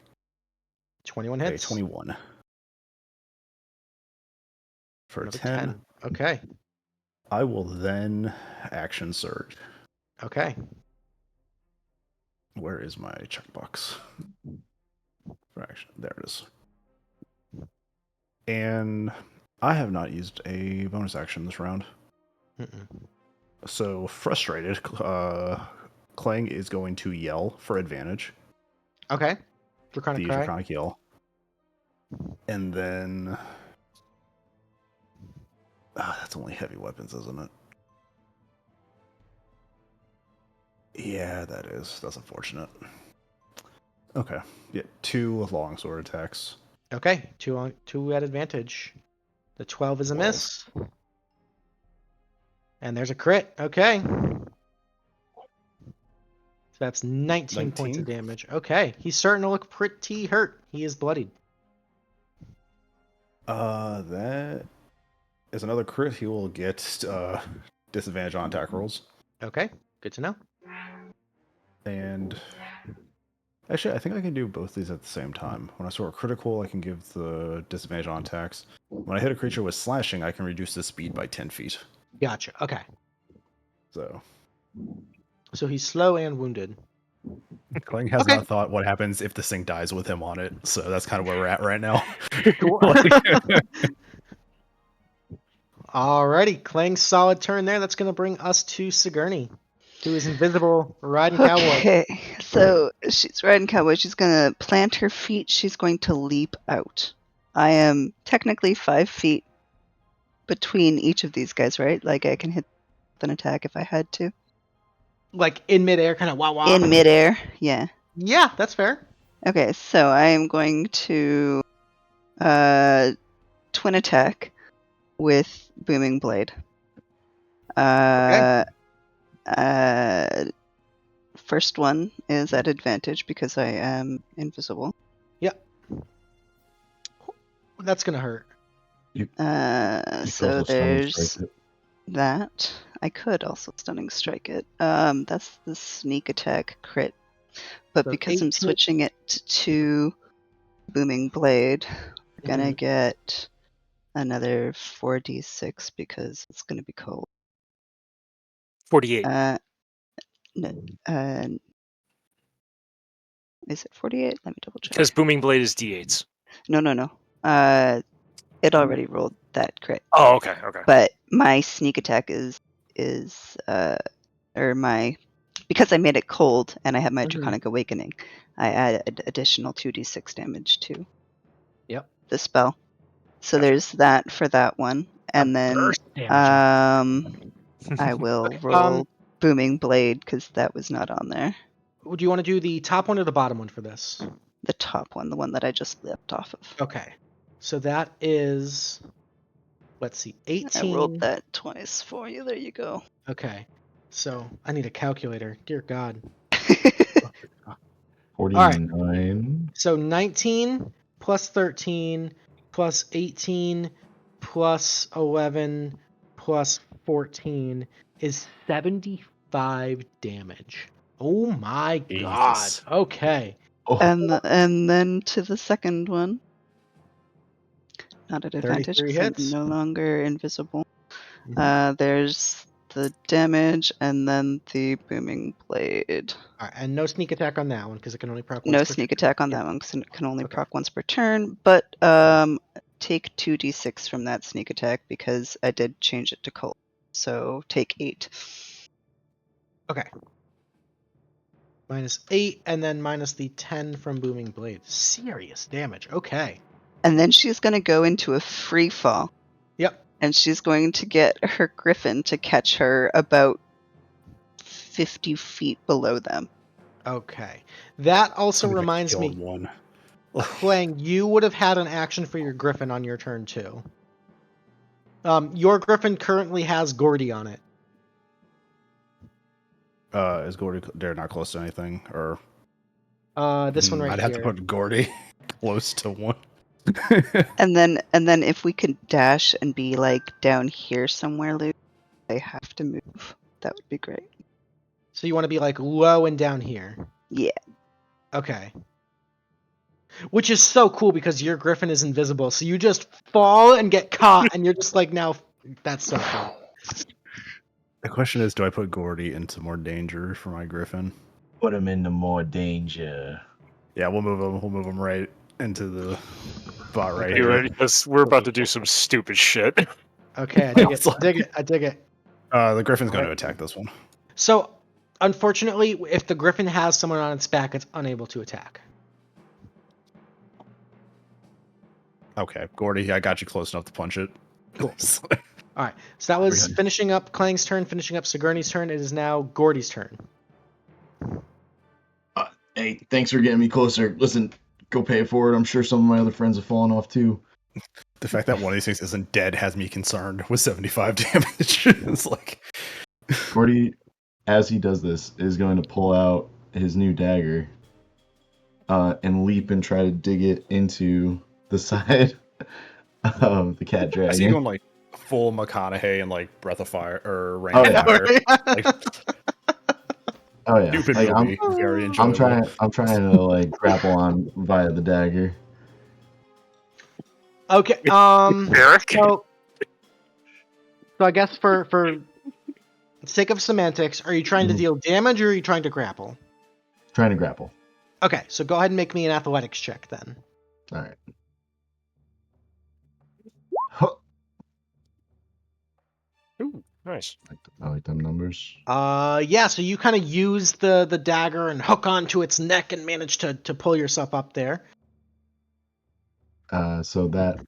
21 hits. 21. For Another 10. Okay. I will then action surge. Okay. Where is my checkbox? For action. There it is. And I have not used a bonus action this round. So frustrated, Klang is going to yell for advantage. Okay. Draconic Cry. Draconic yell. And then... that's only heavy weapons, isn't it? Yeah, that is. That's unfortunate. Okay. Yeah, 2 longsword attacks. Okay. 2 at advantage. The 12 is a miss. And there's a crit. Okay. So that's 19 points of damage. Okay. He's starting to look pretty hurt. He is bloodied. That is another crit. He will get disadvantage on attack rolls. Okay. Good to know. And actually, I think I can do both these at the same time. When I score a critical, I can give the disadvantage on attacks. When I hit a creature with slashing, I can reduce the speed by 10 feet. Gotcha. Okay. So he's slow and wounded. Klang has not thought what happens if this thing dies with him on it. So that's kind of where we're at right now. Alrighty. Klang's solid turn there. That's going to bring us to Sigourney, who is invisible, riding cowboy. Okay, so she's riding cowboy. She's going to plant her feet. She's going to leap out. I am technically 5 feet between each of these guys, right? Like I can hit an attack if I had to. Like in midair, kind of wah. In midair, yeah. Yeah, that's fair. Okay, so I am going to twin attack with Booming Blade. First one is at advantage because I am invisible. Yep. That's gonna hurt. So there's that. I could also stunning strike it. That's the sneak attack crit. But So because 18. I'm switching it to Booming Blade, we're gonna get another 4d6 because it's gonna be cold. 48. Is it 48? Let me double check. Because Booming Blade is D8s. No. It already rolled that crit. Oh, okay. But my sneak attack is or my because I made it cold and I had my Mhm. Draconic Awakening, I added additional 2d6 damage to Yep. the spell. So Gotcha. there's that for that one. And then burst damage. I will Okay, roll Booming Blade because that was not on there. Do you want to do the top one or the bottom one for this? The top one, the one that I just leapt off of. Okay. So that is, let's see, I 18. rolled that twice for you. There you go. Okay. So I need a calculator. Dear God. 49. So 19 plus 13 plus 18 plus 11 plus 14 is 75 damage. Oh my God. Jesus. Okay. Oh, And then to the second one. Not at advantage 33 because I'm hits. no longer invisible. Mhm. There's the damage and then the Booming Blade. All right, and no sneak attack on that one because it can only proc once No per sneak turn. attack on Yeah. that one because it can only Okay. proc once per turn. But take 2d6 from that sneak attack because I did change it to cold. So take 8. Okay. Minus 8 and then minus the 10 from Booming Blade. Serious damage. Okay. And then she's going to go into a free fall. Yep. And she's going to get her griffin to catch her about 50 feet below them. Okay. That also Somebody reminds killed me, one. Klang, you would have had an action for your griffin on your turn too. Your griffin currently has Gordy on it. Is Gordy? They're not close to anything, or This one right I'd here. have to put Gordy close to one. And then if we could dash and be like down here somewhere, Luke, I have to move. That would be great. So you want to be like low and down here. Yeah. Okay. Which is so cool because your griffin is invisible, so you just fall and get caught, and you're just like now. That's so cool. The question is, do I put Gordy into more danger for my griffin? put him into more danger. Yeah, we'll move him. We'll move him right into the spot right You here. ready? Because we're about to do some stupid shit. Okay, I dig it. It's I dig it. I dig it. The griffin's going to Alright. attack this one. So, unfortunately, if the griffin has someone on its back, it's unable to attack. Okay, Gordy, I got you close enough to punch it. Cool. All right. So that was 300. finishing up Klang's turn, finishing up Sigourney's turn. It is now Gordy's turn. Hey, thanks for getting me closer. Listen, go pay it forward. I'm sure some of my other friends have fallen off too. The fact that one of these things isn't dead has me concerned with 75 damage. It's like Gordy, as he does this, is going to pull out his new dagger and leap and try to dig it into the side of the cat I see you dragon. going like full McConaughey and like Breath of Fire or Rain Oh, of yeah. Fire. Like, Oh yeah, stupid like, movie, very enjoyable. I'm trying to like grapple on via the dagger. Okay. Eric? So I guess for sake of semantics, are you trying to Mhm. deal damage or are you trying to grapple? Trying to grapple. Okay, so go ahead and make me an athletics check then. All right. Huh. Ooh, nice. I like them numbers. Yeah, so you kind of use the dagger and hook onto its neck and manage to pull yourself up there. So that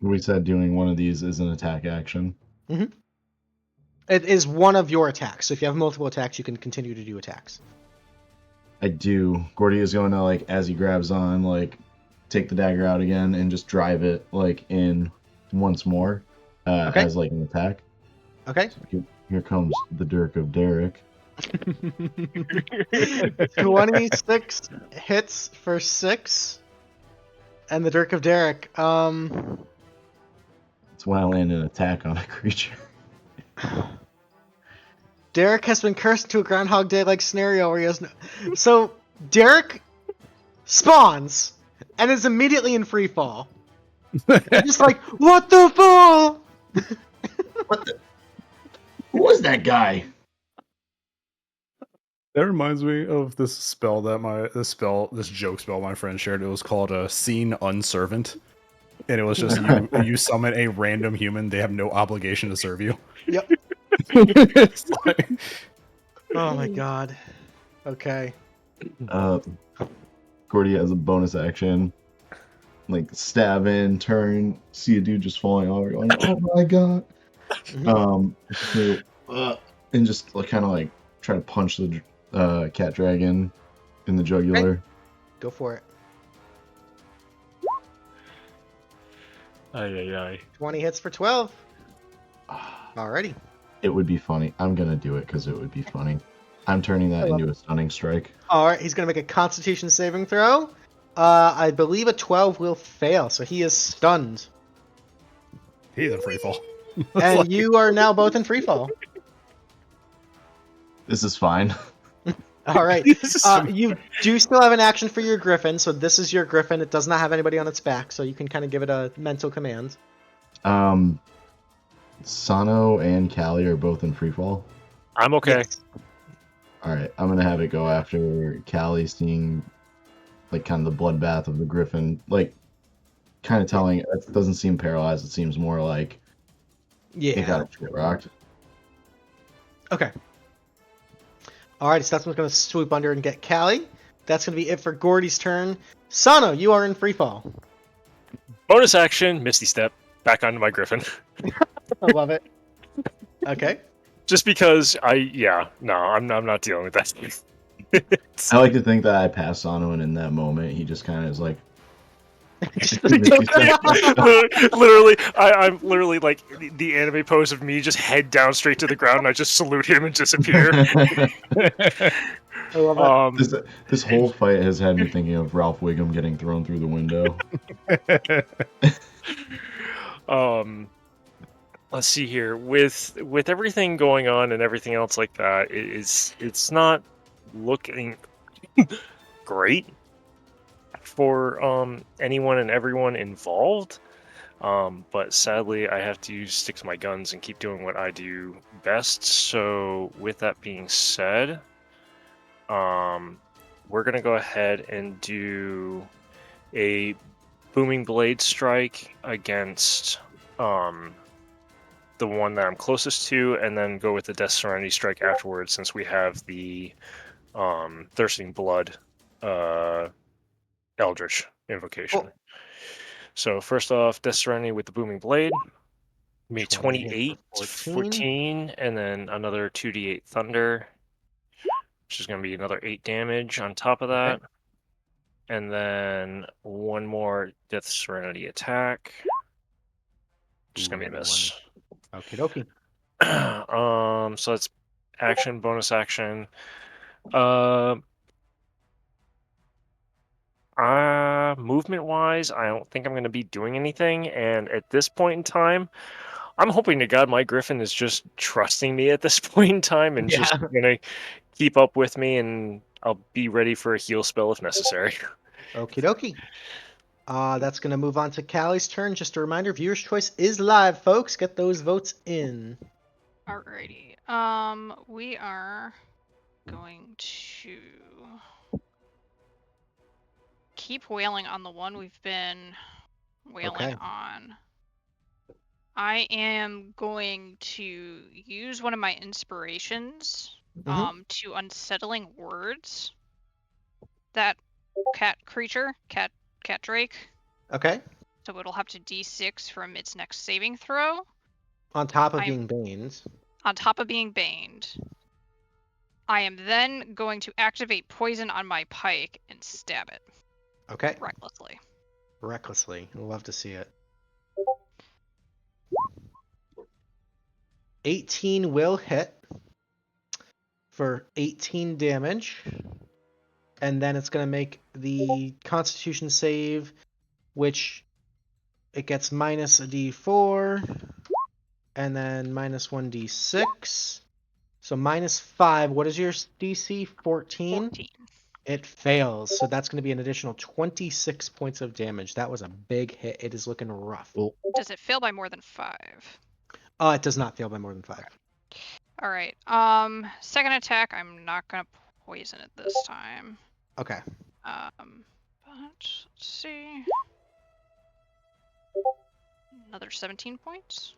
we said doing one of these is an attack action. It is one of your attacks. So if you have multiple attacks, you can continue to do attacks. I do. Gordy is going to, like, as he grabs on, like, take the dagger out again and just drive it, like, in once more Okay. as, like, an attack. Okay. Here comes the Dirk of Derek. 26 hits for 6. And the Dirk of Derek. It's when I land an attack on a creature. Derek has been cursed into a Groundhog Day-like scenario where he has no... So, Derek spawns and is immediately in free fall. And just like, what the fall? What the? Who was that guy? That reminds me of this spell that this joke spell my friend shared. It was called a Scene Unservant. And it was just you summon a random human, they have no obligation to serve you. Yep. It's like, Oh my god. Okay. Gordy has a bonus action, like stab in, turn, see a dude just falling over, going, "Oh my god!" And just kind of like try to punch the cat dragon in the jugular. Go for it. Ay. 20 hits for 12. Alrighty. It would be funny. I'm gonna do it because it would be funny. I'm turning that into a stunning strike. Alright, he's going to make a Constitution saving throw. I believe a 12 will fail, so he is stunned. He's in free fall. And you are now both in free fall. This is fine. Alright. You do still have an action for your griffin, so this is your griffin. It does not have anybody on its back, so you can kind of give it a mental command. Sano and Callie are both in free fall. I'm okay. Yes. All right, I'm gonna have it go after Callie, seeing like kind of the bloodbath of the griffin, like kind of telling it doesn't seem paralyzed. It seems more like it got its shit rocked. Okay. Alright, so that's what's going to swoop under and get Callie. That's going to be it for Gordy's turn. Sano, you are in free fall. Bonus action, Misty Step, back onto my griffin. I love it. Okay. Just because I'm not dealing with that. I like to think that I passed Sano, and in that moment, he just kind of is like, literally, I'm literally like the anime pose of me, just head down straight to the ground, and I just salute him and disappear. I love it. This whole fight has had me thinking of Ralph Wiggum getting thrown through the window. Let's see here. With everything going on and everything else like that, it's not looking great for anyone and everyone involved. But sadly, I have to stick to my guns and keep doing what I do best. So with that being said, we're gonna go ahead and do a booming blade strike against the one that I'm closest to, and then go with the Death Serenity strike afterwards, since we have the Thirsting Blood Eldritch invocation. Cool. So first off, Death Serenity with the booming blade. Me 20 28, for 14, and then another 2d8 thunder, which is going to be another 8 damage on top of that. Okay. And then one more Death Serenity attack, which is going to be a miss. Okie dokie. So it's action, bonus action. Movement wise, I don't think I'm going to be doing anything, and at this point in time, I'm hoping to God my Griffin is just trusting me at this point in time and just going to keep up with me, and I'll be ready for a heal spell if necessary. Okie dokie. That's going to move on to Callie's turn. Just a reminder, viewer's choice is live, folks. Get those votes in. Alrighty. We are going to keep wailing on the one we've been wailing on. I am going to use one of my inspirations to unsettling words. That cat creature, cat drake. Okay. So it'll have to D6 from its next saving throw. On top of being baned. On top of being baned. I am then going to activate poison on my pike and stab it. Okay. Recklessly. I'd love to see it. 18 will hit for 18 damage. And then it's going to make the Constitution save, which it gets minus a d4, and then minus 1d6. So minus 5. What is your DC? 14? It fails. So that's going to be an additional 26 points of damage. That was a big hit. It is looking rough. Does it fail by more than 5? It does not fail by more than 5. All right. Second attack, I'm not going to poison it this time. Okay. But let's see. Another 17 points.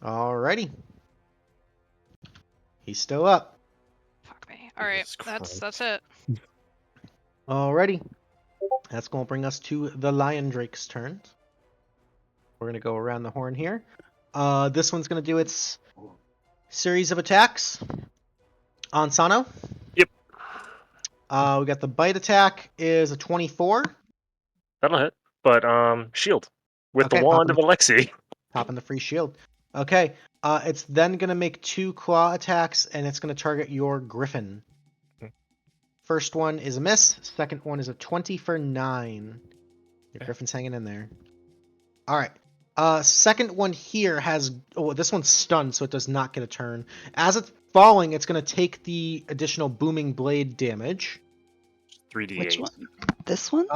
Alrighty. He's still up. Fuck. All right, Jesus that's Christ. it. Alrighty. That's going to bring us to the Lion Drake's turn. We're going to go around the horn here. This one's going to do its series of attacks on Sano. Yep. We got the bite attack is a 24. That'll hit. But shield with Okay, the wand of Alexei. Popping the free shield. Okay. It's then going to make 2 claw attacks, and it's going to target your griffin. First one is a miss. Second one is a 20 for 9. Your griffin's hanging in there. All right. Second one here has... Oh, this one's stunned, so it does not get a turn. As it's falling, it's going to take the additional booming blade damage. 3d8. Which one? This one?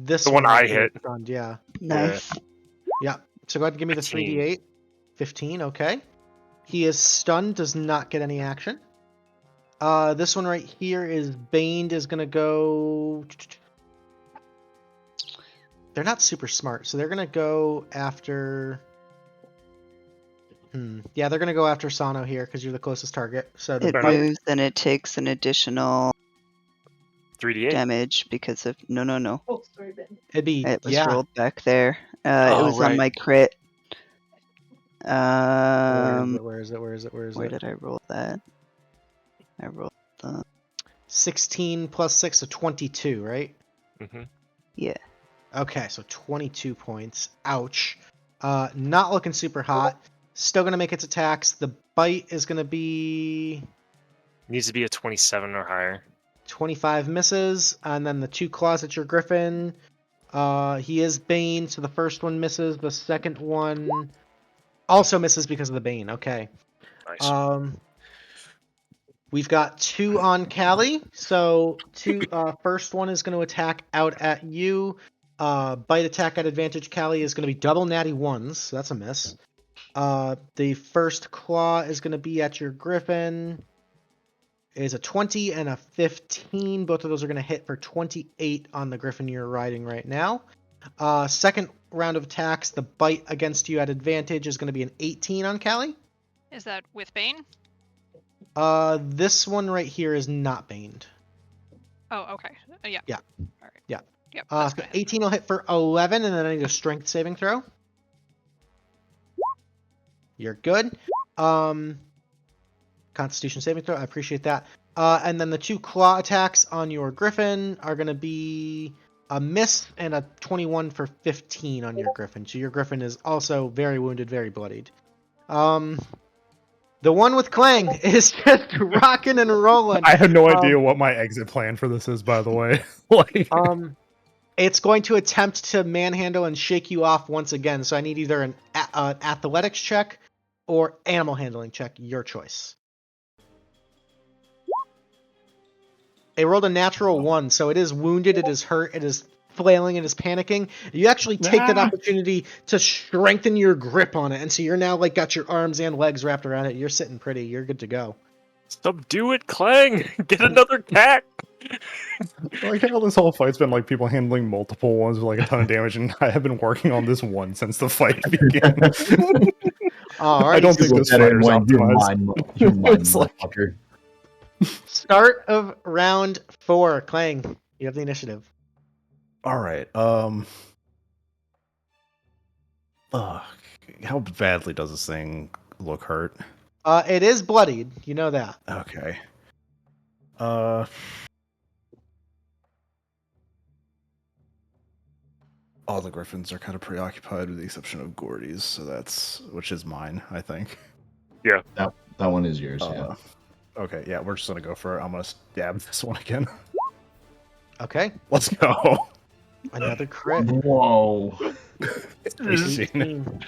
This The one right I here hit. is stunned, yeah. Nice. Yeah. So go ahead and give me the 15. 3d8. 15, okay. He is stunned, does not get any action. This one right here is Baned, is going to go... They're not super smart, so they're going to go after... Yeah, they're going to go after Sano here, because you're the closest target. So the It Fair bite... moves and it takes an additional 3d8. damage because of... No. It'd be... It was yeah. rolled back there. It Oh, was on right. my crit. Where is it? Where did I roll that? I rolled the... 16 plus 6, so 22, right? Mm-hmm. Yeah. Okay, so 22 points. Ouch. Not looking super hot. Still going to make its attacks. The bite is going to be... Needs to be a 27 or higher. 25 misses. And then the 2 claws at your griffin. He is Bane, so the first one misses. The second one also misses because of the Bane. Okay. Nice. We've got 2 on Callie. So first one is going to attack out at you. Bite attack at advantage, Callie, is going to be double natty 1s. So that's a miss. The first claw is going to be at your griffin. It is a 20 and a 15. Both of those are going to hit for 28 on the griffin you're riding right now. Second round of attacks, the bite against you at advantage is going to be an 18 on Callie. Is that with Bane? This one right here is not baned. Oh, okay. Yeah. Yeah. All right. Yeah. Yep. So That's fine. 18 will hit for 11, and then I need a strength saving throw. You're good. Constitution saving throw. I appreciate that. And then the 2 claw attacks on your griffin are going to be a miss and a 21 for 15 on your griffin. So your griffin is also very wounded, very bloodied. The one with Klang is just rocking and rolling. I have no idea what my exit plan for this is, by the way. Like, It's going to attempt to manhandle and shake you off once again. So I need either an athletics check or animal handling check. Your choice. It rolled a natural 1, so it is wounded, it is hurt, it is flailing, it is panicking. You actually take that opportunity to strengthen your grip on it, and so you're now like got your arms and legs wrapped around it. You're sitting pretty. You're good to go. Subdue it, Clang! Get another cat! like how this whole fight's been like people handling multiple ones with like a ton of damage, and I have been working on this one since the fight began. I don't think this fighter's optimized. You're mine, It's like- motherfucker. Start of round 4. Klang, you have the initiative. All right. How badly does this thing look hurt? It is bloodied. You know that. Okay. All the griffins are kind of preoccupied with the exception of Gordy's, so which is mine, I think. That one is yours, yeah. Okay, yeah, we're just gonna go for it. I'm gonna stab this one again. Okay. Let's go. Another crit. Whoa. 18.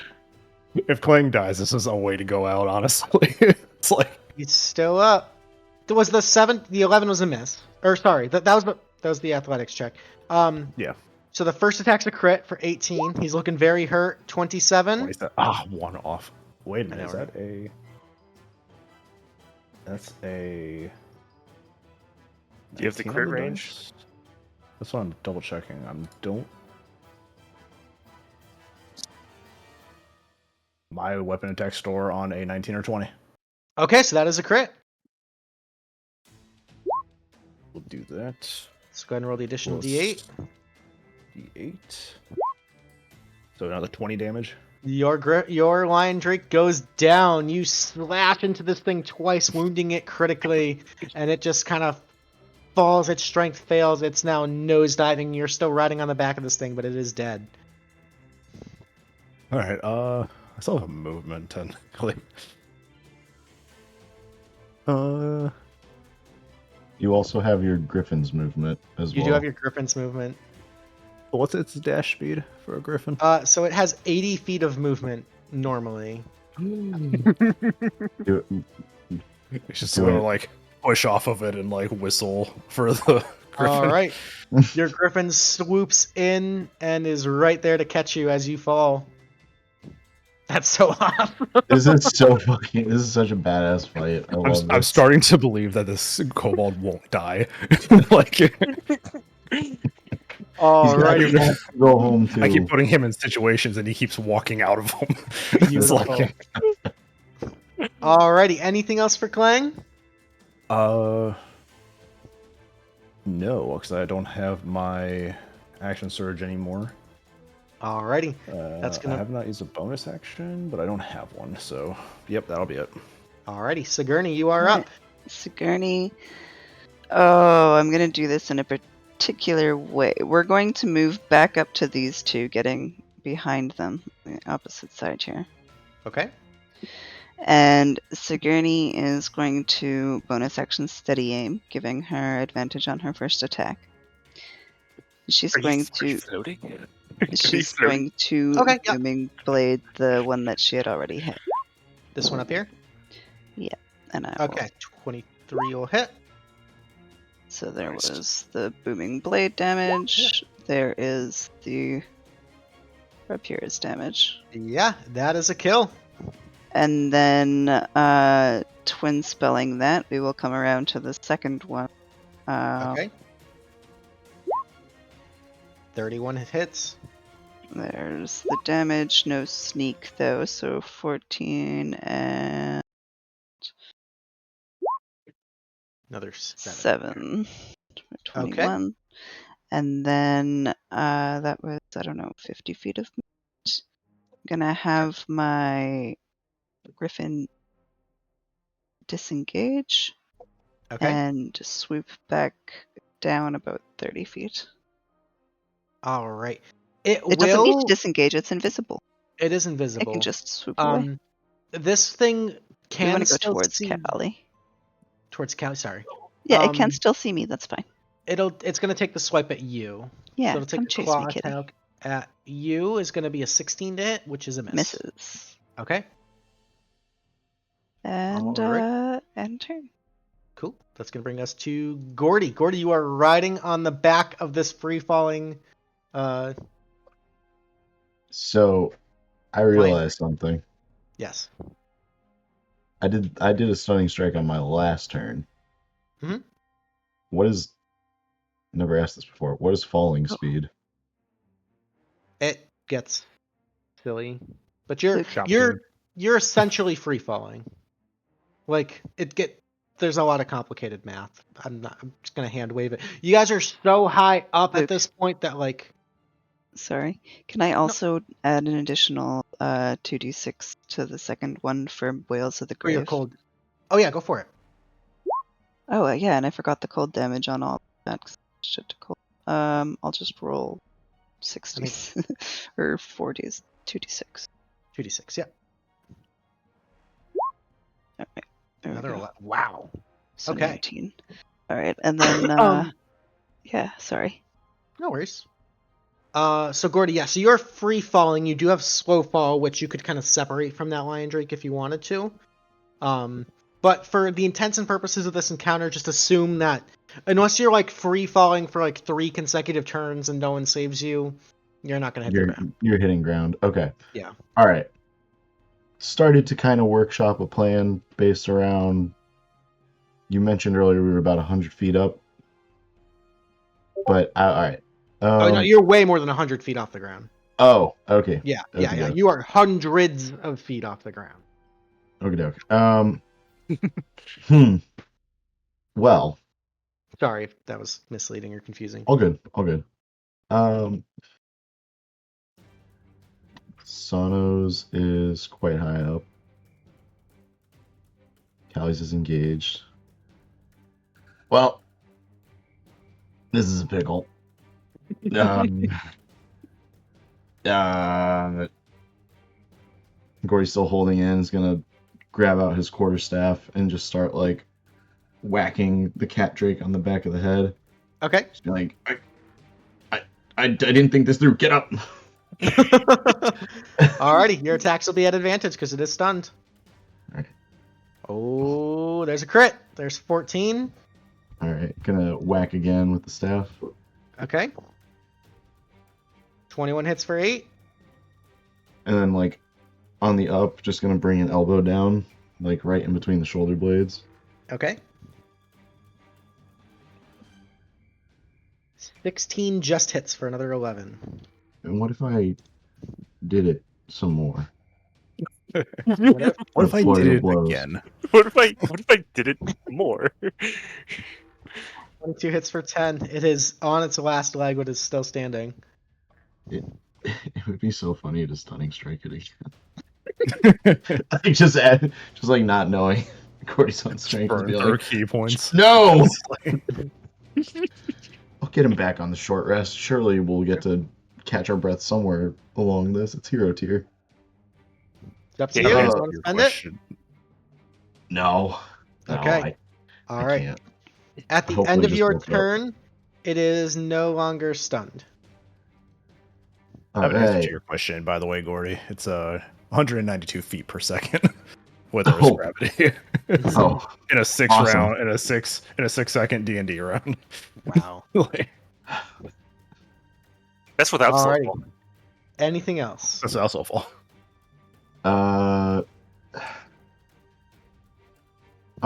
If Klang dies, this is a way to go out, honestly. It's like He's still up. Was the 7? The 11 was a miss. Or sorry, that was the athletics check. Yeah. So the first attack's a crit for 18. He's looking very hurt. 27. One off. Wait a minute, is know, that a... That's a... Do you have the 19 crit on the range? dice? That's what I'm double checking. My weapon attack store on a 19 or 20. Okay, so that is a crit. do that. Let's go ahead and roll the additional Plus D8. D8. So another 20 damage. Your lion drake goes down. You slash into this thing twice, wounding it critically, and it just kind of falls. Its strength fails. It's now nosediving. You're still riding on the back of this thing, but it is dead. All right. I still have a movement technically. You also have your griffin's movement as You well. do have your griffin's movement. What's its dash speed for a griffin? So it has 80 feet of movement normally. Do- It's just do gonna it. like push off of it and like whistle for the griffin. All right. Your griffin swoops in and is right there to catch you as you fall. That's so awesome. This is so fucking. This is such a badass fight. I love I'm this. starting to believe that this kobold won't die. Like All He's right. gonna have to go home too. I keep putting him in situations and he keeps walking out of them. It's Beautiful. like, Alrighty. Anything else for Klang? no, because I don't have my action surge anymore. Alrighty. That's gonna- I have not used a bonus action, but I don't have one. So, yep, that'll be it. Alrighty. Sigourney, you are Alright. up. Sigourney. Oh, I'm going to do this in a particular way. We're going to move back up to these two, getting behind them, the opposite side here. Okay. And Sigourney is going to bonus action steady aim, giving her advantage on her first attack. She's going to floating? she's going to Okay, yeah. booming blade the one that she had already hit. This one up here. And I will- Okay. 23 will hit. So there Nice. was the booming blade damage. There is the rapiers damage. Yeah, that is a kill. And then twin spelling that, we will come around to the second one. Okay. 31 hits. There's the damage, no sneak though, so 14 and Another 7. 7. 21. And then that was, I don't know, 50 feet of movement. I'm gonna have my griffin disengage Okay. and swoop back down about 30 feet. All right. It It doesn't need will. to disengage, it's invisible. It is It invisible. can just swoop away. This thing We can want to go still towards see Callie. towards Callie. Sorry. Yeah, it can Um, still see me, that's fine. It's gonna take the swipe at you. Yeah, So it'll take come a chase claw me, kitty. attack at you is gonna be a 16 to hit, which is a miss. Misses. Okay. And Alright. end turn. Cool. That's gonna bring us to Gordy. Gordy, you are riding on the back of this free falling. So, I realized something. Yes. I did a stunning strike on my last turn. Mhm. What is? Never asked this before. What is falling Oh. speed? It gets silly, but you're Luke. you're essentially free falling. Like there's a lot of complicated math. I'm just gonna hand wave it. You guys are so high up at Luke. this point that like Sorry. Can I also add an additional 2d6 to the second one for Whales of the for your Grave? cold. Oh yeah, go for it. Oh, yeah, and I forgot the cold damage on all that. 'Cause shit to cold. I'll just roll 60s or 40s, 2d6. 2d6. Yeah. All right. There we Another go. 11. Wow. So okay. 19. All right, and then yeah, sorry. No worries. So Gordy, yeah, so you're free falling. You do have slow fall, which you could kind of separate from that lion drake if you wanted to. But for the intents and purposes of this encounter, just assume that unless you're like free falling for like 3 consecutive turns and no one saves you, you're not gonna hit the ground. You're hitting ground. Okay. Yeah. All right. Started to kind of workshop a plan based around. You mentioned earlier we were about 100 feet up. But all right. Oh no, you're way more than 100 feet off the ground. Oh, okay. Yeah, Okay, yeah. okay. You are hundreds of feet off the ground. Okay. Well, Sorry if that was misleading or confusing. All good. All good. Sano's is quite high up. Callie's is engaged. Well, this is a pickle. Gordy's still holding in. Is gonna grab out his quarterstaff and just start like whacking the cat drake on the back of the head. Okay. Just be like, I didn't think this through. Get up. Alrighty, your attacks will be at advantage because it is stunned. Alright. Oh, there's a crit. There's 14. All right, gonna whack again with the staff. Okay. 21 hits for 8. And then, like, on the up, just gonna bring an elbow down, like, right in between the shoulder blades. Okay. 16 just hits for another 11. And what if I did it some more? What if I Flurry did of it blows. again? What if I did it more? 22 hits for 10. It is on its last leg, but is still standing. It would be so funny to stunning strike it again. Like, just like not knowing Gordy's on strength. Burn Be through like, key points. no! I'll get him back on the short rest. Surely we'll get to catch our breath somewhere along this. It's hero tier. It's up to Yeah, you. to You answer want to Your spend it? question. No. Okay. I All right. can't. At the Hopefully end of just your woke up. turn, it is no longer stunned. I have an answer Alright. to your question, by the way, Gordy. It's 192 feet per second with Earth's Oh. gravity. Oh, in a six Awesome. round, in a 6 second D&D round. Wow. Like, That's without Alrighty. slow. Anything else? that's also full. I'm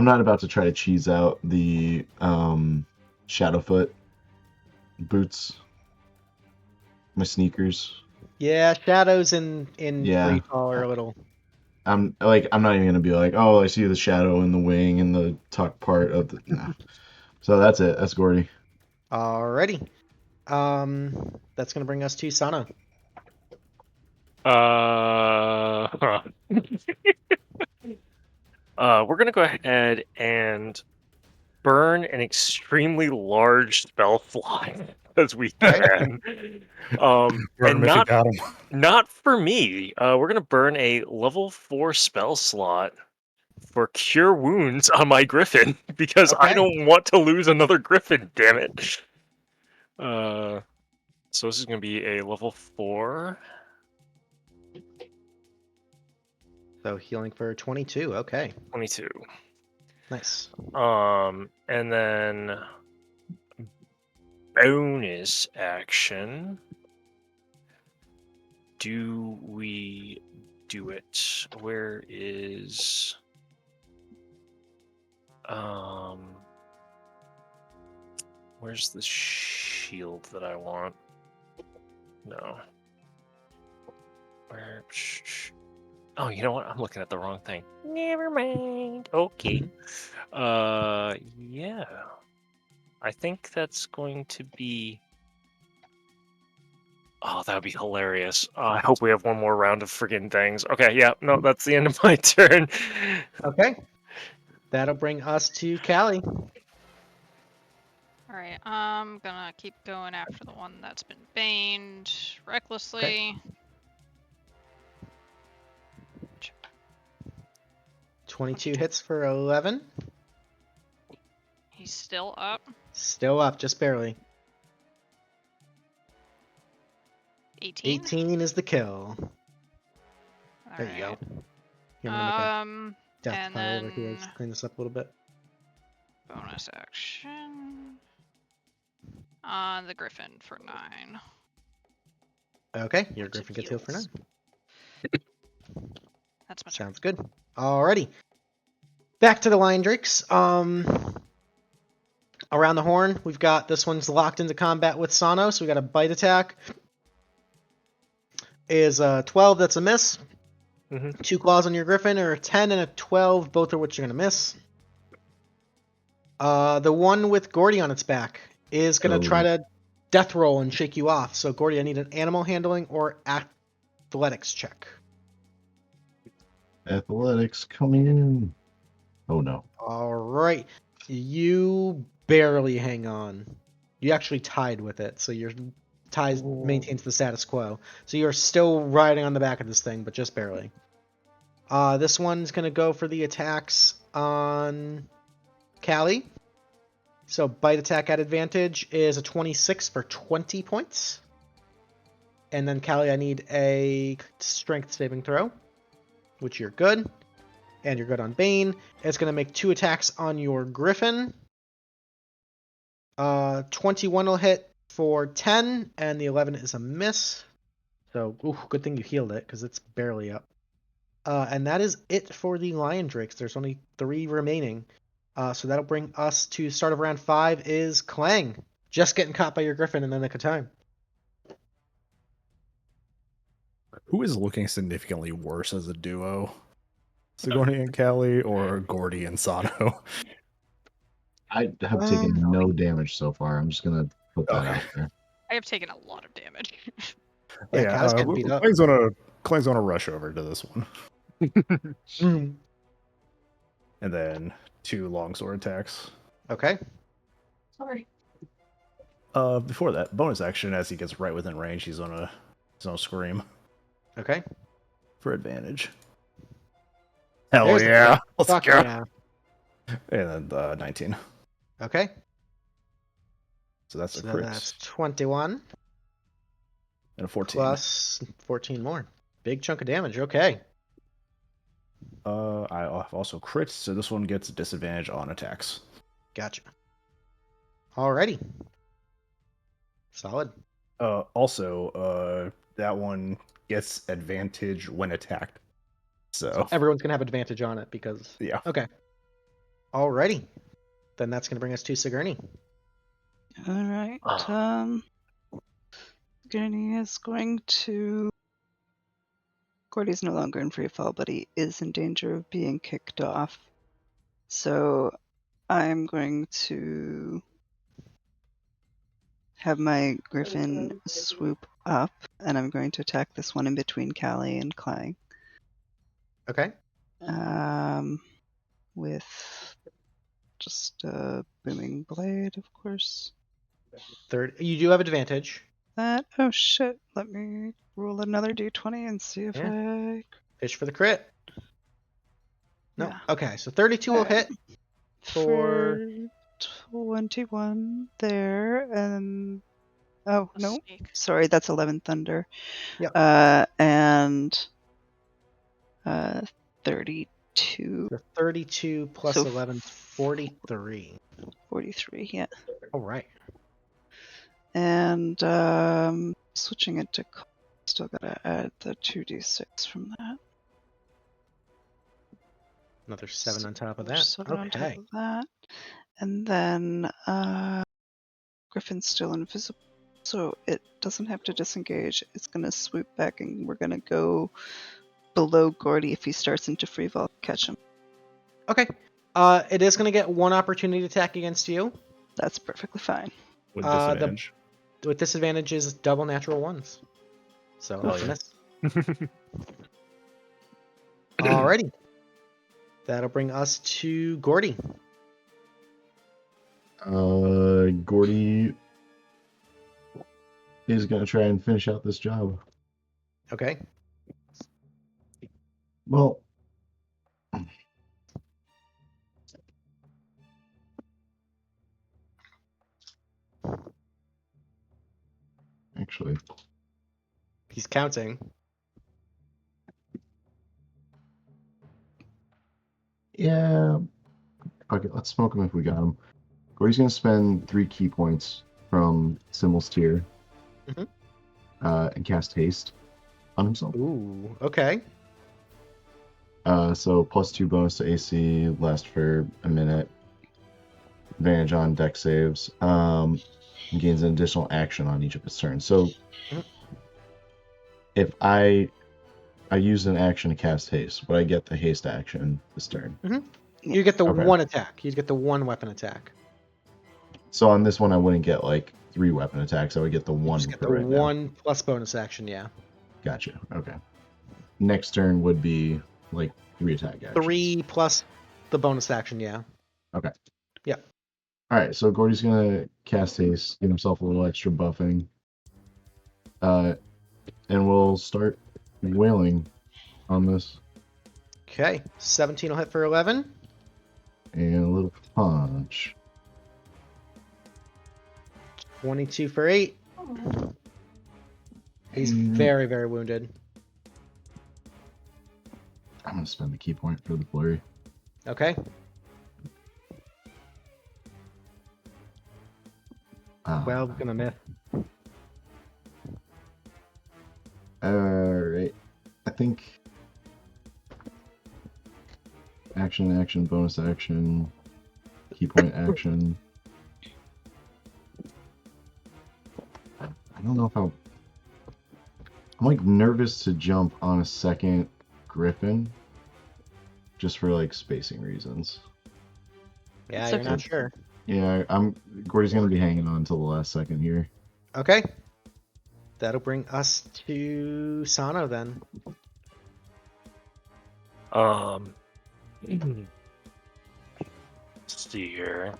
not about to try to cheese out the Shadowfoot boots. My sneakers. Yeah, shadows in Yeah. free fall are a little. I'm not even gonna be like, oh, I see the shadow in the wing and the tuck part of the. Nah. So that's it. That's Gordy. Alrighty. That's gonna bring us to Sano. Huh. We're gonna go ahead and burn an extremely large spell slot as we can. Burn And him if you got him. not for me. We're gonna burn a level 4 spell slot for Cure Wounds on my Griffin because I Okay. don't want to lose another Griffin. Damn it. So this is gonna be a level 4. So healing for 22. Okay. 22. Nice. And then bonus action. Do we do it? Where is where's the shield that I want? No. Where? Oh, you know what? I'm looking at the wrong thing. Never mind. Okay. Yeah. I think that's going to be. Oh, that would be hilarious. I hope we have one more round of friggin' things. Okay, yeah, no, that's the end of my turn. Okay. That'll bring us to Callie. Alright, I'm gonna keep going after the one that's been baned recklessly. 22 hits for 11. He's still up. Still up, just barely. 18. 18 is the kill. There you go. Alright. Here, I'm gonna make a death and pile over here. then- Let's clean this up a little bit. Bonus action on the Griffin for 9. Okay, your Bunch of Griffin gets healed for 9. heals. That's my turn. Sounds good. Alrighty. Back to the Lion Drakes. Around the horn, we've got this one's locked into combat with Sano, so we got a bite attack. Is 12, that's a miss. Mhm. 2 claws on your Griffin, or a 10 and a 12, both of which you're gonna miss. The one with Gordy on its back is going to try to death roll and shake you off. So, Gordy, I need an animal handling or athletics check. Athletics coming in. Oh no. All right. You barely hang on. You actually tied with it, so your tie maintains the status quo. So you're still riding on the back of this thing, but just barely. This one's going to go for the attacks on Callie. So bite attack at advantage is a 26 for 20 points. And then Callie, I need a strength saving throw, which you're good. And you're good on Bane. It's going to make 2 attacks on your Griffin. 21 will hit for 10, and the 11 is a miss. So, good thing you healed it, because it's barely up. And that is it for the Lion Drakes. There's only 3 remaining. So that'll bring us to start of round 5 is Klang. Just getting caught by your Griffin in the nick of time. Who is looking significantly worse as a duo? Sigourney and Callie, or Gordy and Sano? I have taken no damage so far. I'm just gonna put that out there. I have taken a lot of damage. Yeah, Cal's getting beat up. Klang's gonna rush over to this one. Mm. And then 2 longsword attacks. Okay. Sorry. Before that, bonus action, as he gets right within range, he's gonna scream Okay. for advantage. Hell There's yeah! Let's Fuck go. yeah. And then 19. Okay. So that's So a crit. that's 21 And a 14. plus 14 more. Big chunk of damage. Okay. I have also crit, so this one gets a disadvantage on attacks. Gotcha. Alrighty. Solid. Also, that one gets advantage when attacked. So Everyone's going to have advantage on it because... yeah. Okay. Alrighty. Then that's going to bring us to Sigourney. All right. Gordy is going to. Gordy's no longer in free fall, but he is in danger of being kicked off. So I'm going to have my Griffin swoop up, and I'm going to attack this one in between Callie and Klang. Okay. With just a booming blade, of course. You do have advantage. Oh shit, let me roll another d20 and see if I... Fish for the crit. No. Yeah. Okay, so 32 will hit. For 21 there, and... Oh, no. Sorry, that's 11 Thunder. Yep. And 32. So 32 plus So 11, 43. 43, yeah. All right. And switching it to... Still gotta add the 2d6 from that. Another 7 on top of There's that. 7 on top Okay. of that. And then Griffin's still invisible, so it doesn't have to disengage. It's going to swoop back, and we're going to go below Gordy. If he starts into free fall, catch him. Okay. It is going to get 1 opportunity to attack against you. That's perfectly fine. With disadvantage. With disadvantage is double natural 1s. So Hell that's a yeah. miss. Alrighty. That'll bring us to Gordy. Gordy is gonna try and finish out this job. Okay. Well, actually, He's counting. yeah. Okay, let's smoke him if we got him. Gordy's gonna spend 3 key points from Simmel's tier and cast haste on himself. Ooh, okay. So +2 bonus to AC, last for a minute. Advantage on deck saves. And gains an additional action on each of his turns. So if I use an action to cast haste, would I get the haste action this turn? You get the Okay. one attack. You get the one weapon attack. So on this one, I wouldn't get like 3 weapon attacks. I would get the You one just get for the right now. one plus bonus action. Yeah. Gotcha. Okay. Next turn would be like 3 attack actions. 3 plus the bonus action. Yeah. Okay. Yeah. All right. So Gordy's gonna cast haste, give himself a little extra buffing, and we'll start wailing on this. Okay. 17 will hit for 11. And a little punch. 22 for 8. He's very, very wounded. I'm gonna spend the key point for the flurry. Okay. 12 gonna miss. Alright. I think action, bonus action, key point action. I don't know if I'm like nervous to jump on a second griffin just for like spacing reasons. Yeah, It's you're okay. not sure. Yeah, Gordy's gonna be hanging on until the last second here. Okay. That'll bring us to Sano then. Let's see here.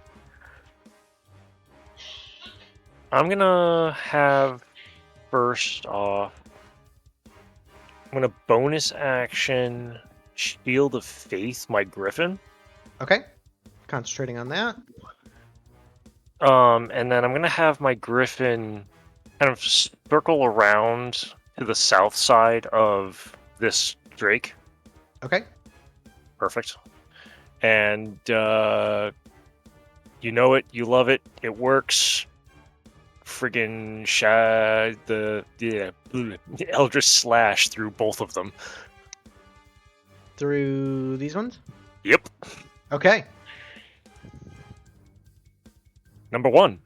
I'm gonna have first off. I'm gonna bonus action Shield of Faith my Griffin. Okay. Concentrating on that. And then I'm gonna have my Griffin kind of circle around to the south side of this Drake. Okay. Perfect. And you know it, you love it, it works. Friggin' the Eldritch Slash through both of them. Through these ones? Yep. Okay. Number 1.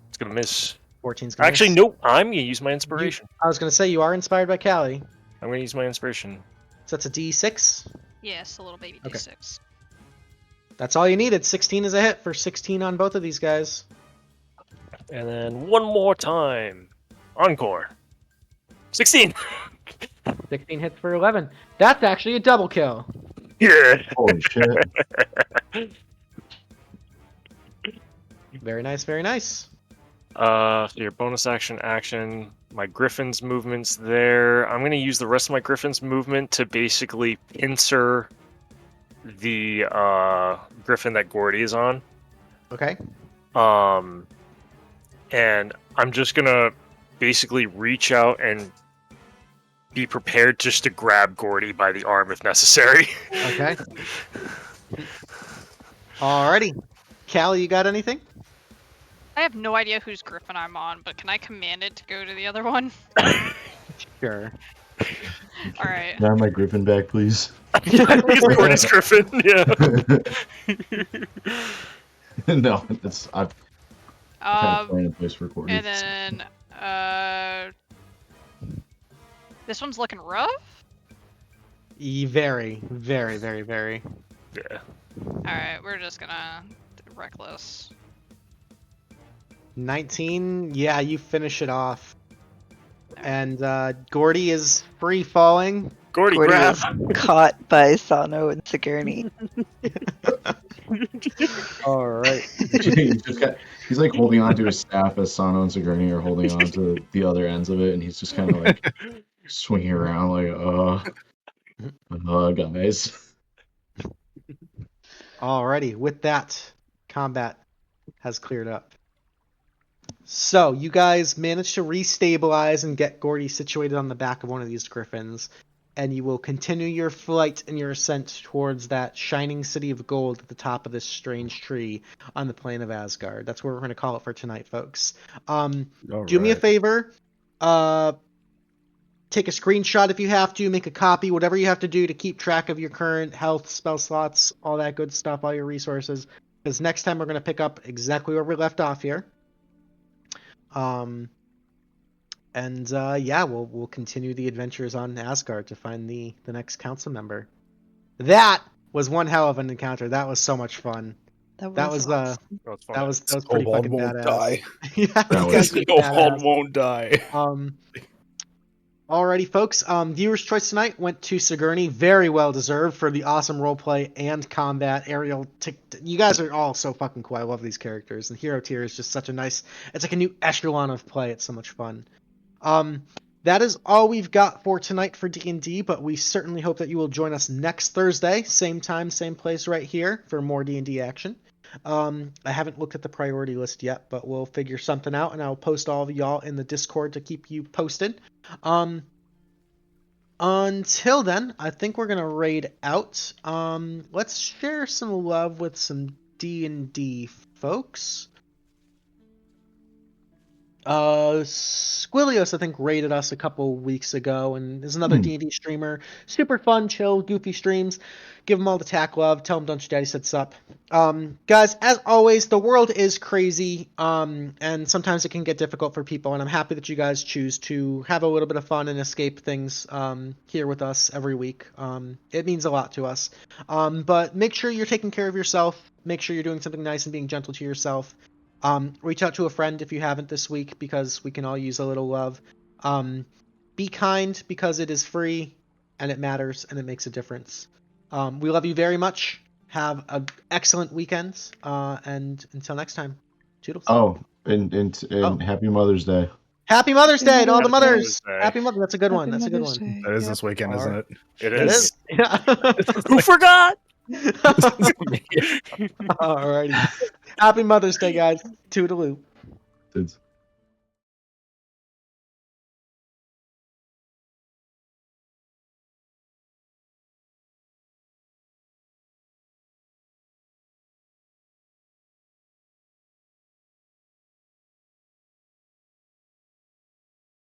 It's gonna miss. 14's gonna Actually, miss. no, I'm gonna use my inspiration. I was gonna say you are inspired by Callie. I'm gonna use my inspiration. So that's a D6. Yes, a little baby Okay. D6. That's all you needed. 16 is a hit for 16 on both of these guys. And then one more time. Encore. 16! 16 hits for 11. That's actually a double kill. Yeah! Holy shit. Very nice, very nice. So your bonus action, my Griffin's movement's there. I'm gonna use the rest of my Griffin's movement to basically pincer the Griffin that Gordy is on. Okay. And I'm just gonna basically reach out and be prepared just to grab Gordy by the arm if necessary. Okay. Alrighty. Callie, you got anything? I have no idea whose Griffin I'm on, but can I command it to go to the other one? Sure. Alright. Can I have my griffin back, please? It's Gordy's Griffin, yeah. No, I've kind of planned a place for Gordy. And then, this one's looking rough? Very, very, very, very. Yeah. Alright, we're just gonna do reckless. 19. Yeah, you finish it off. And Gordy is free falling. Gordy, Gordy grab! is caught by Sano and Sigourney. Alright. He's like holding on to his staff as Sano and Sigourney are holding on to the other ends of it, and he's just kind of like swinging around like, guys. Alrighty. With that, combat has cleared up. So, you guys managed to restabilize and get Gordy situated on the back of one of these griffins, and you will continue your flight and your ascent towards that shining city of gold at the top of this strange tree on the plain of Asgard. That's where we're going to call it for tonight, folks. Do me a favor. Take a screenshot if you have to, make a copy, whatever you have to do to keep track of your current health, spell slots, all that good stuff, all your resources. Because next time we're going to pick up exactly where we left off here. We'll continue the adventures on Asgard to find the next council member. That was one hell of an encounter. That was so much fun. That was awesome. That was fun. that was pretty Kobold fucking won't badass. die. Yeah, That you guys was- are badass. won't die. Alrighty, folks. Viewer's choice tonight went to Sigourney. Very well deserved for the awesome roleplay and combat. Ariel, you guys are all so fucking cool. I love these characters. And Hero Tier is just such a nice. It's like a new echelon of play. It's so much fun. That is all we've got for tonight for D&D. But we certainly hope that you will join us next Thursday, same time, same place, right here for more D&D action. I haven't looked at the priority list yet, but we'll figure something out, and I'll post all of y'all in the Discord to keep you posted. Until then, I think we're gonna raid out. Let's share some love with some D&D folks. Squilios, I think, raided us a couple weeks ago, and is another D&D streamer. Super fun, chill, goofy streams. Give them all the tack love. Tell them Don't Your Daddy Said Sup. Guys, as always, the world is crazy, and sometimes it can get difficult for people, and I'm happy that you guys choose to have a little bit of fun and escape things here with us every week. It means a lot to us. But make sure you're taking care of yourself. Make sure you're doing something nice and being gentle to yourself. Reach out to a friend if you haven't this week, because we can all use a little love. Be kind, because it is free and it matters and it makes a difference. We love you very much. Have an excellent weekend. And until next time, toodles. Oh, and Happy Mother's Day. Happy Mother's Day to all the Happy mothers. Mother's Day. Happy Mother. That's a good one. That's a good one. That is this weekend, isn't it? It It is. is. Yeah. Who forgot? Alrighty. Happy Mother's Day, guys. Toodaloo. It's